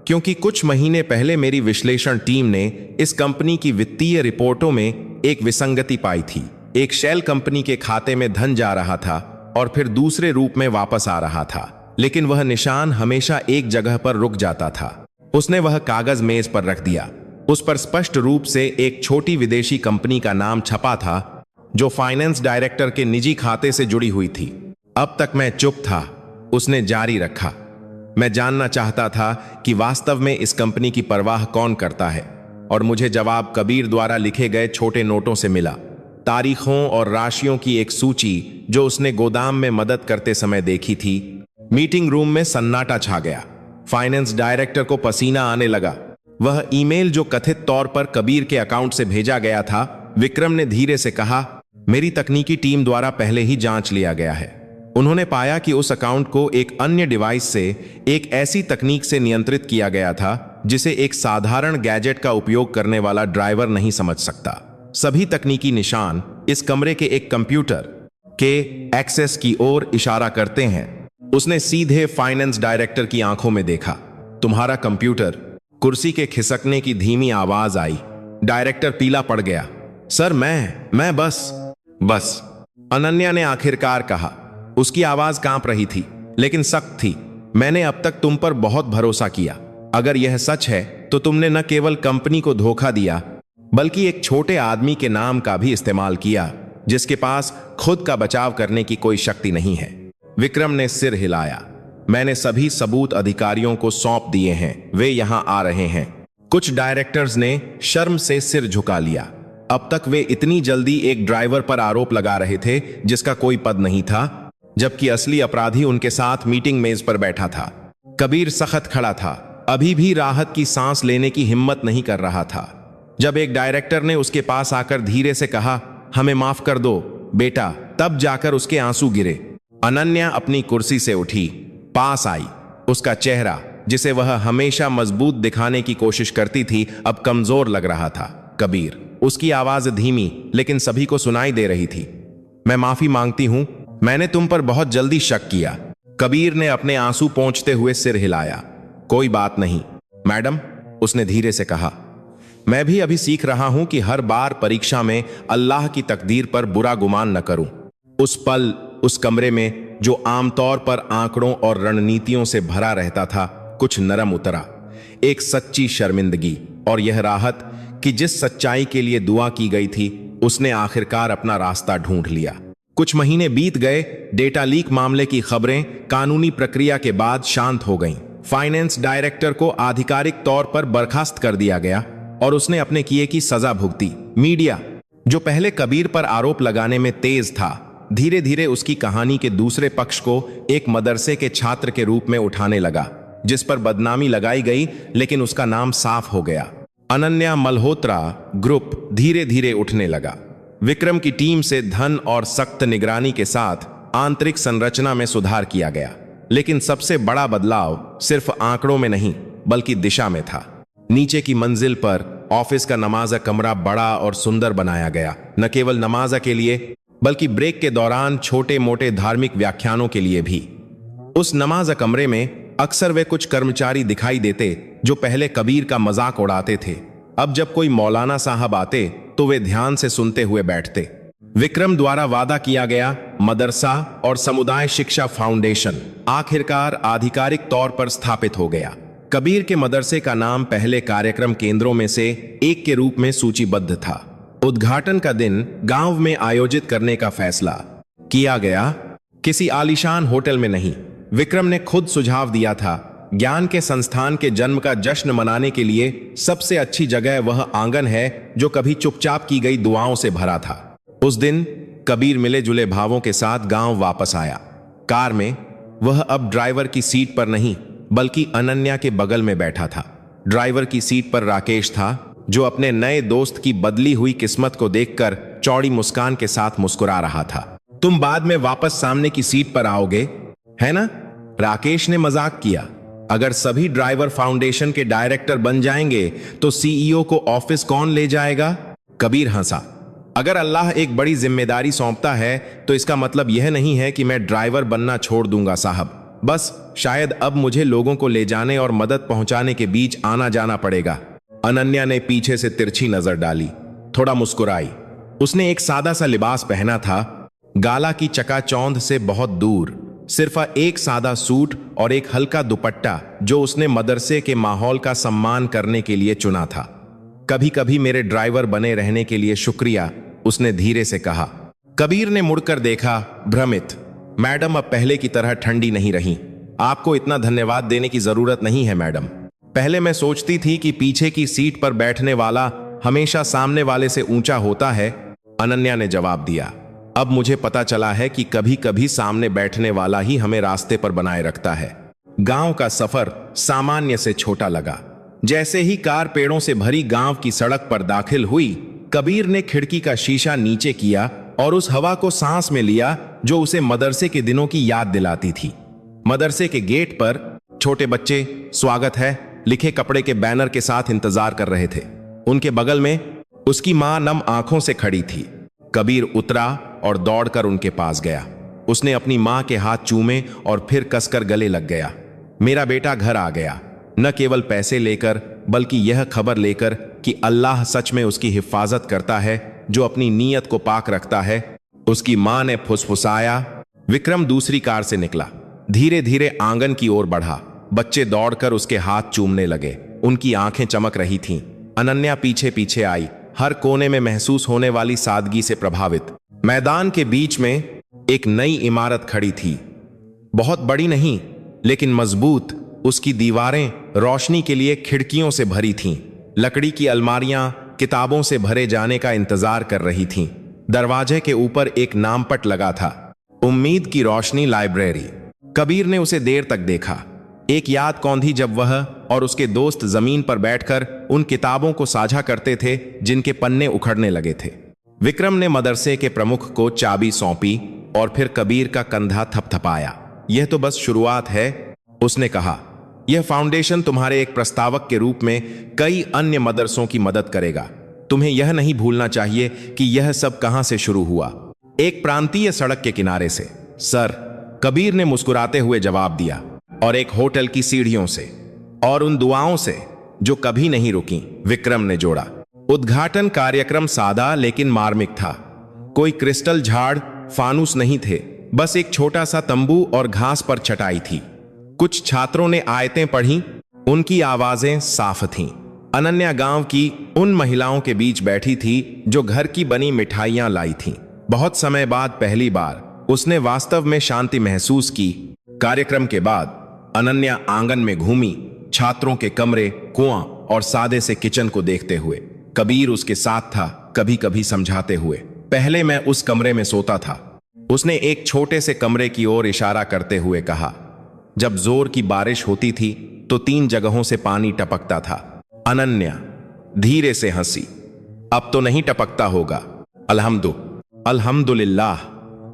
क्योंकि कुछ महीने पहले मेरी विश्लेषण टीम ने इस कंपनी की वित्तीय रिपोर्टों में एक विसंगति पाई थी। एक शेल कंपनी के खाते में धन जा रहा था और फिर दूसरे रूप में वापस आ रहा था, लेकिन वह निशान हमेशा एक जगह पर रुक जाता था। उसने वह कागज मेज पर रख दिया। उस पर स्पष्ट रूप से एक छोटी विदेशी कंपनी का नाम छपा था जो फाइनेंस डायरेक्टर के निजी खाते से जुड़ी हुई थी। अब तक मैं चुप था, उसने जारी रखा। मैं जानना चाहता था कि वास्तव में इस कंपनी की परवाह कौन करता है, और मुझे जवाब कबीर द्वारा लिखे गए छोटे नोटों से मिला। तारीखों और राशियों की एक सूची जो उसने गोदाम में मदद करते समय देखी थी। मीटिंग रूम में सन्नाटा छा गया। फाइनेंस डायरेक्टर को पसीना आने लगा। वह ईमेल जो कथित तौर पर कबीर के अकाउंट से भेजा गया था, विक्रम ने धीरे से कहा, मेरी तकनीकी टीम द्वारा पहले ही जांच लिया गया है। उन्होंने पाया कि उस अकाउंट को एक अन्य डिवाइस से एक ऐसी तकनीक से नियंत्रित किया गया था जिसे एक साधारण गैजेट का उपयोग करने वाला ड्राइवर नहीं समझ सकता। सभी तकनीकी निशान इस कमरे के एक कंप्यूटर के एक्सेस की ओर इशारा करते हैं। उसने सीधे फाइनेंस डायरेक्टर की आंखों में देखा। तुम्हारा कंप्यूटर। कुर्सी के खिसकने की धीमी आवाज आई। डायरेक्टर पीला पड़ गया। सर मैं बस अनन्या ने आखिरकार कहा। उसकी आवाज कांप रही थी लेकिन सख्त थी। मैंने अब तक तुम पर बहुत भरोसा किया। अगर यह सच है तो तुमने न केवल कंपनी को धोखा दिया बल्कि एक छोटे आदमी के नाम का भी इस्तेमाल किया जिसके पास खुद का बचाव करने की कोई शक्ति नहीं है। विक्रम ने सिर हिलाया। मैंने सभी सबूत अधिकारियों को सौंप दिए हैं, वे यहां आ रहे हैं। कुछ डायरेक्टर्स ने शर्म से सिर झुका लिया। अब तक वे इतनी जल्दी एक ड्राइवर पर आरोप लगा रहे थे जिसका कोई पद नहीं था, जबकि असली अपराधी उनके साथ मीटिंग मेज पर बैठा था। कबीर सख्त खड़ा था, अभी भी राहत की सांस लेने की हिम्मत नहीं कर रहा था। जब एक डायरेक्टर ने उसके पास आकर धीरे से कहा, हमें माफ कर दो बेटा, तब जाकर उसके आंसू गिरे। अनन्या अपनी कुर्सी से उठी, पास आई। उसका चेहरा, जिसे वह हमेशा मजबूत दिखाने की कोशिश करती थी, अब कमजोर लग रहा था। कबीर। उसकी आवाज धीमी लेकिन सभी को सुनाई दे रही थी। मैं माफी मांगती हूं, मैंने तुम पर बहुत जल्दी शक किया। कबीर ने अपने आंसू पोंछते हुए सिर हिलाया। कोई बात नहीं मैडम, उसने धीरे से कहा। मैं भी अभी सीख रहा हूं कि हर बार परीक्षा में अल्लाह की तकदीर पर बुरा गुमान न करूं। उस पल, उस कमरे में जो आमतौर पर आंकड़ों और रणनीतियों से भरा रहता था, कुछ नरम उतरा। एक सच्ची शर्मिंदगी और यह राहत कि जिस सच्चाई के लिए दुआ की गई थी उसने आखिरकार अपना रास्ता ढूंढ लिया। कुछ महीने बीत गए। डेटा लीक मामले की खबरें कानूनी प्रक्रिया के बाद शांत हो गईं। फाइनेंस डायरेक्टर को आधिकारिक तौर पर बर्खास्त कर दिया गया और उसने अपने किए की सजा भुगती। मीडिया, जो पहले कबीर पर आरोप लगाने में तेज था, धीरे धीरे उसकी कहानी के दूसरे पक्ष को एक मदरसे के छात्र के रूप में उठाने लगा, जिस पर बदनामी लगाई गई लेकिन उसका नाम साफ हो गया। अनन्या मल्होत्रा ग्रुप धीरे धीरे उठने लगा। विक्रम की टीम से धन और सख्त निगरानी के साथ आंतरिक संरचना में सुधार किया गया। लेकिन सबसे बड़ा बदलाव सिर्फ आंकड़ों में नहीं बल्कि दिशा में था। नीचे की मंजिल पर ऑफिस का नमाजा कमरा बड़ा और सुंदर बनाया गया, न केवल नमाजा के लिए बल्कि ब्रेक के दौरान छोटे मोटे धार्मिक व्याख्यानों के लिए भी। उस नमाजा कमरे में अक्सर वे कुछ कर्मचारी दिखाई देते जो पहले कबीर का मजाक उड़ाते थे। अब जब कोई मौलाना साहब आते तो वे ध्यान से सुनते हुए बैठते। विक्रम द्वारा वादा किया गया मदरसा और समुदाय शिक्षा फाउंडेशन आखिरकार आधिकारिक तौर पर स्थापित हो गया। कबीर के मदरसे का नाम पहले कार्यक्रम केंद्रों में से एक के रूप में सूचीबद्ध था। उद्घाटन का दिन गांव में आयोजित करने का फैसला किया गया, किसी आलीशान होटल में नहीं। विक्रम ने खुद सुझाव दिया था, ज्ञान के संस्थान के जन्म का जश्न मनाने के लिए सबसे अच्छी जगह वह आंगन है जो कभी चुपचाप की गई दुआओं से भरा था। उस दिन कबीर मिले जुले भावों के साथ गांव वापस आया। कार में वह अब ड्राइवर की सीट पर नहीं बल्कि अनन्या के बगल में बैठा था। ड्राइवर की सीट पर राकेश था, जो अपने नए दोस्त की बदली हुई किस्मत को देखकर चौड़ी मुस्कान के साथ मुस्कुरा रहा था। तुम बाद में वापस सामने की सीट पर आओगे, है ना? राकेश ने मजाक किया। अगर सभी ड्राइवर फाउंडेशन के डायरेक्टर बन जाएंगे तो सीईओ को ऑफिस कौन ले जाएगा? कबीर हंसा। अगर अल्लाह एक बड़ी जिम्मेदारी सौंपता है तो इसका मतलब यह नहीं है कि मैं ड्राइवर बनना छोड़ दूंगा साहब। बस शायद अब मुझे लोगों को ले जाने और मदद पहुंचाने के बीच आना जाना पड़ेगा। अनन्या ने पीछे से तिरछी नजर डाली, थोड़ा मुस्कुराई। उसने एक सादा सा लिबास पहना था, गाला की चकाचौंध से बहुत दूर। सिर्फ एक सादा सूट और एक हल्का दुपट्टा जो उसने मदरसे के माहौल का सम्मान करने के लिए चुना था। कभी कभी मेरे ड्राइवर बने रहने के लिए शुक्रिया, उसने धीरे से कहा। कबीर ने मुड़कर देखा, भ्रमित। मैडम अब पहले की तरह ठंडी नहीं रही। आपको इतना धन्यवाद देने की जरूरत नहीं है मैडम। पहले मैं सोचती थी कि पीछे की सीट पर बैठने वाला हमेशा सामने वाले से ऊंचा होता है, अनन्या ने जवाब दिया। अब मुझे पता चला है कि कभी कभी सामने बैठने वाला ही हमें रास्ते पर बनाए रखता है। गांव का सफर सामान्य से छोटा लगा। जैसे ही कार पेड़ों से भरी गांव की सड़क पर दाखिल हुई, कबीर ने खिड़की का शीशा नीचे किया और उस हवा को सांस में लिया जो उसे मदरसे के दिनों की याद दिलाती थी। मदरसे के गेट पर छोटे बच्चे स्वागत है लिखे कपड़े के बैनर के साथ इंतजार कर रहे थे। उनके बगल में उसकी मां नम आंखों से खड़ी थी। कबीर उतरा और दौड़कर उनके पास गया। उसने अपनी मां के हाथ चूमे और फिर कसकर गले लग गया। मेरा बेटा घर आ गया, न केवल पैसे लेकर बल्कि यह खबर लेकर कि अल्लाह सच में उसकी हिफाजत करता है जो अपनी नीयत को पाक रखता है। उसकी मां ने फुसफुसाया। विक्रम दूसरी कार से निकला, धीरे धीरे आंगन की ओर बढ़ा। बच्चे दौड़कर उसके हाथ चूमने लगे। उनकी आंखें चमक रही थीं। अनन्या पीछे पीछे आई, हर कोने में महसूस होने वाली सादगी से प्रभावित। मैदान के बीच में एक नई इमारत खड़ी थी। बहुत बड़ी नहीं लेकिन मजबूत। उसकी दीवारें रोशनी के लिए खिड़कियों से भरी थीं। लकड़ी की अलमारियां किताबों से भरे जाने का इंतजार कर रही थीं। दरवाजे के ऊपर एक नामपट लगा था, उम्मीद की रोशनी लाइब्रेरी। कबीर ने उसे देर तक देखा। एक याद कौंधी जब वह और उसके दोस्त जमीन पर बैठकर उन किताबों को साझा करते थे जिनके पन्ने उखड़ने लगे थे। विक्रम ने मदरसे के प्रमुख को चाबी सौंपी और फिर कबीर का कंधा थपथपाया। यह तो बस शुरुआत है, उसने कहा। यह फाउंडेशन तुम्हारे एक प्रस्तावक के रूप में कई अन्य मदरसों की मदद करेगा। तुम्हें यह नहीं भूलना चाहिए कि यह सब कहां से शुरू हुआ। एक प्रांतीय सड़क के किनारे से, सर, कबीर ने मुस्कुराते हुए जवाब दिया, और एक होटल की सीढ़ियों से, और उन दुआओं से जो कभी नहीं रुकी, विक्रम ने जोड़ा। उद्घाटन कार्यक्रम सादा लेकिन मार्मिक था। कोई क्रिस्टल झाड़, फानूस नहीं थे, बस एक छोटा सा तंबू और घास पर चटाई थी। कुछ छात्रों ने आयतें पढ़ी, उनकी आवाजें साफ थीं। अनन्या गांव की उन महिलाओं के बीच बैठी थी जो घर की बनी मिठाइयां लाई थीं। बहुत समय बाद पहली बार उसने वास्तव में शांति महसूस की। कार्यक्रम के बाद अनन्या आंगन में घूमी, छात्रों के कमरे, कुआं और सादे से किचन को देखते हुए। कबीर उसके साथ था, कभी कभी समझाते हुए। पहले मैं उस कमरे में सोता था, उसने एक छोटे से कमरे की ओर इशारा करते हुए कहा। जब जोर की बारिश होती थी तो 3 जगहों से पानी टपकता था। अनन्या धीरे से हंसी। अब तो नहीं टपकता होगा। अल्हम्दुलिल्लाह।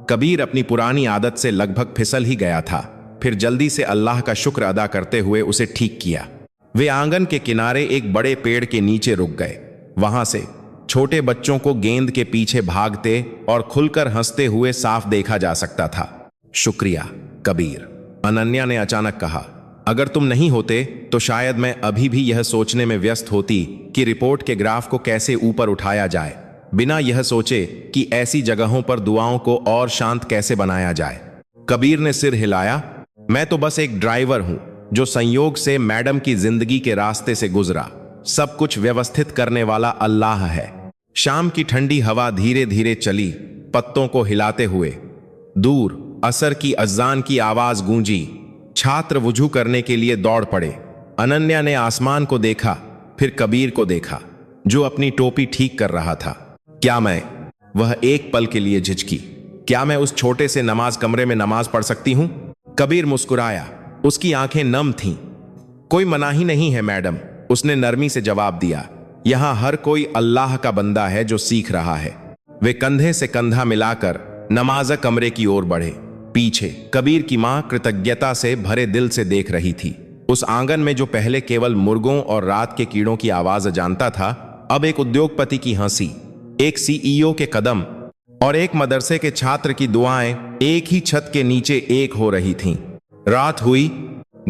कबीर अपनी पुरानी आदत से लगभग फिसल ही गया था, फिर जल्दी से अल्लाह का शुक्र अदा करते हुए उसे ठीक किया। वे आंगन के किनारे एक बड़े पेड़ के नीचे रुक गए। वहां से छोटे बच्चों को गेंद के पीछे भागते और खुलकर हंसते हुए साफ देखा जा सकता था। शुक्रिया कबीर, अनन्या ने अचानक कहा। अगर तुम नहीं होते तो शायद मैं अभी भी यह सोचने में व्यस्त होती कि रिपोर्ट के ग्राफ को कैसे ऊपर उठाया जाए, बिना यह सोचे कि ऐसी जगहों पर दुआओं को और शांत कैसे बनाया जाए। कबीर ने सिर हिलाया। मैं तो बस एक ड्राइवर हूं जो संयोग से मैडम की जिंदगी के रास्ते से गुजरा। सब कुछ व्यवस्थित करने वाला अल्लाह है। शाम की ठंडी हवा धीरे धीरे चली, पत्तों को हिलाते हुए। दूर असर की अज़ान की आवाज गूंजी। छात्र वुजू करने के लिए दौड़ पड़े। अनन्या ने आसमान को देखा, फिर कबीर को देखा जो अपनी टोपी ठीक कर रहा था। क्या मैं? वह एक पल के लिए झिझकी। क्या मैं उस छोटे से नमाज कमरे में नमाज पढ़ सकती हूं? कबीर मुस्कुराया, उसकी आंखें नम थीं। कोई मनाही नहीं है मैडम, उसने नरमी से जवाब दिया। यहां हर कोई अल्लाह का बंदा है जो सीख रहा है। वे कंधे से कंधा मिलाकर नमाज कमरे की ओर बढ़े। पीछे कबीर की मां कृतज्ञता से भरे दिल से देख रही थी। उस आंगन में जो पहले केवल मुर्गों और रात के कीड़ों की आवाज जानता था, अब एक उद्योगपति की हंसी, एक सीईओ के कदम और एक मदरसे के छात्र की दुआएं एक ही छत के नीचे एक हो रही थीं। रात हुई।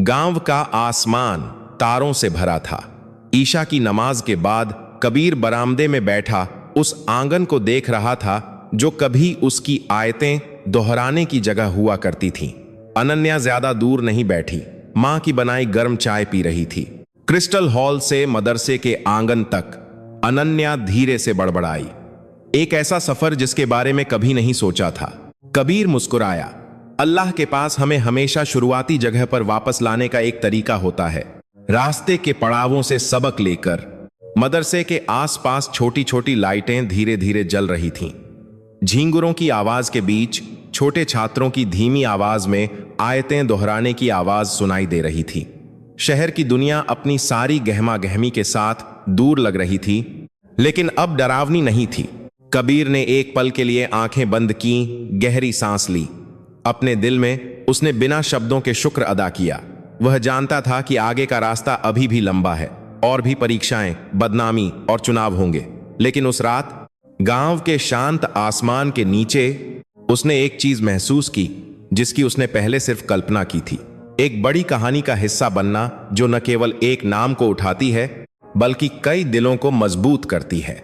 गांव का आसमान तारों से भरा था। ईशा की नमाज के बाद कबीर बरामदे में बैठा उस आंगन को देख रहा था जो कभी उसकी आयतें दोहराने की जगह हुआ करती थीं। अनन्या ज्यादा दूर नहीं बैठी, मां की बनाई गर्म चाय पी रही थी। क्रिस्टल हॉल से मदरसे के आंगन तक अनन्या धीरे से बड़बड़ाई। एक ऐसा सफर जिसके बारे में कभी नहीं सोचा था। कबीर मुस्कुराया। अल्लाह के पास हमें हमेशा शुरुआती जगह पर वापस लाने का एक तरीका होता है। रास्ते के पड़ावों से सबक लेकर मदरसे के आसपास छोटी छोटी लाइटें धीरे धीरे जल रही थीं। झींगुरों की आवाज के बीच छोटे छात्रों की धीमी आवाज में आयतें दोहराने की आवाज सुनाई दे रही थी। शहर की दुनिया अपनी सारी गहमा गहमी के साथ दूर लग रही थी, लेकिन अब डरावनी नहीं थी। कबीर ने एक पल के लिए आंखें बंद की, गहरी सांस ली। अपने दिल में उसने बिना शब्दों के शुक्र अदा किया। वह जानता था कि आगे का रास्ता अभी भी लंबा है, और भी परीक्षाएं, बदनामी और चुनाव होंगे। लेकिन उस रात गांव के शांत आसमान के नीचे उसने एक चीज महसूस की जिसकी उसने पहले सिर्फ कल्पना की थी। एक बड़ी कहानी का हिस्सा बनना जो न केवल एक नाम को उठाती है बल्कि कई दिलों को मजबूत करती है।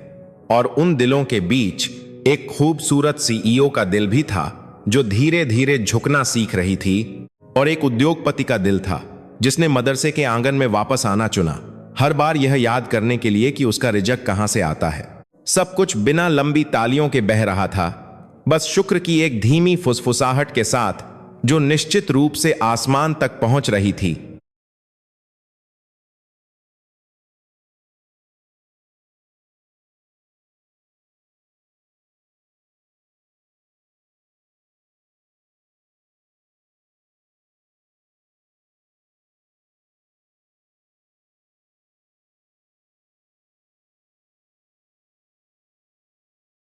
और उन दिलों के बीच एक खूबसूरत सीईओ का दिल भी था जो धीरे धीरे झुकना सीख रही थी, और एक उद्योगपति का दिल था जिसने मदरसे के आंगन में वापस आना चुना, हर बार यह याद करने के लिए कि उसका रिजक कहां से आता है। सब कुछ बिना लंबी तालियों के बह रहा था, बस शुक्र की एक धीमी फुसफुसाहट के साथ जो निश्चित रूप से आसमान तक पहुंच रही थी।